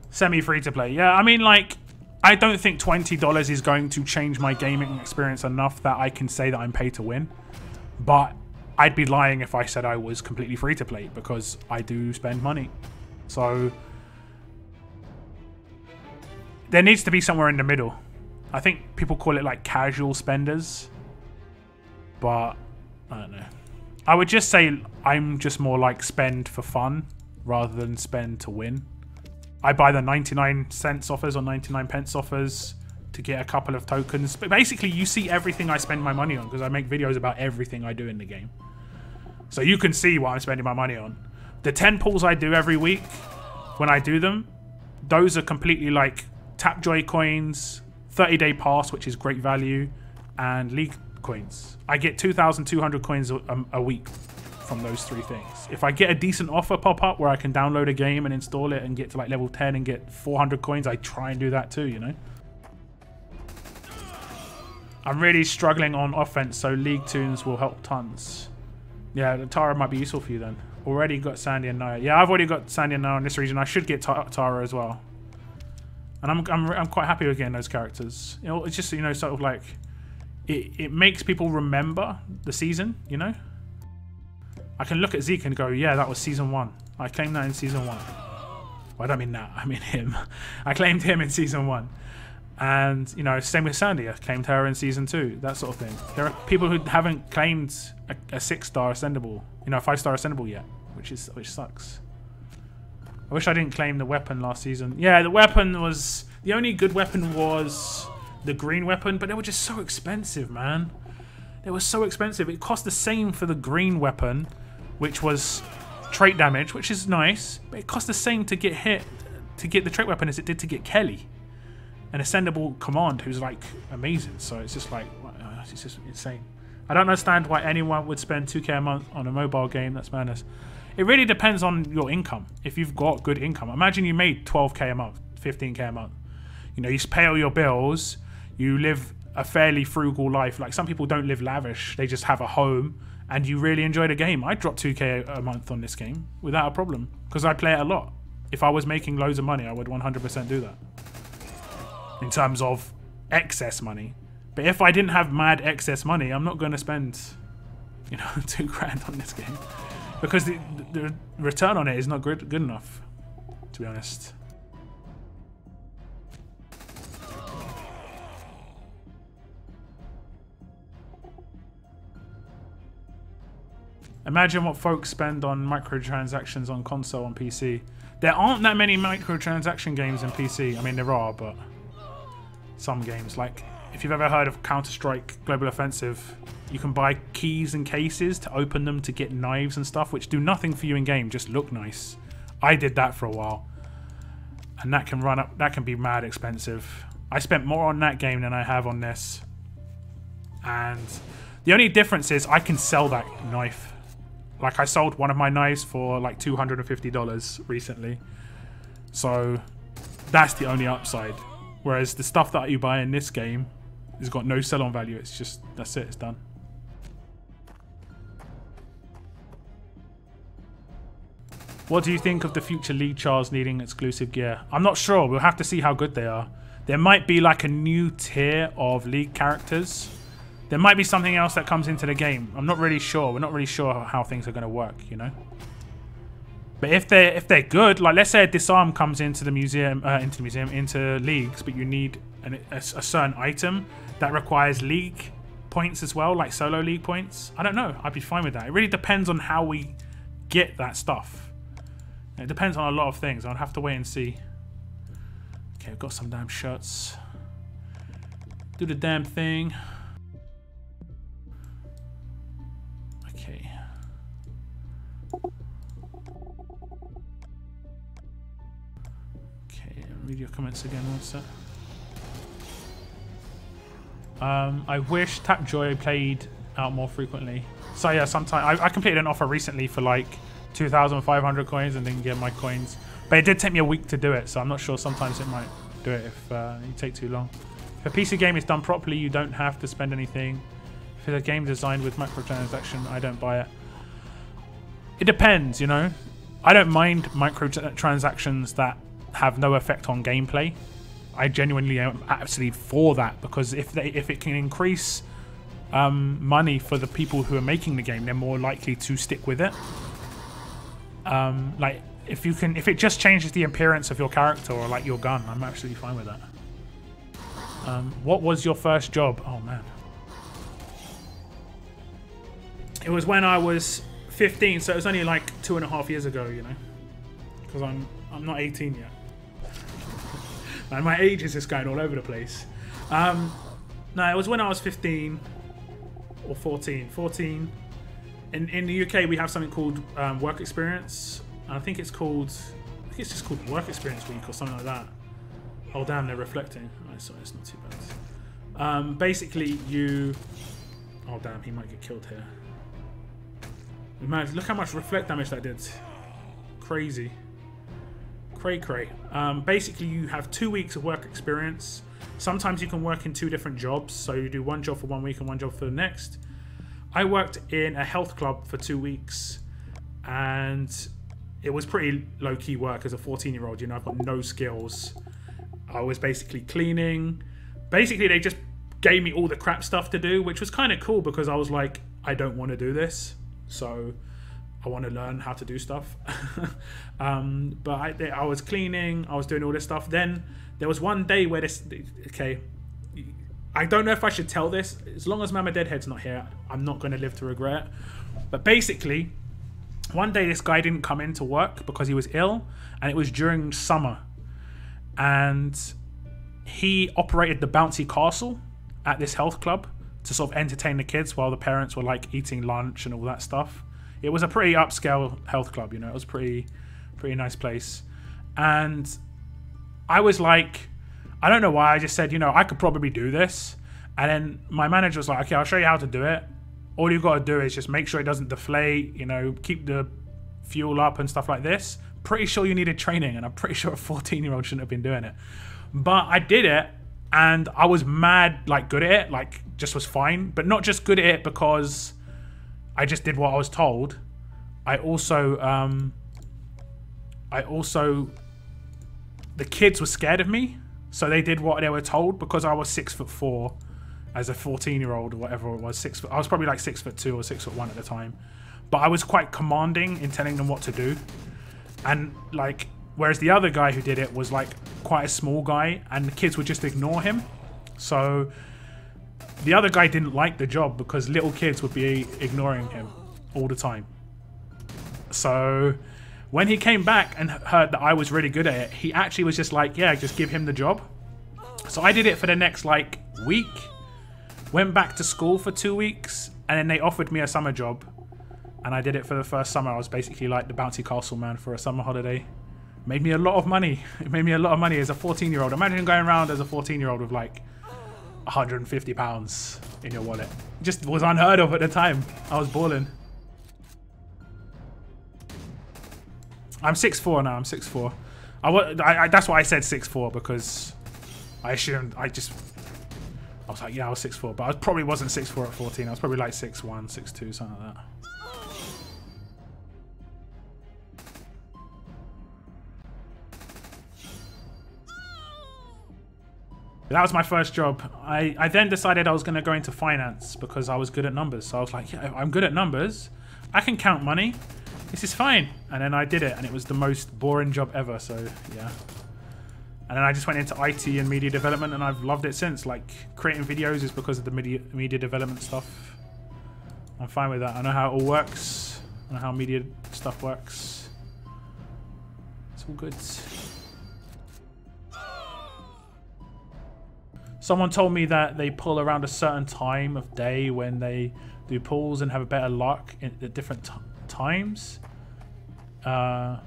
Semi-free to play. Yeah, I mean, like, I don't think $20 is going to change my gaming experience enough that I can say that I'm pay to win. But I'd be lying if I said I was completely free to play because I do spend money. So there needs to be somewhere in the middle. I think people call it, like, casual spenders. But I don't know. I would just say I'm just more like spend for fun rather than spend to win. I buy the 99 cents offers or 99 pence offers to get a couple of tokens. But basically, you see everything I spend my money on because I make videos about everything I do in the game. So you can see what I'm spending my money on. The 10 pulls I do every week, when I do them, those are completely like Tapjoy coins, 30-day pass, which is great value, and league coins. I get 2,200 coins a week from those 3 things. If I get a decent offer pop up where I can download a game and install it and get to like level 10 and get 400 coins, I try and do that too, you know? I'm really struggling on offense, so league tunes will help tons. Yeah, the Tara might be useful for you then. Already got Sandy and Naya. Yeah, I've already got Sandy and Naya in this region. I should get Tara as well. And I'm quite happy with getting those characters. You know, it's just, you know, sort of like it makes people remember the season, you know? I can look at Zeke and go, yeah, that was season 1. I claimed that in season 1. Well, I don't mean that. I mean him. I claimed him in season 1. And, you know, same with Sandy. I claimed her in season 2. That sort of thing. There are people who haven't claimed a 6-star ascendable, you know, a 5-star ascendable yet, which sucks. I wish I didn't claim the weapon last season. Yeah, the weapon was... The only good weapon was the green weapon, but they were just so expensive, man. They were so expensive. It cost the same for the green weapon, which was trait damage, which is nice, but it cost the same to get hit, to get the trait weapon as it did to get Kelly. an ascendable command who's like amazing. So it's just like, it's just insane. I don't understand why anyone would spend 2K a month on a mobile game. That's madness. It really depends on your income. If you've got good income, imagine you made 12K a month, 15K a month. You know, you pay all your bills, you live a fairly frugal life. Like some people don't live lavish, they just have a home, and you really enjoy the game. I'd drop 2K a month on this game without a problem because I play it a lot. If I was making loads of money, I would 100% do that in terms of excess money. But if I didn't have mad excess money, I'm not going to spend, you know, 2 grand on this game because the return on it is not good enough, to be honest. Imagine what folks spend on microtransactions on console and PC. There aren't that many microtransaction games in PC. I mean, there are, but some games, like if you've ever heard of Counter-Strike Global Offensive, you can buy keys and cases to open them to get knives and stuff, which do nothing for you in game, just look nice. I did that for a while, and that can run up. That can be mad expensive. I spent more on that game than I have on this, and the only difference is I can sell that knife. Like I sold one of my knives for like $250 recently, so that's the only upside. Whereas the stuff that you buy in this game has got no sell-on value. It's just, that's it, it's done. What do you think of the future League Chars needing exclusive gear? I'm not sure. We'll have to see how good they are. There might be like a new tier of League characters. There might be something else that comes into the game. I'm not really sure. We're not really sure how things are going to work, you know? But if they're good, like let's say a disarm comes into the museum, into leagues, but you need a certain item that requires league points as well, like solo league points. I don't know. I'd be fine with that. It really depends on how we get that stuff. It depends on a lot of things. I'll have to wait and see. Okay, I've got some damn shirts. Do the damn thing. Okay. Read your comments again, one sec. I wish Tapjoy played out more frequently. So yeah, sometimes I completed an offer recently for like 2,500 coins and didn't get my coins. But it did take me a week to do it, so I'm not sure. Sometimes it might do it if you take too long. If a PC game is done properly, you don't have to spend anything. If it's a game designed with microtransaction, I don't buy it. It depends, you know. I don't mind microtransactions that have no effect on gameplay. I genuinely am absolutely for that, because if it can increase money for the people who are making the game, they're more likely to stick with it. Like if it just changes the appearance of your character or like your gun, I'm absolutely fine with that. What was your first job? Oh man, it was when I was 15, so it was only like 2.5 years ago, you know, because I'm not 18 yet. And my age is just going all over the place. No, it was when I was 15 or 14. 14. In the UK, we have something called work experience. And I think it's just called Work Experience Week or something like that. Oh damn, they're reflecting. Oh, sorry, it's not too bad. Basically, oh damn, he might get killed here. Man, look how much reflect damage that did. Crazy. Cray. Basically, you have 2 weeks of work experience. Sometimes you can work in 2 different jobs, so you do one job for 1 week and one job for the next. I worked in a health club for 2 weeks, and it was pretty low-key work as a 14-year-old. You know, I've got no skills. I was basically cleaning. Basically, they just gave me all the crap stuff to do, which was kind of cool because I was like, I don't want to do this, so I want to learn how to do stuff. But I was cleaning, I was doing all this stuff. Then there was one day where okay, I don't know if I should tell this. As long as Mama Deadhead's not here, I'm not going to live to regret. But basically, one day this guy didn't come into work because he was ill, and it was during summer. And he operated the bouncy castle at this health club to sort of entertain the kids while the parents were like eating lunch and all that stuff. It was a pretty upscale health club, you know. It was pretty nice place. And I was like, I don't know why. I just said, you know, I could probably do this. And then my manager was like, okay, I'll show you how to do it. All you've got to do is just make sure it doesn't deflate, you know, keep the fuel up and stuff like this. Pretty sure you needed training, and I'm pretty sure a 14-year-old shouldn't have been doing it. But I did it, and I was mad, like, good at it, like, just was fine. But not just good at it because I just did what I was told. I also, the kids were scared of me, so they did what they were told because I was 6'4" as a 14-year-old or whatever it was. I was probably like 6'2" or 6'1" at the time, but I was quite commanding in telling them what to do. And like, whereas the other guy who did it was like quite a small guy, and the kids would just ignore him. So the other guy didn't like the job because little kids would be ignoring him all the time. So when he came back and heard that I was really good at it, he actually was just like, yeah, just give him the job. So I did it for the next like week, went back to school for 2 weeks, and then they offered me a summer job. And I did it for the first summer. I was basically like the bouncy castle man for a summer holiday. Made me a lot of money. It made me a lot of money as a 14-year-old. Imagine going around as a 14-year-old with like £150 in your wallet. It just was unheard of at the time. I was balling. I'm 6'4" now. I'm 6'4". That's why I said 6'4", because I assumed I was like, yeah, I was 6'4", but I probably wasn't 6'4" at 14. I was probably like 6'1", 6'2", something like that. That was my first job. I then decided I was going to go into finance because I was good at numbers. So I was like, yeah, I'm good at numbers. I can count money. This is fine. And then I did it, and it was the most boring job ever. So yeah. And then I just went into IT and media development, and I've loved it since. Like, creating videos is because of the media development stuff. I'm fine with that. I know how it all works. I know how media stuff works. It's all good. Someone told me that they pull around a certain time of day when they do pulls and have a better luck at different times. Like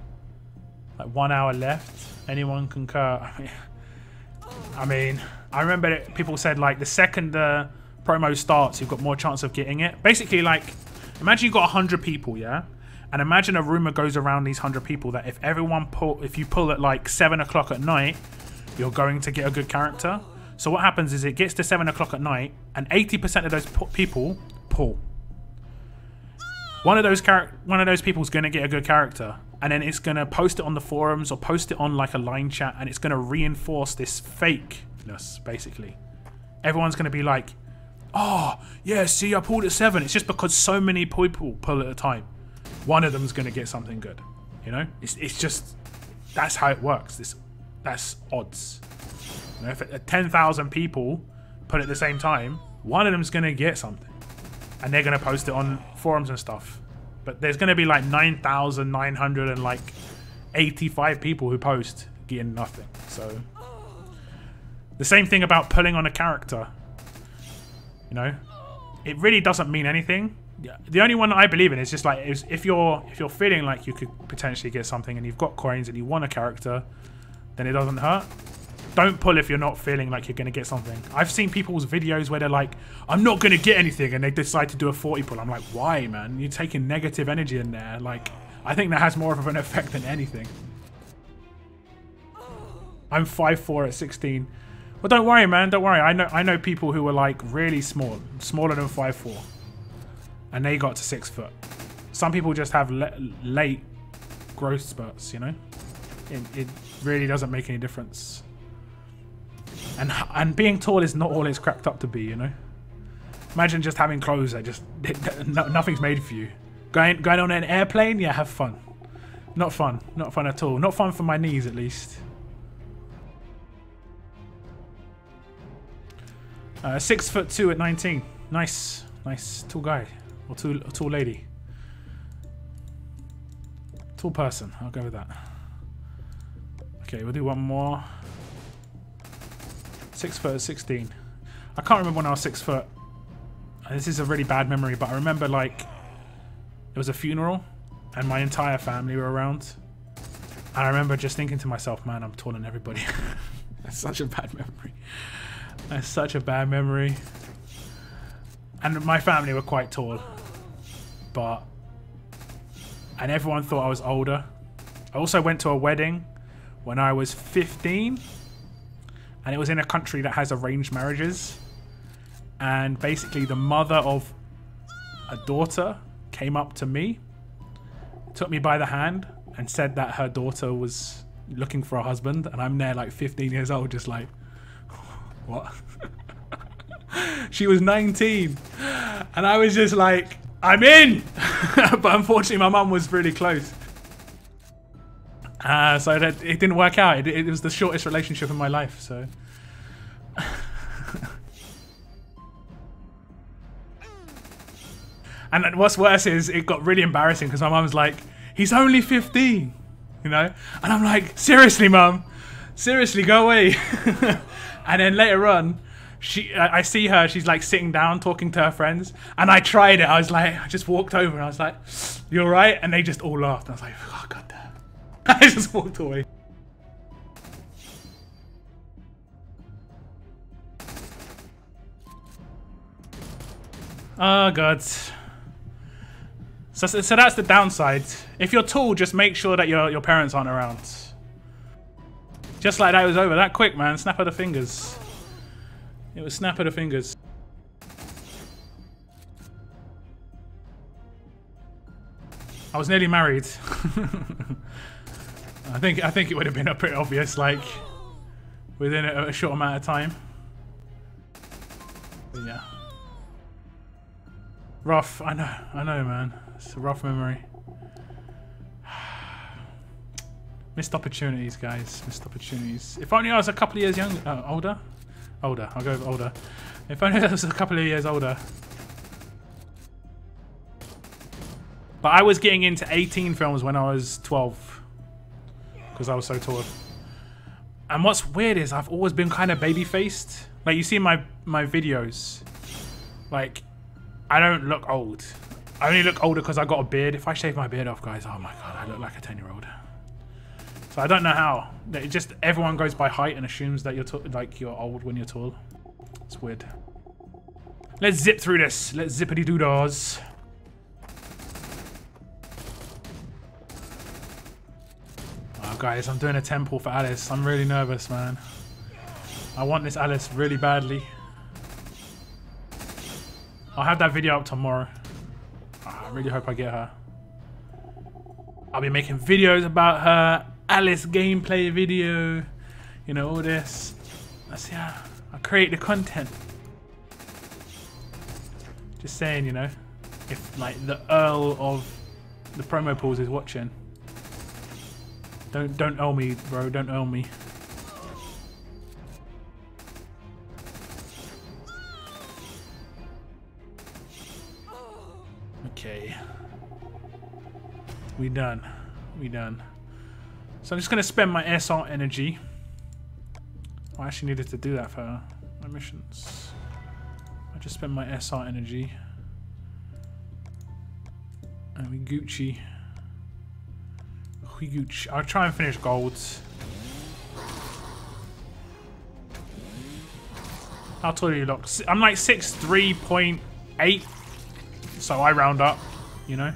1 hour left. Anyone concur? I mean, I remember people said like the second the promo starts, you've got more chance of getting it. Basically, like, imagine you've got 100 people, yeah? And imagine a rumor goes around these 100 people that if you pull at like 7 o'clock at night, you're going to get a good character. So what happens is it gets to 7 o'clock at night, and 80% of those people pull. One of those people is going to get a good character, and then it's going to post it on the forums or post it on like a line chat, and it's going to reinforce this fakeness, basically. Everyone's going to be like, oh, yeah, see, I pulled at 7. It's just because so many people pull at a time. One of them's going to get something good, you know? It's just, that's how it works. That's odds. You know, if 10,000 people put it at the same time, one of them's going to get something. And they're going to post it on forums and stuff. But there's going to be like 9,985 people who post getting nothing. So the same thing about pulling on a character. You know, it really doesn't mean anything. The only one I believe in is just like, if you're feeling like you could potentially get something and you've got coins and you want a character, then it doesn't hurt. Don't pull if you're not feeling like you're going to get something. I've seen people's videos where they're like, I'm not going to get anything, and they decide to do a 40 pull. I'm like, why, man? You're taking negative energy in there. Like, I think that has more of an effect than anything. I'm 5'4" at 16. Well, don't worry, man. Don't worry. I know people who were like really small, smaller than 5'4", and they got to 6 foot. Some people just have late growth spurts, you know? It really doesn't make any difference. And being tall is not all it's cracked up to be, you know? Imagine just having clothes that just... nothing's made for you. Going on an airplane? Yeah, have fun. Not fun. Not fun at all. Not fun for my knees, at least. 6'2" at 19. Nice. Nice. Tall guy. Or tall lady. Tall person. I'll go with that. Okay, we'll do one more. 6 foot at 16. I can't remember when I was 6 foot. This is a really bad memory, but I remember like it was a funeral and my entire family were around. And I remember just thinking to myself, man, I'm taller than everybody. Such a bad memory. That's such a bad memory. And my family were quite tall. And everyone thought I was older. I also went to a wedding when I was 15. And it was in a country that has arranged marriages. And basically the mother of a daughter came up to me, took me by the hand, and said that her daughter was looking for a husband. And I'm there like 15 years old, just like, what? She was 19. And I was just like, I'm in! But unfortunately my mum was really close. So it didn't work out. It was the shortest relationship in my life, so. And what's worse is it got really embarrassing because my mum's like, he's only 15, you know? And I'm like, seriously, mum? Seriously, go away. And then later on, I see her, she's like sitting down talking to her friends. And I tried it. I was like, I just walked over and I was like, you all right? And they just all laughed. I was like, oh, God damn. I just walked away. Oh, God. So that's the downside. If you're tall, just make sure that your parents aren't around. Just like that, it was over that quick, man. Snap of the fingers. It was snap of the fingers. I was nearly married. I think it would have been pretty obvious, like within a short amount of time. But yeah. Rough. I know, man. It's a rough memory. Missed opportunities, guys. Missed opportunities. If only I was a couple of years younger, older. Older. I'll go with older. If only I was a couple of years older. But I was getting into 18 films when I was 12. Because I was so tall. And what's weird is I've always been kind of baby-faced. Like, you see my videos. Like, I don't look old. I only look older because I got a beard. If I shave my beard off, guys, oh my God, I look like a 10-year-old. So I don't know how. It just everyone goes by height and assumes that you're old when you're tall. It's weird. Let's zip through this. Let's zippity doo dahs. Oh, guys, I'm doing a temple for Alice. I'm really nervous, man. I want this Alice really badly. I'll have that video up tomorrow. I really hope I get her. I'll be making videos about her. Alice gameplay video, you know, all this. Yeah, I create the content. Just saying, you know, if like the Earl of the promo pools is watching, don't owe me, bro. Don't owe me. Okay, we done. We done. So I'm just going to spend my SR energy. I actually needed to do that for my missions. I just spent my SR energy. And we Gucci. We Gucci. I'll try and finish golds. How tall are you look? I'm like 6'3.8. So I round up, you know.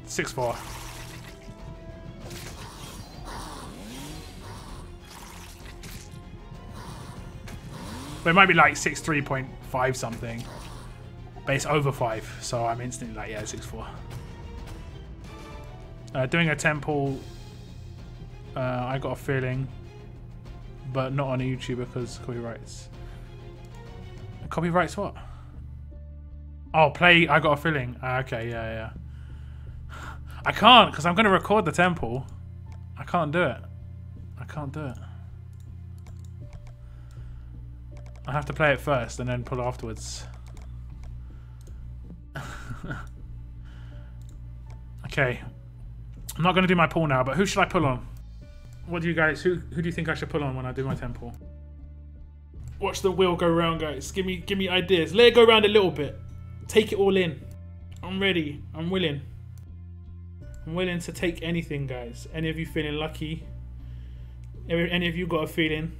6'4". But it might be like 6'3.5 something. But it's over 5. So I'm instantly like, yeah, 6'4". Doing a temple, I got a feeling. But not on YouTube because copyrights. Copyrights what? Oh, play, I got a feeling. Okay, yeah. I can't because I'm going to record the temple. I can't do it. I can't do it. I have to play it first and then pull it afterwards. Okay. I'm not going to do my pull now, but who should I pull on? What do you guys, who do you think I should pull on when I do my temple? Watch the wheel go round, guys. Give me ideas. Let it go round a little bit. Take it all in. I'm ready. I'm willing. I'm willing to take anything, guys. Any of you feeling lucky? Any of you got a feeling?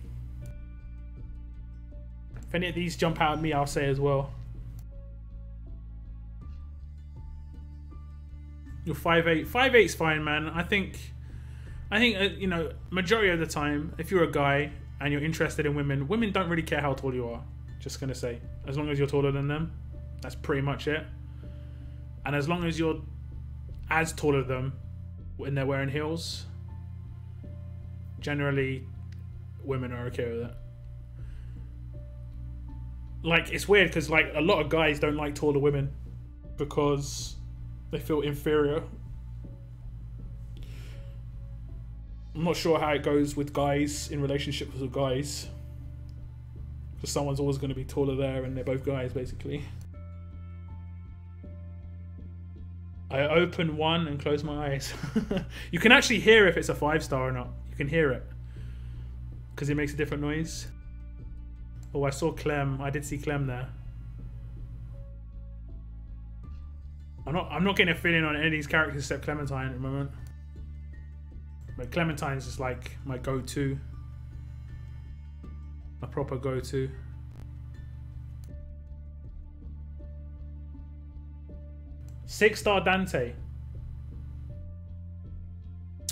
If any of these jump out at me, I'll say as well. You're 5'8". 5'8's fine, man. I think you know, majority of the time, if you're a guy and you're interested in women, women don't really care how tall you are. Just gonna say, as long as you're taller than them, that's pretty much it. And as long as you're as taller than them when they're wearing heels, generally women are okay with it. Like, it's weird because like a lot of guys don't like taller women because they feel inferior. I'm not sure how it goes with guys in relationships with guys, because someone's always going to be taller there and they're both guys basically. I open one and close my eyes. You can actually hear if it's a 5-star or not. You can hear it because it makes a different noise. Oh, I saw Clem. I did see Clem there. I'm not getting a feeling on any of these characters except Clementine at the moment. But Clementine's just like my go-to. A proper go-to. Six-star Dante.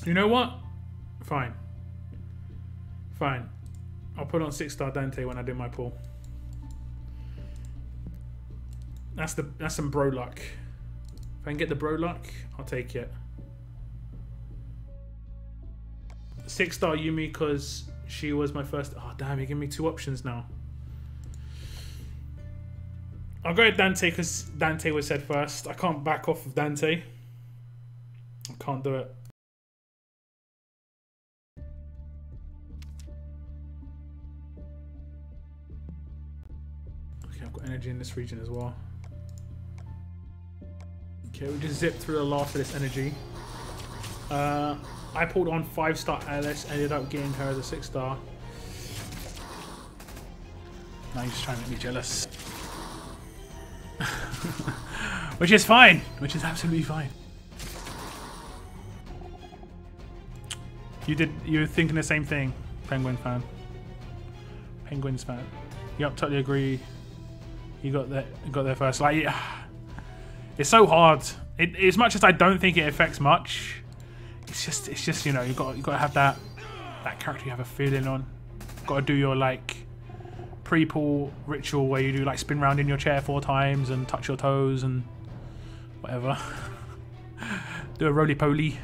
You know what? Fine. Fine. I'll put on 6-star Dante when I do my pull. That's some bro luck. If I can get the bro luck, I'll take it. 6-star Yumi because she was my first. Oh damn! You give me 2 options now. I'll go with Dante because Dante was said first. I can't back off of Dante. I can't do it. Okay, I've got energy in this region as well. Okay, we just zipped through the last of this energy. I pulled on 5-star Alice, ended up getting her as a 6-star. Now you're just trying to make me jealous. Which is fine. Which is absolutely fine. You were thinking the same thing, Penguin fan. Penguins fan. Yep, totally agree. You got there first. Like, yeah. It's so hard. As much as I don't think it affects much, it's just you know, you got to have that character you have a feeling on. Got to do your like pre-pull ritual where you do like spin round in your chair 4 times and touch your toes and whatever. Do a roly-poly.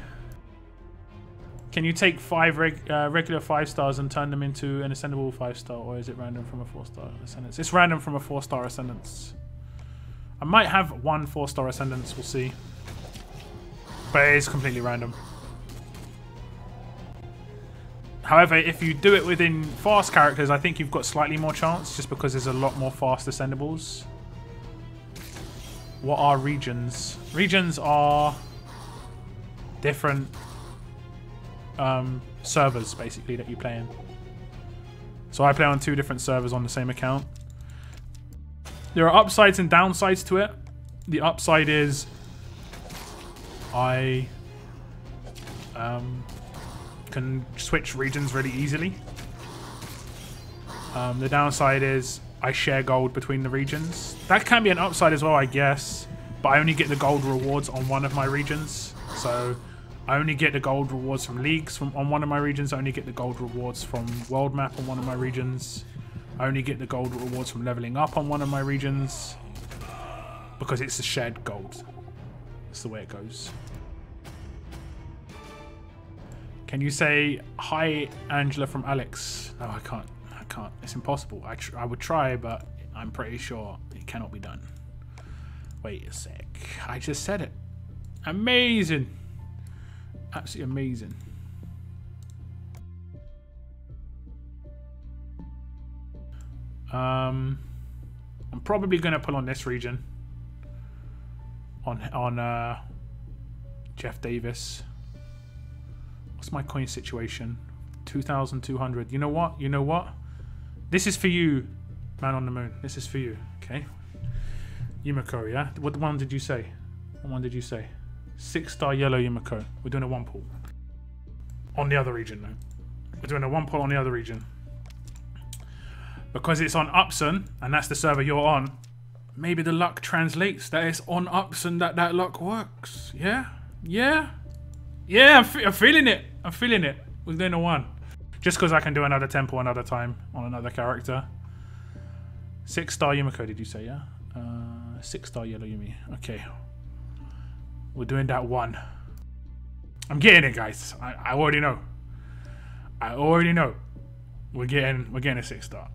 Can you take 5 regular 5-stars and turn them into an ascendable 5-star, or is it random from a 4-star ascendance? It's random from a 4-star ascendance. I might have 1 4-star ascendance, we'll see. But it is completely random. However, if you do it within fast characters, I think you've got slightly more chance, just because there's a lot more fast ascendables. What are regions? Regions are different servers, basically, that you play in. So I play on 2 different servers on the same account. There are upsides and downsides to it. The upside is I can switch regions really easily. The downside is I share gold between the regions. That can be an upside as well, I guess, but I only get the gold rewards on one of my regions. So I only get the gold rewards from leagues on one of my regions. I only get the gold rewards from world map on one of my regions. I only get the gold rewards from leveling up on one of my regions, because it's a shared gold. That's the way it goes. Can you say hi, Angela, from Alex? No, I can't. I can't. It's impossible. I would try, but I'm pretty sure it cannot be done. Wait a sec. I just said it. Amazing. Absolutely amazing. I'm probably going to pull on this region. On Jeff Davis. What's my coin situation? 2,200. You know what? You know what? This is for you, man on the moon. This is for you. Okay. Yumiko, yeah? What one did you say? What one did you say? 6-star yellow Yumiko. We're doing a 1 pull. On the other region, though. We're doing a 1 point on the other region. Because it's on Upson, and that's the server you're on, maybe the luck translates that it's on Upson that luck works. Yeah? Yeah? Yeah, I'm feeling it. I'm feeling it. We're doing a 1. Just because I can do another temple another time on another character. 6-star Yumiko, did you say, yeah? 6-star yellow Yumi. Okay. We're doing that 1. I'm getting it, guys. I already know. I already know. We're getting a 6-star.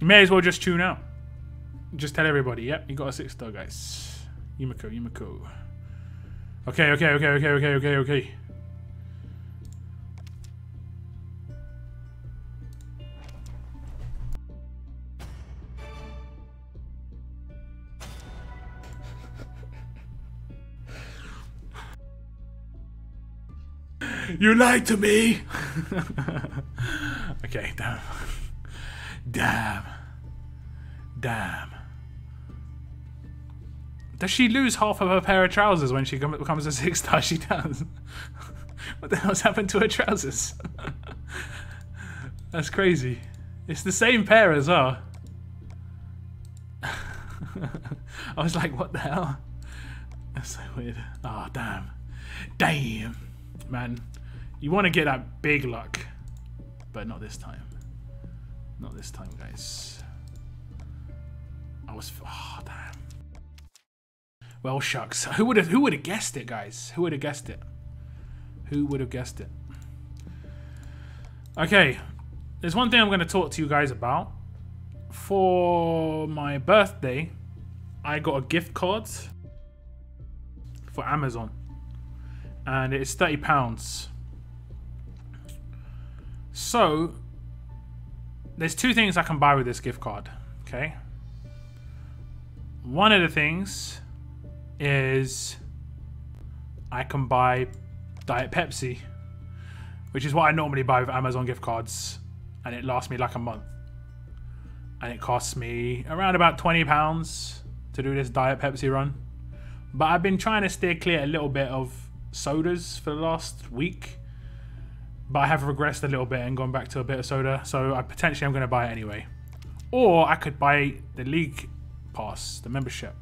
You may as well just tune out. Just tell everybody, yep, you got a 6-star, guys. Yumiko. Okay. You lied to me! Okay, damn. Does she lose half of her pair of trousers when she becomes a 6-star? She does. What the hell's happened to her trousers? That's crazy. It's the same pair as well. I was like, what the hell? That's so weird. Oh, damn. Damn. Man, you want to get that big luck. But not this time. Not this time, guys. Oh, damn. Well, shucks. Who would have guessed it, guys? Who would have guessed it? Who would have guessed it? Okay. There's one thing I'm going to talk to you guys about. For my birthday, I got a gift card for Amazon. And it's £30. So, there's 2 things I can buy with this gift card. Okay? One of the things is I can buy Diet Pepsi, which is what I normally buy with Amazon gift cards, and it lasts me like a month. And it costs me around about £20 to do this Diet Pepsi run. But I've been trying to steer clear a little bit of sodas for the last week, but I have regressed a little bit and gone back to a bit of soda, so I'm going to buy it anyway. Or I could buy the League Pass, the membership,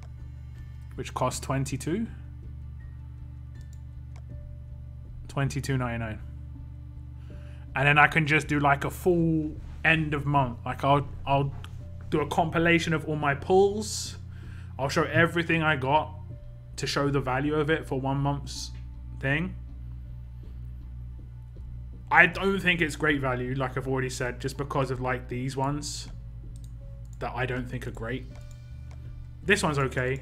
which costs $22.99. And then I can just do like a full end of month. Like I'll do a compilation of all my pulls. I'll show everything I got to show the value of it for 1 month's thing. I don't think it's great value, like I've already said, just because of like these ones that I don't think are great. This one's okay.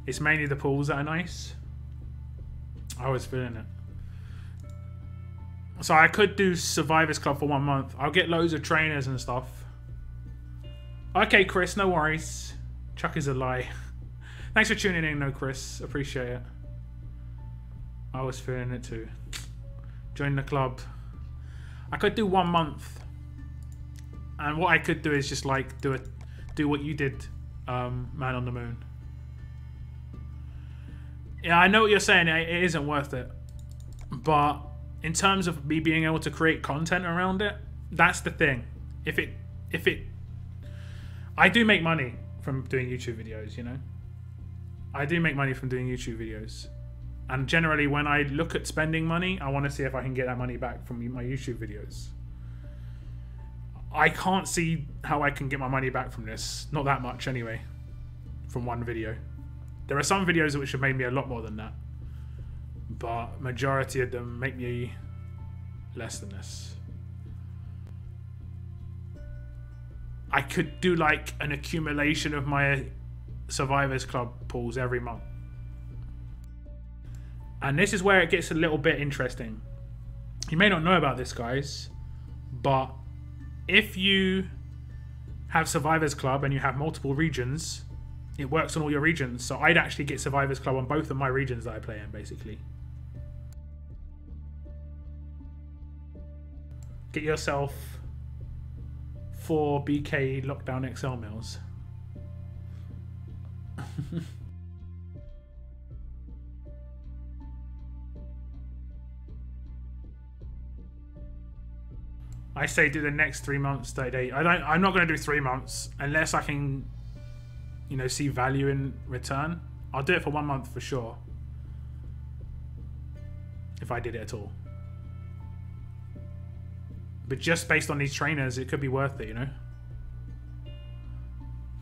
It's mainly the pulls that are nice. I was feeling it. So I could do Survivors Club for 1 month. I'll get loads of trainers and stuff. Okay, Chris, no worries. Chuck is a lie. Thanks for tuning in, though, Chris. Appreciate it. I was feeling it too. Join the club. I could do 1 month. And what I could do is just like do what you did, Man on the Moon. Yeah, I know what you're saying. It isn't worth it. But in terms of me being able to create content around it, that's the thing. I do make money from doing YouTube videos, you know. I do make money from doing YouTube videos. And generally when I look at spending money, I want to see if I can get that money back from my YouTube videos. I can't see how I can get my money back from this. Not that much anyway. From one video. There are some videos which have made me a lot more than that. But majority of them make me less than this. I could do like an accumulation of my Survivors Club pulls every month. And this is where it gets a little bit interesting. You may not know about this, guys, but if you have Survivors Club and you have multiple regions, it works on all your regions. So I'd actually get Survivors Club on both of my regions that I play in, basically. Get yourself 4 BK Lockdown XL meals. I say do the next 3 months, 30 days. I'm not going to do 3 months unless I can, you know, see value in return. I'll do it for 1 month for sure. If I did it at all. But just based on these trainers, it could be worth it, you know.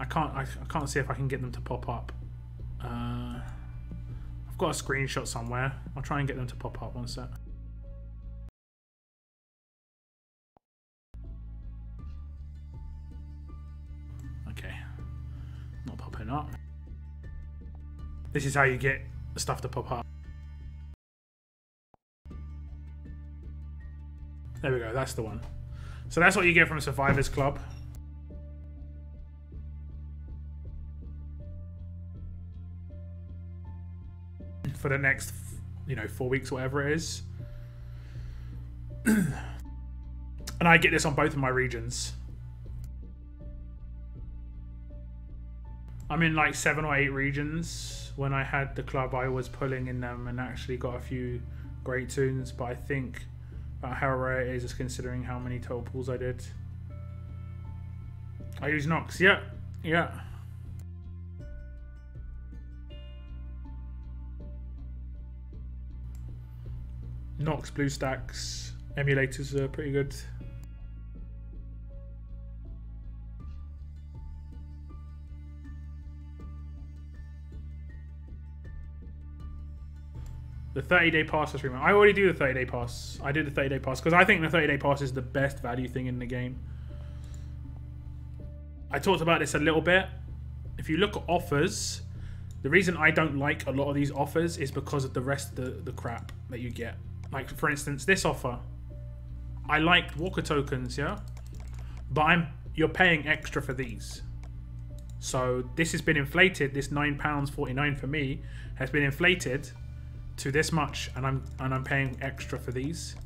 I can't see if I can get them to pop up. I've got a screenshot somewhere. I'll try and get them to pop up. One sec. Okay. Not popping up. This is how you get the stuff to pop up. There we go. That's the one. So that's what you get from Survivors Club. For the next, you know, 4 weeks, whatever it is. And I get this on both of my regions. I'm in like 7 or 8 regions. When I had the club, I was pulling in them and actually got a few great tunes. But I think about how rare it is considering how many total pulls I did. I use Nox. Yeah. Yeah. Nox, BlueStacks, emulators are pretty good. The 30-day pass for 3 months. I already do the 30-day pass. I did the 30-day pass because I think the 30-day pass is the best value thing in the game. I talked about this a little bit. If you look at offers, the reason I don't like a lot of these offers is because of the rest of the crap that you get. Like, for instance, this offer. I like walker tokens, yeah? But you're paying extra for these. So this has been inflated. This £9.49 for me has been inflated to this much, and I'm paying extra for these.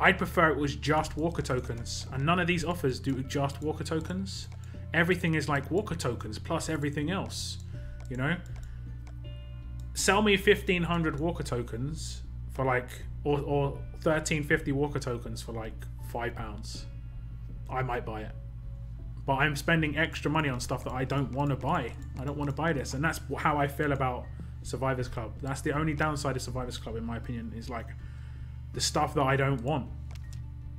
I'd prefer it was just walker tokens, and none of these offers do just walker tokens. Everything is like walker tokens plus everything else, you know? Sell me 1,500 walker tokens for like, or 1,350 walker tokens for like £5. I might buy it. But I'm spending extra money on stuff that I don't want to buy. I don't want to buy this, and that's how I feel about Survivors Club. That's the only downside of Survivors Club, in my opinion, is like the stuff that I don't want,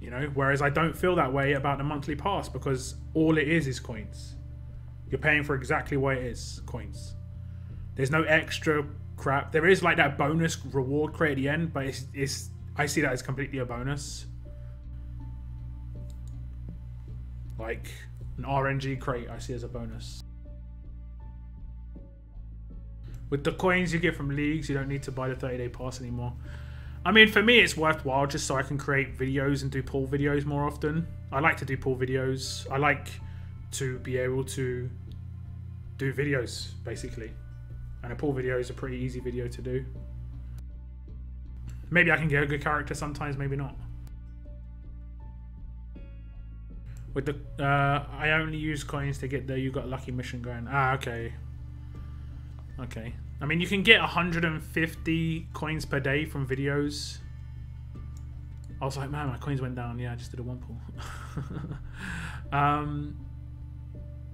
you know. Whereas I don't feel that way about the monthly pass because all it is coins. You're paying for exactly what it is, coins. There's no extra crap. There is like that bonus reward crate at the end, but it's I see that as completely a bonus. Like an RNG crate, I see as a bonus. With the coins you get from leagues, you don't need to buy the 30-day pass anymore. I mean, for me, it's worthwhile just so I can create videos and do pull videos more often. I like to do pull videos. I like to be able to do videos, basically. And a pull video is a pretty easy video to do. Maybe I can get a good character sometimes, maybe not. With the, I only use coins to get the you got a lucky mission going. Ah, okay. Okay. I mean, you can get 150 coins per day from videos. I was like, man, my coins went down. Yeah, I just did a one pull.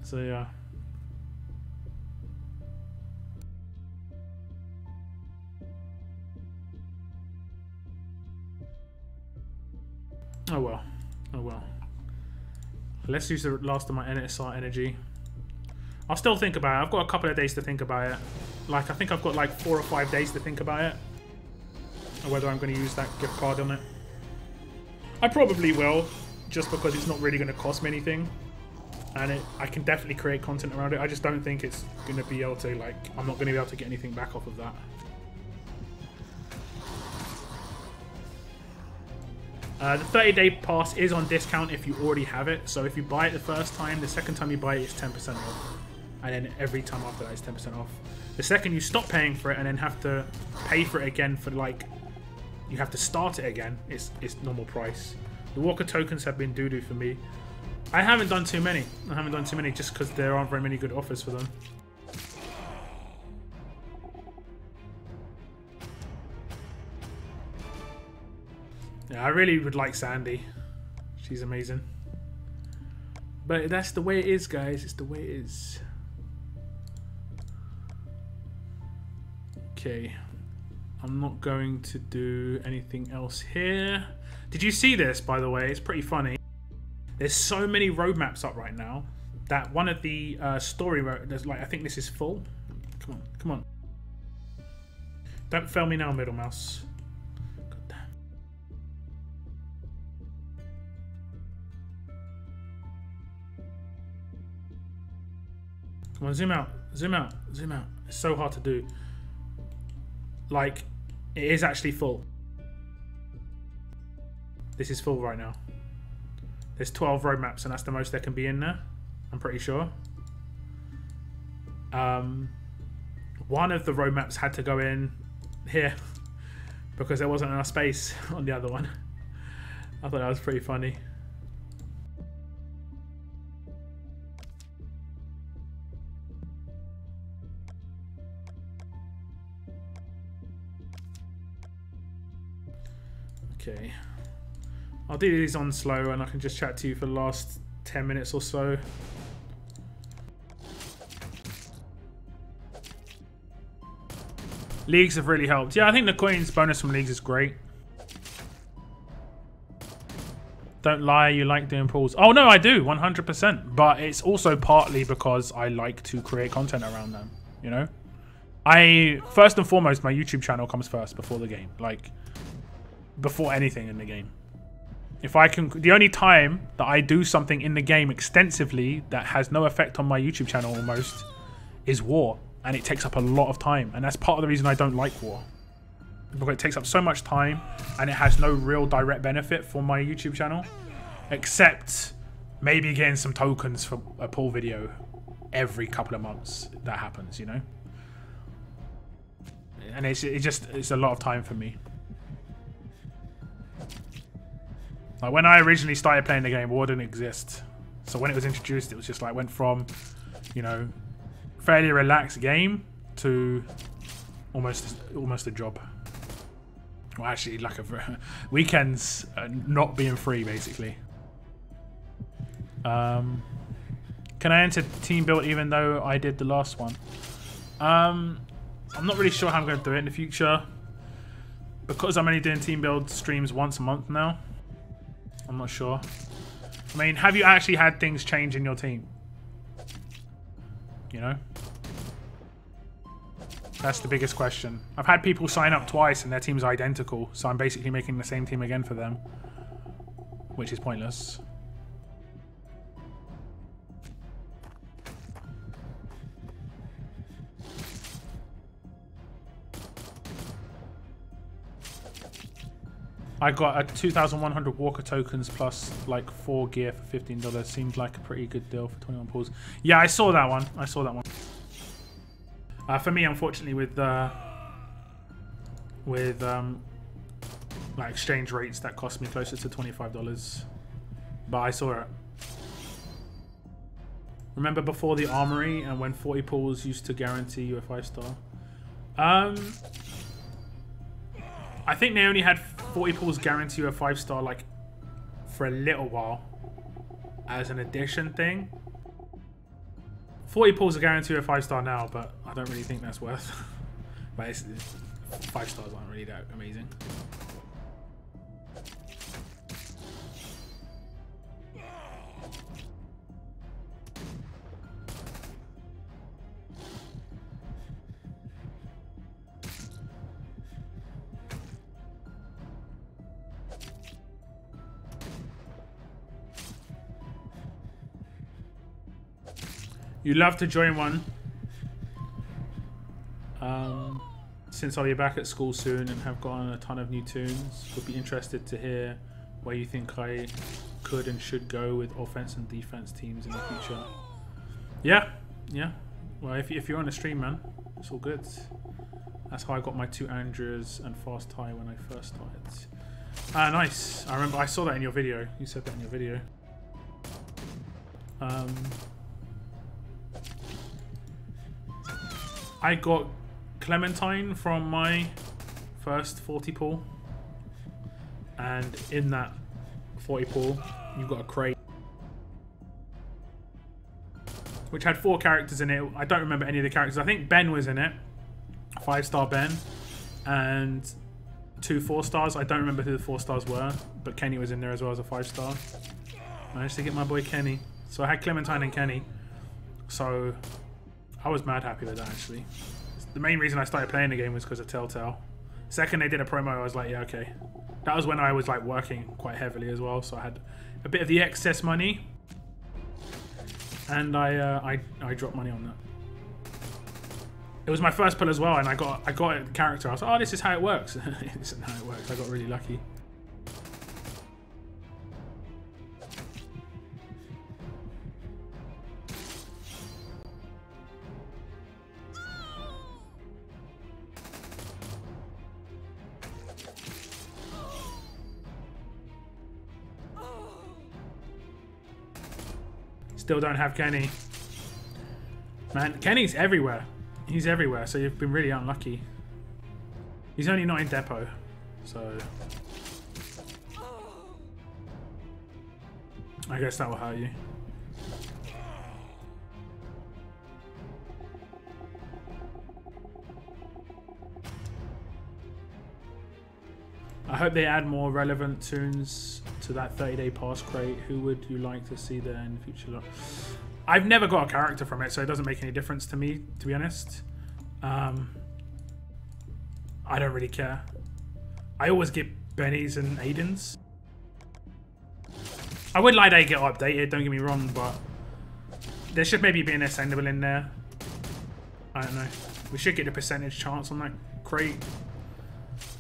So yeah. Oh well. Oh well. Let's use the last of my NSR energy. I'll still think about it. I've got a couple of days to think about it. Like, I think I've got like 4 or 5 days to think about it. Or whether I'm going to use that gift card on it. I probably will, just because it's not really going to cost me anything. And I can definitely create content around it. I just don't think it's going to be able to, like, I'm not going to be able to get anything back off of that. The 30-day pass is on discount if you already have it. So if you buy it the first time, the second time you buy it, it's 10% off. And then every time after that, it's 10% off. The second you stop paying for it and then have to pay for it again for, like, you have to start it again, it's normal price. The walker tokens have been doo-doo for me. I haven't done too many. I haven't done too many just because there aren't very many good offers for them. Yeah, I really would like Sandy. She's amazing. But that's the way it is, guys. It's the way it is. Okay. I'm not going to do anything else here. Did you see this, by the way? It's pretty funny. There's so many roadmaps up right now that one of the story there's like, I think this is full. Come on, come on. Don't fail me now, middle mouse. God damn. Come on, zoom out, zoom out, zoom out. It's so hard to do. Like, it is actually full. This is full right now. There's 12 roadmaps, and that's the most there can be in there. I'm pretty sure. One of the roadmaps had to go in here because there wasn't enough space on the other one. I thought that was pretty funny. Okay. I'll do these on slow and I can just chat to you for the last 10 minutes or so. Leagues have really helped. Yeah, I think the coins bonus from leagues is great. Don't lie, you like doing pulls. Oh no, I do, 100%. But it's also partly because I like to create content around them, you know? First and foremost, my YouTube channel comes first before the game. Like, before anything in the game. If I can, the only time that I do something in the game extensively that has no effect on my YouTube channel almost is war. And it takes up a lot of time. And that's part of the reason I don't like war. Because it takes up so much time and it has no real direct benefit for my YouTube channel. Except maybe getting some tokens for a pull video every couple of months. That happens, you know? And it's a lot of time for me. Like when I originally started playing the game, war didn't exist. So when it was introduced, it was just like went from, you know, fairly relaxed game to almost a job. Well, actually, like weekends not being free, basically. Can I enter team build even though I did the last one? I'm not really sure how I'm going to do it in the future because I'm only doing team build streams once a month now. I'm not sure. I mean, have you actually had things change in your team? You know? That's the biggest question. I've had people sign up twice and their team's identical, so I'm basically making the same team again for them, which is pointless. I got a 2,100 Walker tokens plus like 4 gear for $15. Seemed like a pretty good deal for 21 pulls. Yeah, I saw that one. I saw that one. For me, unfortunately, with like exchange rates, that cost me closer to $25. But I saw it. Remember before the armory and when 40 pulls used to guarantee you a 5-star? I think they only had 40 pulls guarantee you a 5-star like for a little while as an addition thing. 40 pulls are guaranteed a 5-star now, but I don't really think that's worth. But 5 stars aren't really that amazing. You'd love to join one. Since I'll be back at school soon and have gotten a ton of new tunes, would be interested to hear where you think I could and should go with offense and defense teams in the future. Yeah, yeah. Well, if you're on a stream, man, it's all good. That's how I got my 2 Andreas and fast tie when I first started. Ah, nice. I remember I saw that in your video. You said that in your video. I got Clementine from my first 40 pull, and in that 40 pull you've got a crate, which had 4 characters in it. I don't remember any of the characters. I think Ben was in it, 5-star Ben, and 2 4-stars. I don't remember who the 4-stars were, but Kenny was in there as well as a 5-star. Managed to get my boy Kenny. So I had Clementine and Kenny. So I was mad happy with that, actually. The main reason I started playing the game was because of Telltale. Second they did a promo, I was like, yeah, okay. That was when I was like working quite heavily as well, so I had a bit of the excess money, and I dropped money on that. It was my first pull as well, and I got a character. I was like, oh, this is how it works. This isn't how it works. I got really lucky. Still don't have Kenny. Man, Kenny's everywhere. He's everywhere, so you've been really unlucky. He's only not in depot, so I guess that will hurt you. I hope they add more relevant tunes to that 30-day pass crate. Who would you like to see there in the future? I've never got a character from it, so it doesn't make any difference to me, to be honest. I don't really care. I always get Benny's and Aiden's. I would like they get updated, don't get me wrong, but there should maybe be an ascendable in there. I don't know. We should get a percentage chance on that crate.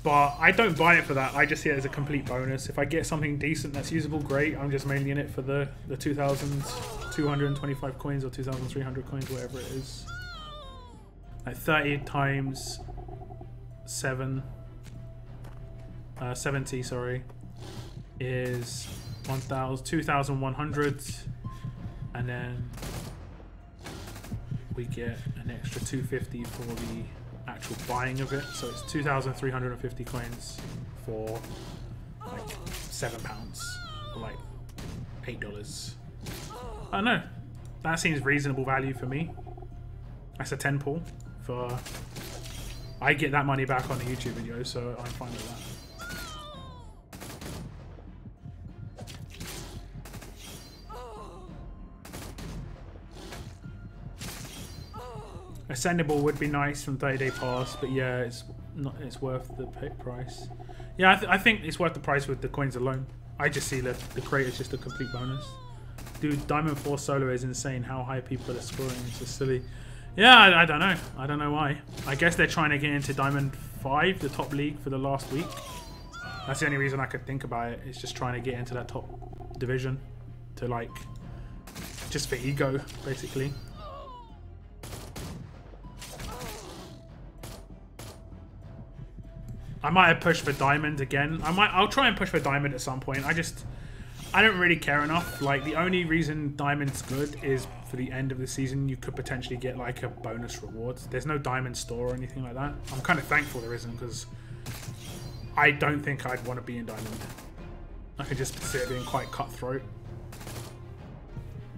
But I don't buy it for that. I just see it as a complete bonus. If I get something decent that's usable, great. I'm just mainly in it for the 2,225 coins or 2,300 coins, whatever it is. Like 30 times 70, sorry, is 2,100, and then we get an extra 250 for the actual buying of it, so it's 2,350 coins for like £7 or like $8. I don't know. That seems reasonable value for me. That's a 10 pull for. I get that money back on the YouTube video, so I'm fine with that. Ascendable would be nice from 30-day pass, but yeah, it's worth the price. Yeah, I think it's worth the price with the coins alone. I just see that the crate is just a complete bonus. Dude, Diamond 4 solo is insane. How high people are scoring. It's just silly. Yeah, I don't know. I don't know why. I guess they're trying to get into Diamond 5, the top league, for the last week. That's the only reason I could think about it. It's just trying to get into that top division to, like, just for ego, basically. I might have pushed for Diamond again. I'll try and push for Diamond at some point. I don't really care enough. Like, the only reason Diamond's good is for the end of the season you could potentially get like a bonus reward. There's no Diamond store or anything like that. I'm kind of thankful there isn't, because I don't think I'd want to be in Diamond. I could just see it being quite cutthroat.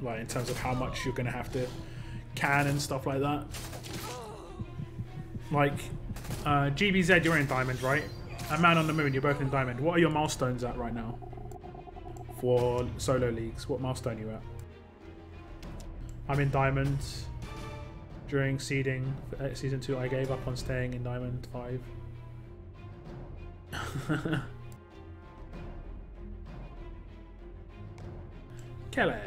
Like, in terms of how much you're going to have to can and stuff like that. Like, GBZ, you're in Diamond, right? And Man on the Moon, you're both in Diamond. What are your milestones at right now for solo leagues? What milestone are you at? I'm in Diamond. During seeding season 2, I gave up on staying in Diamond 5. Kelly.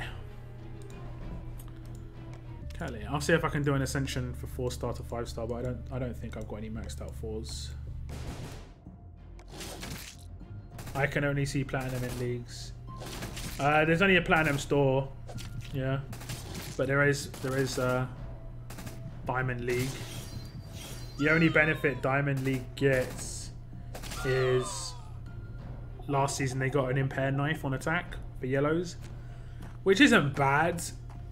I'll see if I can do an ascension for 4-star to 5-star, but I don't think I've got any maxed out 4s. I can only see platinum in leagues. There's only a platinum store, yeah, but there is Diamond League. The only benefit Diamond League gets is last season they got an impaired knife on attack for yellows, which isn't bad.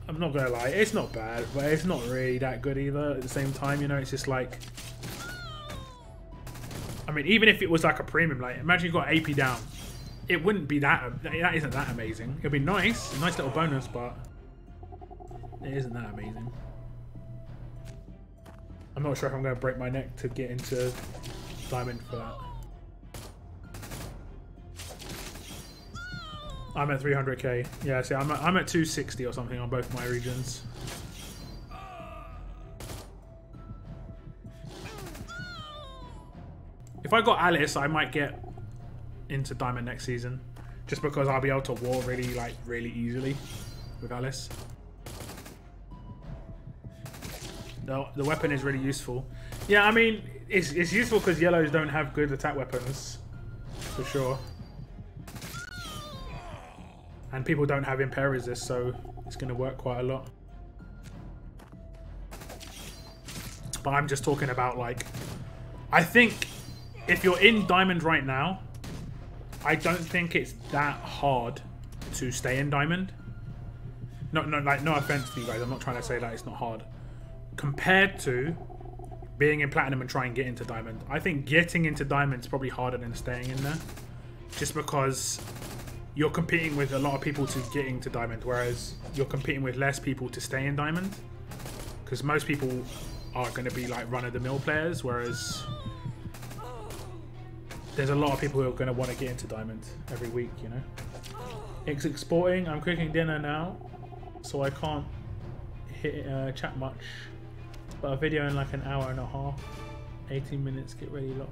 I'm not gonna lie, it's not bad, but it's not really that good either at the same time, you know. It's just like, I mean, even if it was like a premium, like imagine you got AP down it wouldn't be that. That isn't that amazing. It'd be nice, a nice little bonus, but it isn't that amazing. I'm not sure if I'm going to break my neck to get into diamond for that. I'm at 300k. Yeah, see, I'm at 260 or something on both my regions. If I got Alice, I might get into diamond next season, just because I'll be able to war really easily with Alice. The weapon is really useful. Yeah, I mean, it's useful because yellows don't have good attack weapons, for sure. And people don't have impair resist, so it's going to work quite a lot. But I'm just talking about, like, I think if you're in diamond right now, I don't think it's that hard to stay in diamond. No offense to you guys, I'm not trying to say that it's not hard. Compared to being in platinum and trying to get into diamond, I think getting into diamond is probably harder than staying in there. Just because you're competing with a lot of people to get into diamond, whereas you're competing with less people to stay in diamond. Because most people are going to be like run-of-the-mill players, whereas there's a lot of people who are going to want to get into diamond every week, you know. It's exporting. I'm cooking dinner now, so I can't hit chat much. But a video in like an hour and a half, 18 minutes. Get ready, lock.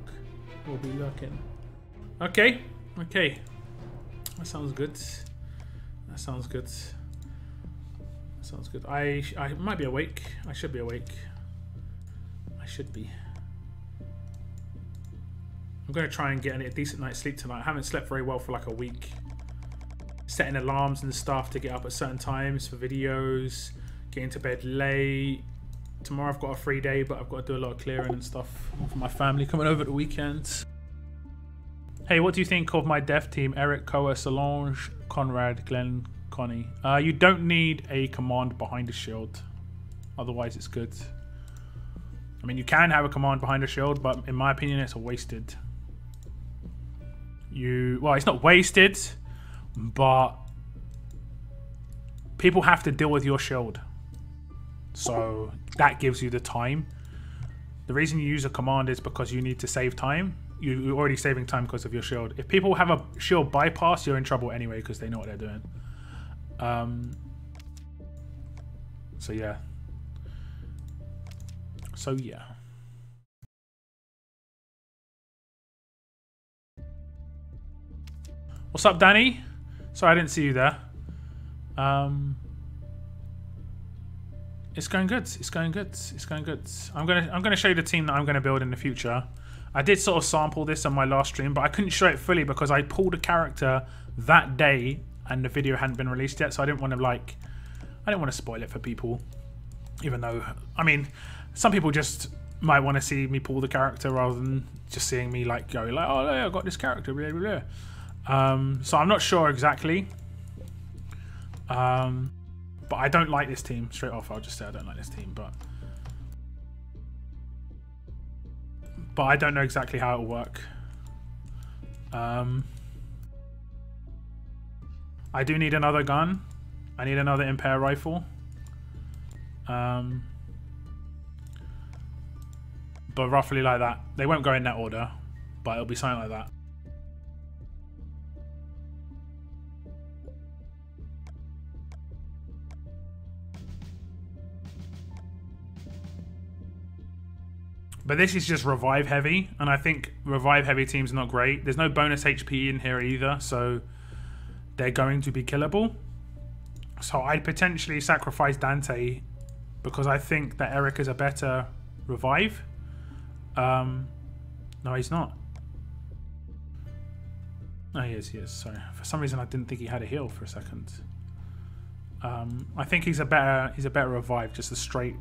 We'll be looking. Okay, okay. That sounds good. That sounds good. That sounds good. I might be awake. I should be awake. I should be. I'm going to try and get a decent night's sleep tonight. I haven't slept very well for like a week. Setting alarms and stuff to get up at certain times for videos. Getting to bed late. Tomorrow I've got a free day, but I've got to do a lot of clearing and stuff for my family coming over the weekend. Hey, what do you think of my dev team? Eric, Koa, Solange, Conrad, Glenn, Connie. You don't need a command behind a shield. Otherwise it's good. I mean, you can have a command behind a shield, but in my opinion it's wasted. Well, it's not wasted, but people have to deal with your shield. So that gives you the time. The reason you use a command is because you need to save time. You're already saving time because of your shield. If people have a shield bypass, you're in trouble anyway because they know what they're doing. So yeah. So yeah. What's up, Danny? Sorry, I didn't see you there. It's going good. It's going good. It's going good. I'm gonna show you the team that I'm gonna build in the future. I did sort of sample this on my last stream, but I couldn't show it fully because I pulled a character that day and the video hadn't been released yet, so I didn't want to spoil it for people. Even though, I mean, some people just might want to see me pull the character rather than just seeing me like go like, oh yeah, I got this character, blah, blah, blah. So I'm not sure exactly. But I don't like this team. Straight off, I'll just say I don't like this team, but I don't know exactly how it'll work. I do need another gun. I need another impair rifle. But roughly like that. They won't go in that order, but it'll be something like that. But this is just revive heavy, and I think revive heavy teams are not great. There's no bonus HP in here either, so they're going to be killable. So I'd potentially sacrifice Dante because I think that Eric is a better revive. No, he's not. No, he is. Sorry, for some reason I didn't think he had a heal for a second. I think he's a better revive, just a straight.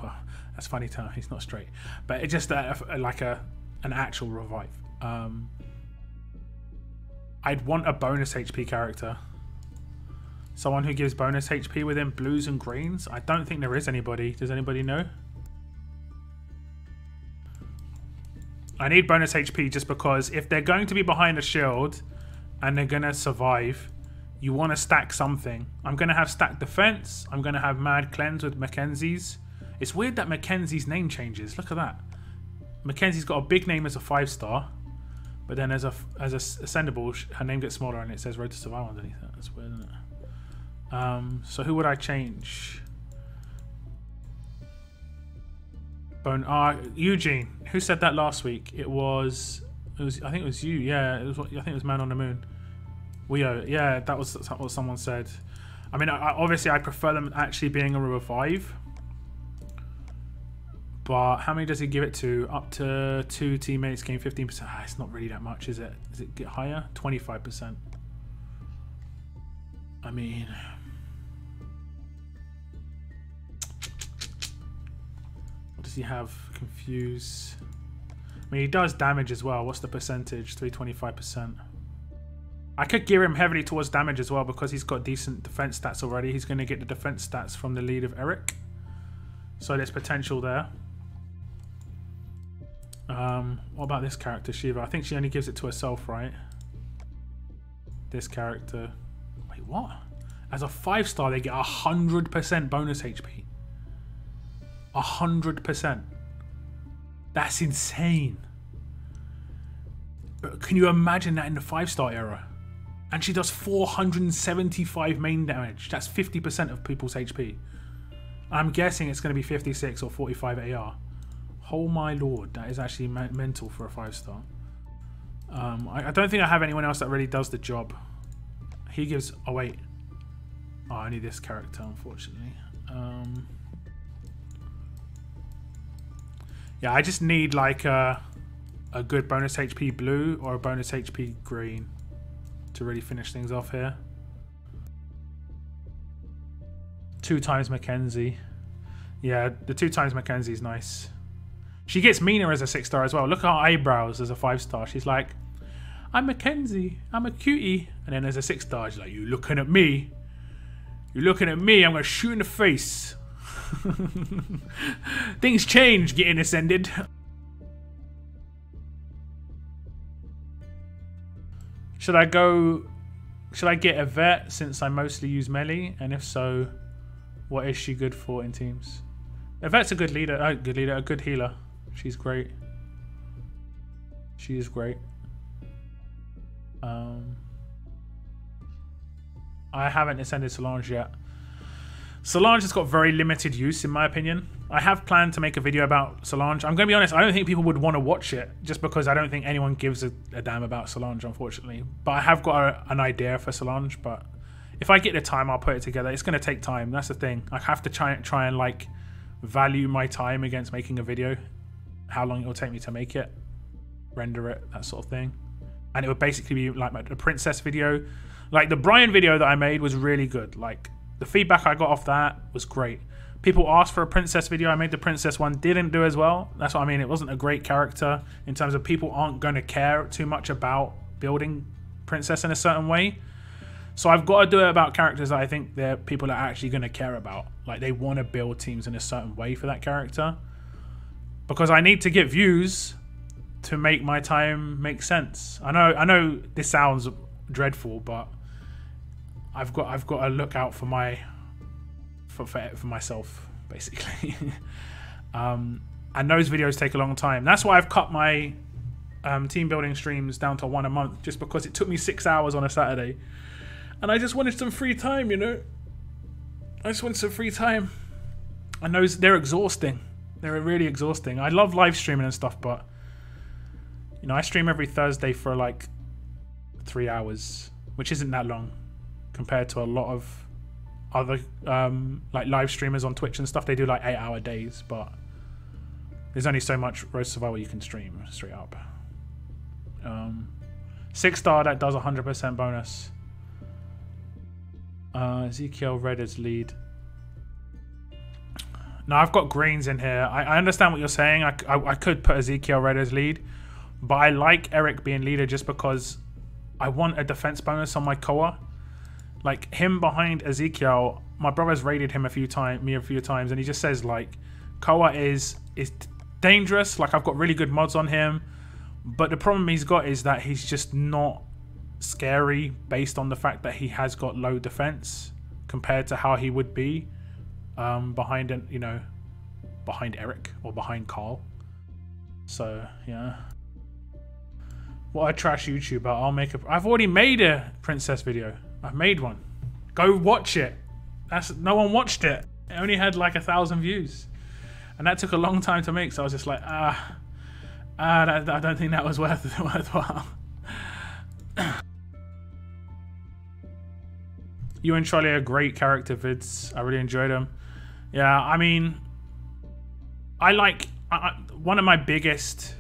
Well, that's funny to know. He's not straight, but it's just like an actual revive. I'd want a bonus HP character. Someone who gives bonus HP within blues and greens. I don't think there is anybody. Does anybody know? I need bonus HP just because if they're going to be behind a shield, and they're going to survive, you want to stack something. I'm going to have stacked defense. I'm going to have mad cleanse with Mackenzie's. It's weird that Mackenzie's name changes. Look at that. Mackenzie's got a big name as a 5-star, but then as a ascendable, her name gets smaller and it says Road to Survival underneath that. That's weird, isn't it? So who would I change? Eugene. Who said that last week? It was I think it was you. Yeah, I think it was Man on the Moon. Yeah, that was what someone said. I mean, obviously I prefer them actually being a revive. But how many does he give it to? Up to 2 teammates gain 15%. It's not really that much, is it? Does it get higher? 25%. I mean, what does he have? Confuse. I mean, he does damage as well. What's the percentage? 325%. I could gear him heavily towards damage as well because he's got decent defense stats already. He's going to get the defense stats from the lead of Eric. So there's potential there. What about this character, Shiva? I think she only gives it to herself, right? This character. Wait, what? As a 5-star, they get 100% bonus HP. 100%. That's insane. Can you imagine that in the 5-star era? And she does 475 main damage. That's 50% of people's HP. I'm guessing it's going to be 56 or 45 AR. Oh my lord, that is actually mental for a 5-star. I don't think I have anyone else that really does the job. He gives... Oh wait. Oh, I need this character, unfortunately. Yeah, I just need like a good bonus HP blue or a bonus HP green to really finish things off here. 2 times Mackenzie. Yeah, the 2 times Mackenzie is nice. She gets meaner as a 6-star as well. Look at her eyebrows as a 5-star. She's like, I'm Mackenzie. I'm a cutie. And then as a 6-star, she's like, you looking at me? You're looking at me. I'm going to shoot you in the face. Things change getting ascended. Should I get a vet since I mostly use melee? And if so, what is she good for in teams? A vet's a good leader. A good healer. She's great. She is great. I haven't ascended Solange yet. Solange has got very limited use in my opinion. I have planned to make a video about Solange. I'm going to be honest, I don't think people would want to watch it just because I don't think anyone gives a damn about Solange, unfortunately. But I have got an idea for Solange, but if I get the time, I'll put it together. It's going to take time. That's the thing. I have to try and like value my time against making a video. How long it will take me to make it, render it, that sort of thing. And it would basically be like the princess video. Like the Brian video that I made was really good. Like the feedback I got off that was great. People asked for a princess video. I made the princess one, didn't do as well. That's what I mean. It wasn't a great character in terms of people aren't going to care too much about building princess in a certain way. So I've got to do it about characters that I think they're people are actually going to care about. Like they want to build teams in a certain way for that character. Because I need to get views to make my time make sense. I know this sounds dreadful, but I've got to look out for myself basically. And those videos take a long time. That's why I've cut my team building streams down to 1 a month, just because it took me 6 hours on a Saturday, and I just wanted some free time. You know, I just wanted some free time. And they're exhausting. They're really exhausting. I love live streaming and stuff, but you know, I stream every Thursday for like 3 hours, which isn't that long compared to a lot of other like live streamers on Twitch and stuff. They do like 8-hour days, but there's only so much Road to Survival you can stream straight up. 6-star that does 100% bonus. Ezekiel Red as lead. No, I've got greens in here. I understand what you're saying. I could put Ezekiel Red as lead, but I like Eric being leader just because I want a defense bonus on my Koa. Like him behind Ezekiel, my brother's raided him a few times, and he just says like Koa is dangerous. Like I've got really good mods on him, but the problem he's got is that he's just not scary based on the fact that he has got low defense compared to how he would be behind Eric or behind Carl. So yeah. What a trash YouTuber. I've already made a princess video. I've made one. Go watch it. No one watched it. It only had like 1,000 views. And that took a long time to make, so I was just like, I don't think that was worthwhile. You and Charlie are great character vids. I really enjoyed them. Yeah, I mean, one of my biggest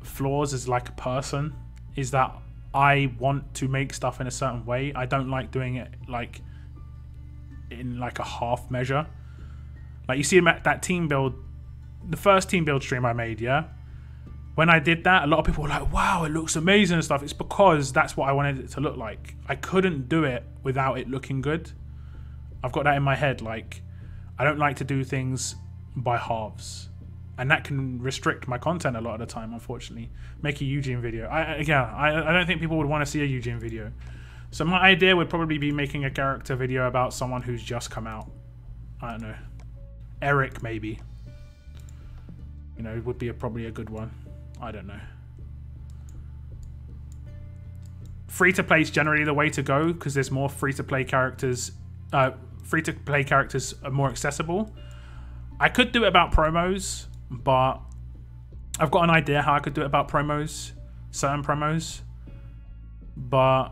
flaws as like a person is that I want to make stuff in a certain way. I don't like doing it like in like a half measure. Like you see that team build, the first team build stream I made, yeah? When I did that, a lot of people were like, wow, it looks amazing and stuff. It's because that's what I wanted it to look like. I couldn't do it without it looking good. I've got that in my head. Like, I don't like to do things by halves. And that can restrict my content a lot of the time, unfortunately. Make a Eugene video. I don't think people would want to see a Eugene video. So my idea would probably be making a character video about someone who's just come out. I don't know. Eric, maybe. You know, would be probably a good one. I don't know. Free-to-play is generally the way to go because there's more free-to-play characters. Free-to-play characters are more accessible. I could do it about promos, but I've got an idea how I could do it about promos, certain promos. But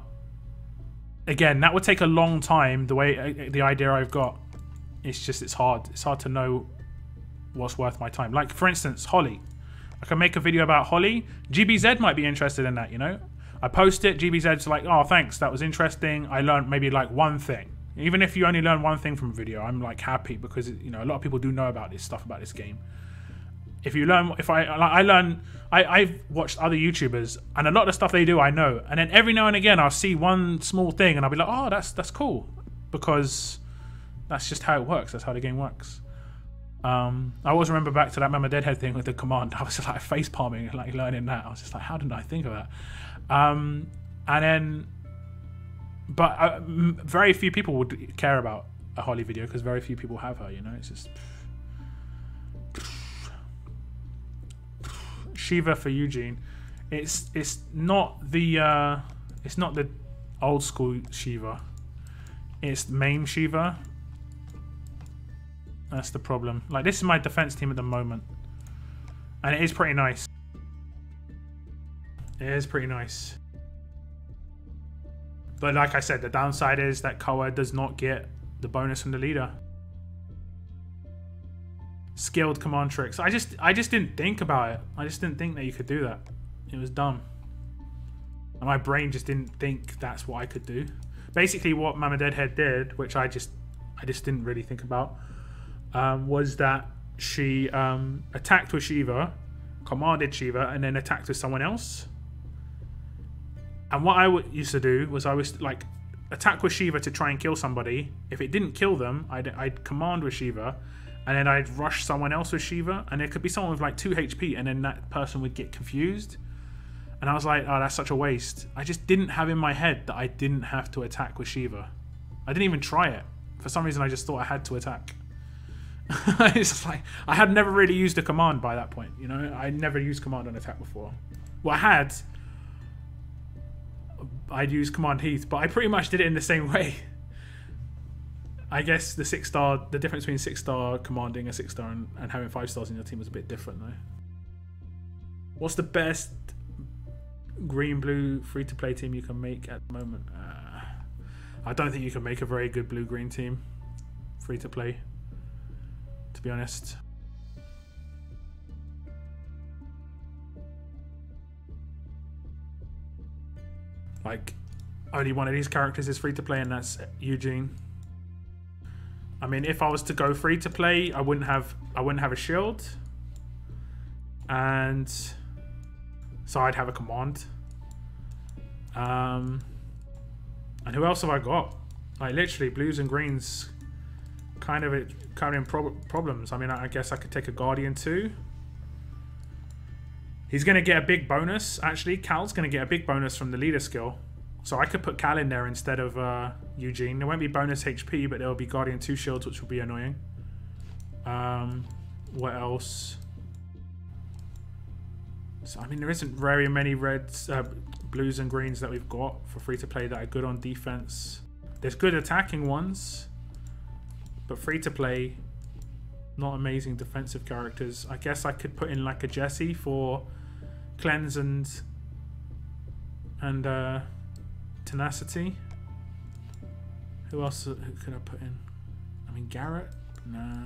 again, that would take a long time. The idea I've got, it's hard. It's hard to know what's worth my time. Like for instance, Holly. I can make a video about Holly. GBZ might be interested in that, you know? I post it, GBZ's like, oh, thanks, that was interesting. I learned maybe like one thing. Even if you only learn one thing from a video, I'm like happy because, you know, a lot of people do know about this stuff, about this game. If you learn, I've watched other YouTubers and a lot of the stuff they do, I know. And then every now and again, I'll see one small thing and I'll be like, oh, that's cool. Because that's just how it works. That's how the game works. I always remember back to that Mama Deadhead thing with the command. I was just like face palming, like learning that. I was just like, how did I think of that? And then, but very few people would care about a Holly video because very few people have her. You know, it's just Shiva for Eugene. It's not the old school Shiva. It's MAME Shiva. That's the problem. Like, this is my defense team at the moment. And it is pretty nice. It is pretty nice. But like I said, the downside is that Koa does not get the bonus from the leader. Skilled command tricks. I just didn't think about it. I just didn't think that you could do that. It was dumb. And my brain just didn't think that's what I could do. Basically what Mama Deadhead did, which I just didn't really think about, was that she attacked with Shiva, commanded Shiva, and then attacked with someone else. And what I used to do was I was like attack with Shiva to try and kill somebody. If it didn't kill them, I'd command with Shiva, and then I'd rush someone else with Shiva, and it could be someone with like 2 HP, and then that person would get confused. And I was like, oh, that's such a waste. I just didn't have in my head that I didn't have to attack with Shiva. I didn't even try it. For some reason, I just thought I had to attack. It's just like, I had never really used a command by that point, you know? I never used command on attack before. Well, I'd use command Heath, but I pretty much did it in the same way. I guess the 6-star, the difference between 6-star commanding a 6-star and having 5 stars in your team was a bit different though. What's the best green-blue free-to-play team you can make at the moment? I don't think you can make a very good blue-green team free-to-play, to be honest. Like, only one of these characters is free to play, and that's Eugene. I mean, if I was to go free to play, I wouldn't have a shield, and so I'd have a command. And who else have I got? Like literally, blues and greens, kind of in problems. I mean, I guess I could take a Guardian too. He's going to get a big bonus, actually. Cal's going to get a big bonus from the leader skill So I could put Cal in there instead of Eugene. There won't be bonus HP, but there will be Guardian 2 shields, which will be annoying. What else? So, I mean, there isn't very many reds, blues and greens that we've got for free-to-play that are good on defense. There's good attacking ones, but free-to-play, not amazing defensive characters. I guess I could put in like a Jessie for cleanse and tenacity. Who else could I put in? I mean, Garrett? Nah.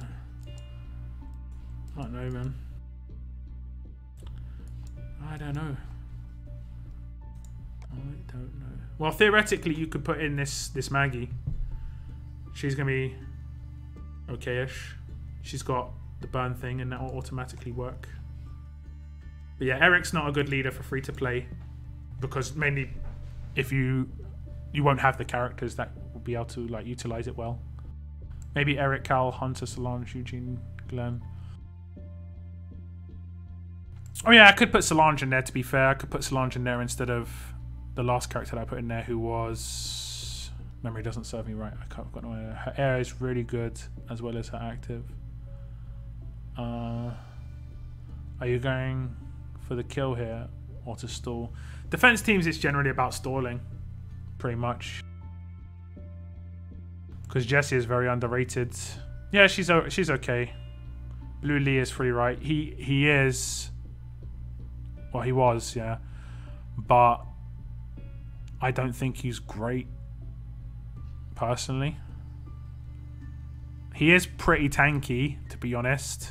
I don't know, man. I don't know. I don't know. Well, theoretically, you could put in this Maggie. She's gonna be okay-ish. She's got the burn thing, and that will automatically work. But yeah, Eric's not a good leader for free-to-play because mainly if you won't have the characters that will be able to like utilize it well. Maybe Eric, Cal, Hunter, Solange, Eugene, Glenn. Oh yeah, I could put Solange in there, to be fair. I could put Solange in there instead of the last character that I put in there, who was... Memory doesn't serve me right. I've got no idea. Her air is really good, as well as her active. Are you going for the kill here, or to stall? Defense teams, it's generally about stalling, pretty much. Because Jessie is very underrated. Yeah, she's okay. Blue Lee is free, right? He is... Well, he was, yeah. But I don't think he's great, personally. He is pretty tanky, to be honest.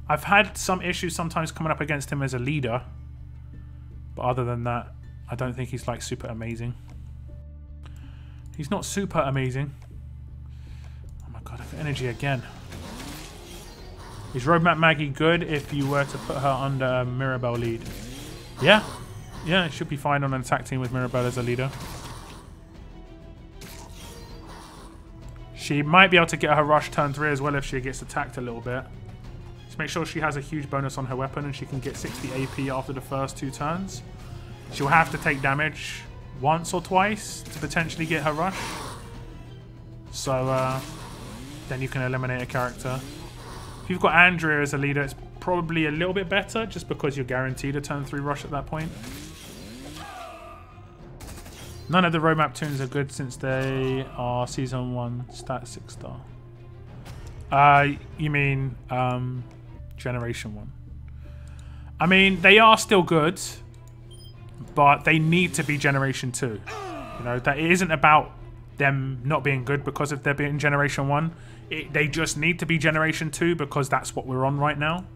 I've had some issues sometimes coming up against him as a leader. But other than that, I don't think he's like super amazing. He's not super amazing. Oh my god, I've got energy again. Is Roadmap Maggie good if you were to put her under Mirabelle lead? Yeah. Yeah, it should be fine on an attack team with Mirabelle as a leader. She might be able to get her rush turn 3 as well if she gets attacked a little bit. Just make sure she has a huge bonus on her weapon and she can get 60 AP after the first 2 turns. She'll have to take damage once or twice to potentially get her rush. So then you can eliminate a character. If you've got Andrea as a leader, it's probably a little bit better just because you're guaranteed a turn 3 rush at that point. None of the roadmap tunes are good since they are season 1 stat 6 star. You mean generation 1? I mean, they are still good, but they need to be generation 2. You know, that it isn't about them not being good because if they're being generation 1. They just need to be generation 2 because that's what we're on right now.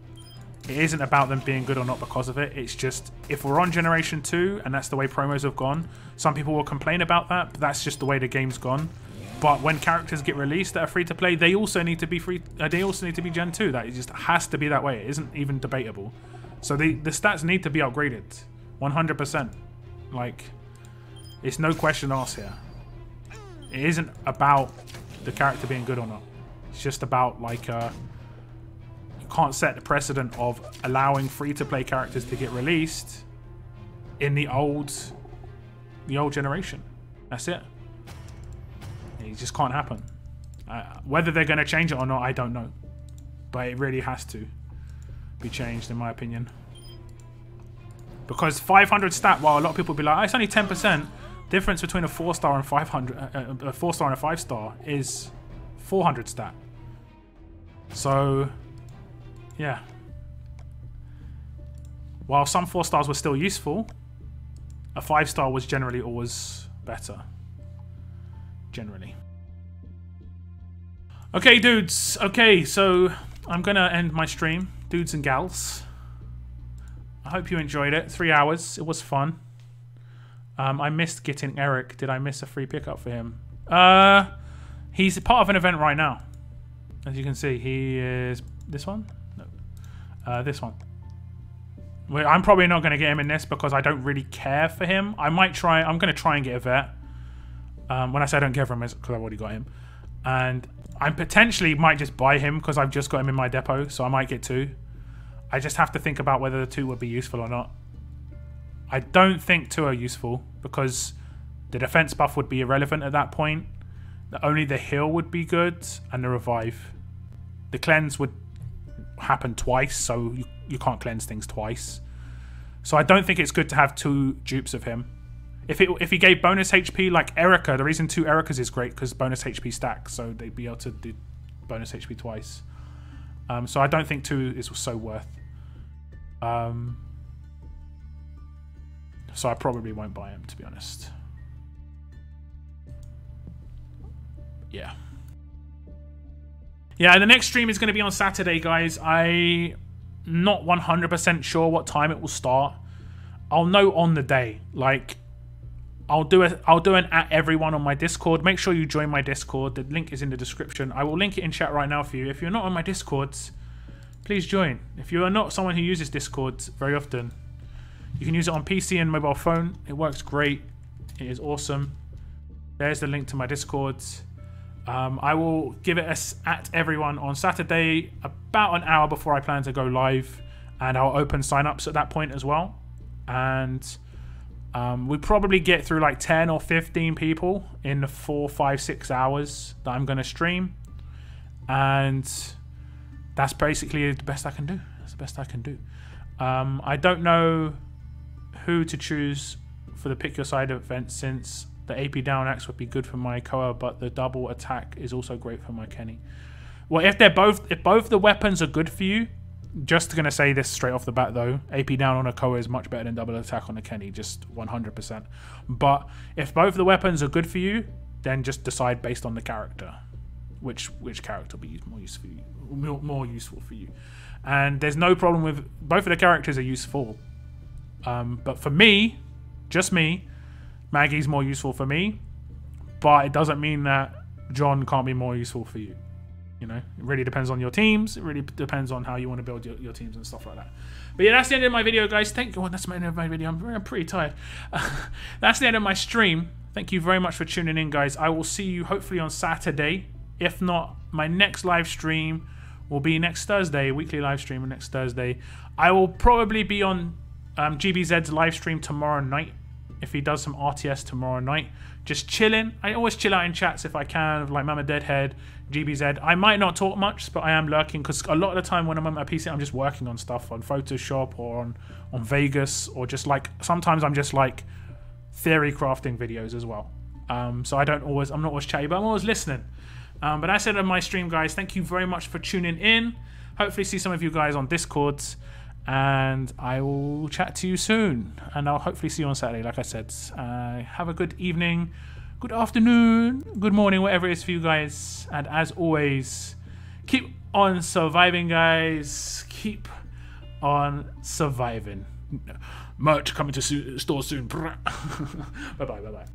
It isn't about them being good or not because of it. It's just, if we're on generation 2 and that's the way promos have gone, some people will complain about that, but that's just the way the game's gone. But when characters get released that are free to play, they also need to be they also need to be Gen 2. That just has to be that way. It isn't even debatable. So the stats need to be upgraded, 100%. Like, it's no question asked here. It isn't about the character being good or not. It's just about like you can't set the precedent of allowing free-to-play characters to get released in the old generation. That's it. It just can't happen. Whether they're going to change it or not, I don't know. But it really has to be changed, in my opinion. Because 500 stat, while a lot of people will be like, oh, it's only 10%. Difference between a 4-star and 500, a 4-star and a 5-star is 400 stat. So, yeah. While some 4-stars were still useful, a 5-star was generally always better. Generally. Okay, dudes. Okay, so I'm going to end my stream. Dudes and gals. I hope you enjoyed it. 3 hours. It was fun. I missed getting Eric. Did I miss a free pickup for him? He's part of an event right now. As you can see, he is... This one? No. This one. Well, I'm probably not going to get him in this because I don't really care for him. I might try... I'm going to try and get a vet. When I say I don't care for him, it's because I've already got him. And I potentially might just buy him because I've just got him in my depot. So I might get 2. I just have to think about whether the 2 would be useful or not. I don't think 2 are useful because The defense buff would be irrelevant at that point. Only the heal would be good, and the revive. The cleanse would happen twice, so you can't cleanse things twice. So I don't think it's good to have 2 dupes of him. If he gave bonus HP like Erica, the reason 2 Ericas is great because bonus HP stacks, so they'd be able to do bonus HP twice. So I don't think 2 is so worth. So I probably won't buy him, to be honest. Yeah. Yeah, the next stream is going to be on Saturday, guys. I'm not 100% sure what time it will start. I'll know on the day. Like, I'll do an at everyone on my Discord. Make sure you join my Discord. The link is in the description. I will link it in chat right now for you. If you're not on my Discords, please join. If you are not someone who uses Discord very often, you can use it on PC and mobile phone. It works great. It is awesome. There's the link to my Discords. I will give it at everyone on Saturday, about an hour before I plan to go live, and I'll open signups at that point as well. And we probably get through like 10 or 15 people in the 4, 5, 6 hours that I'm going to stream, and that's basically the best I can do. That's the best I can do. I don't know who to choose for the pick your side event, since the AP down axe would be good for my Koa, but the double attack is also great for my Kenny. Well, if both the weapons are good for you, just gonna say this straight off the bat though, AP down on a Koa is much better than double attack on a Kenny, just 100%. But if both the weapons are good for you, then just decide based on the character, which character will be more useful for you. And there's no problem with both of the characters are useful. But for me, just me, Maggie's more useful for me, but it doesn't mean that John can't be more useful for you. You know, it really depends on your teams. It really depends on how you want to build your teams and stuff like that. But yeah, that's the end of my video, guys. Thank you. Oh, that's the end of my video. I'm pretty tired. That's the end of my stream. Thank you very much for tuning in, guys. I will see you hopefully on Saturday. If not, my next live stream will be next Thursday. Weekly live stream next Thursday. I will probably be on GBZ's live stream tomorrow night. If he does some RTS tomorrow night, just chilling. I always chill out in chats if I can, like Mama Deadhead, GBZ. I might not talk much, but I am lurking because a lot of the time when I'm on my PC, I'm just working on stuff on Photoshop or on Vegas, or just like sometimes I'm just like theory crafting videos as well. So I'm not always chatty, but I'm always listening. But that's it on my stream, guys. Thank you very much for tuning in. Hopefully see some of you guys on Discord. And I will chat to you soon. And I'll hopefully see you on Saturday, like I said. Have a good evening, good afternoon, good morning, whatever it is for you guys. And as always, keep on surviving, guys. Keep on surviving. Merch coming to store soon. Bye-bye, bye-bye.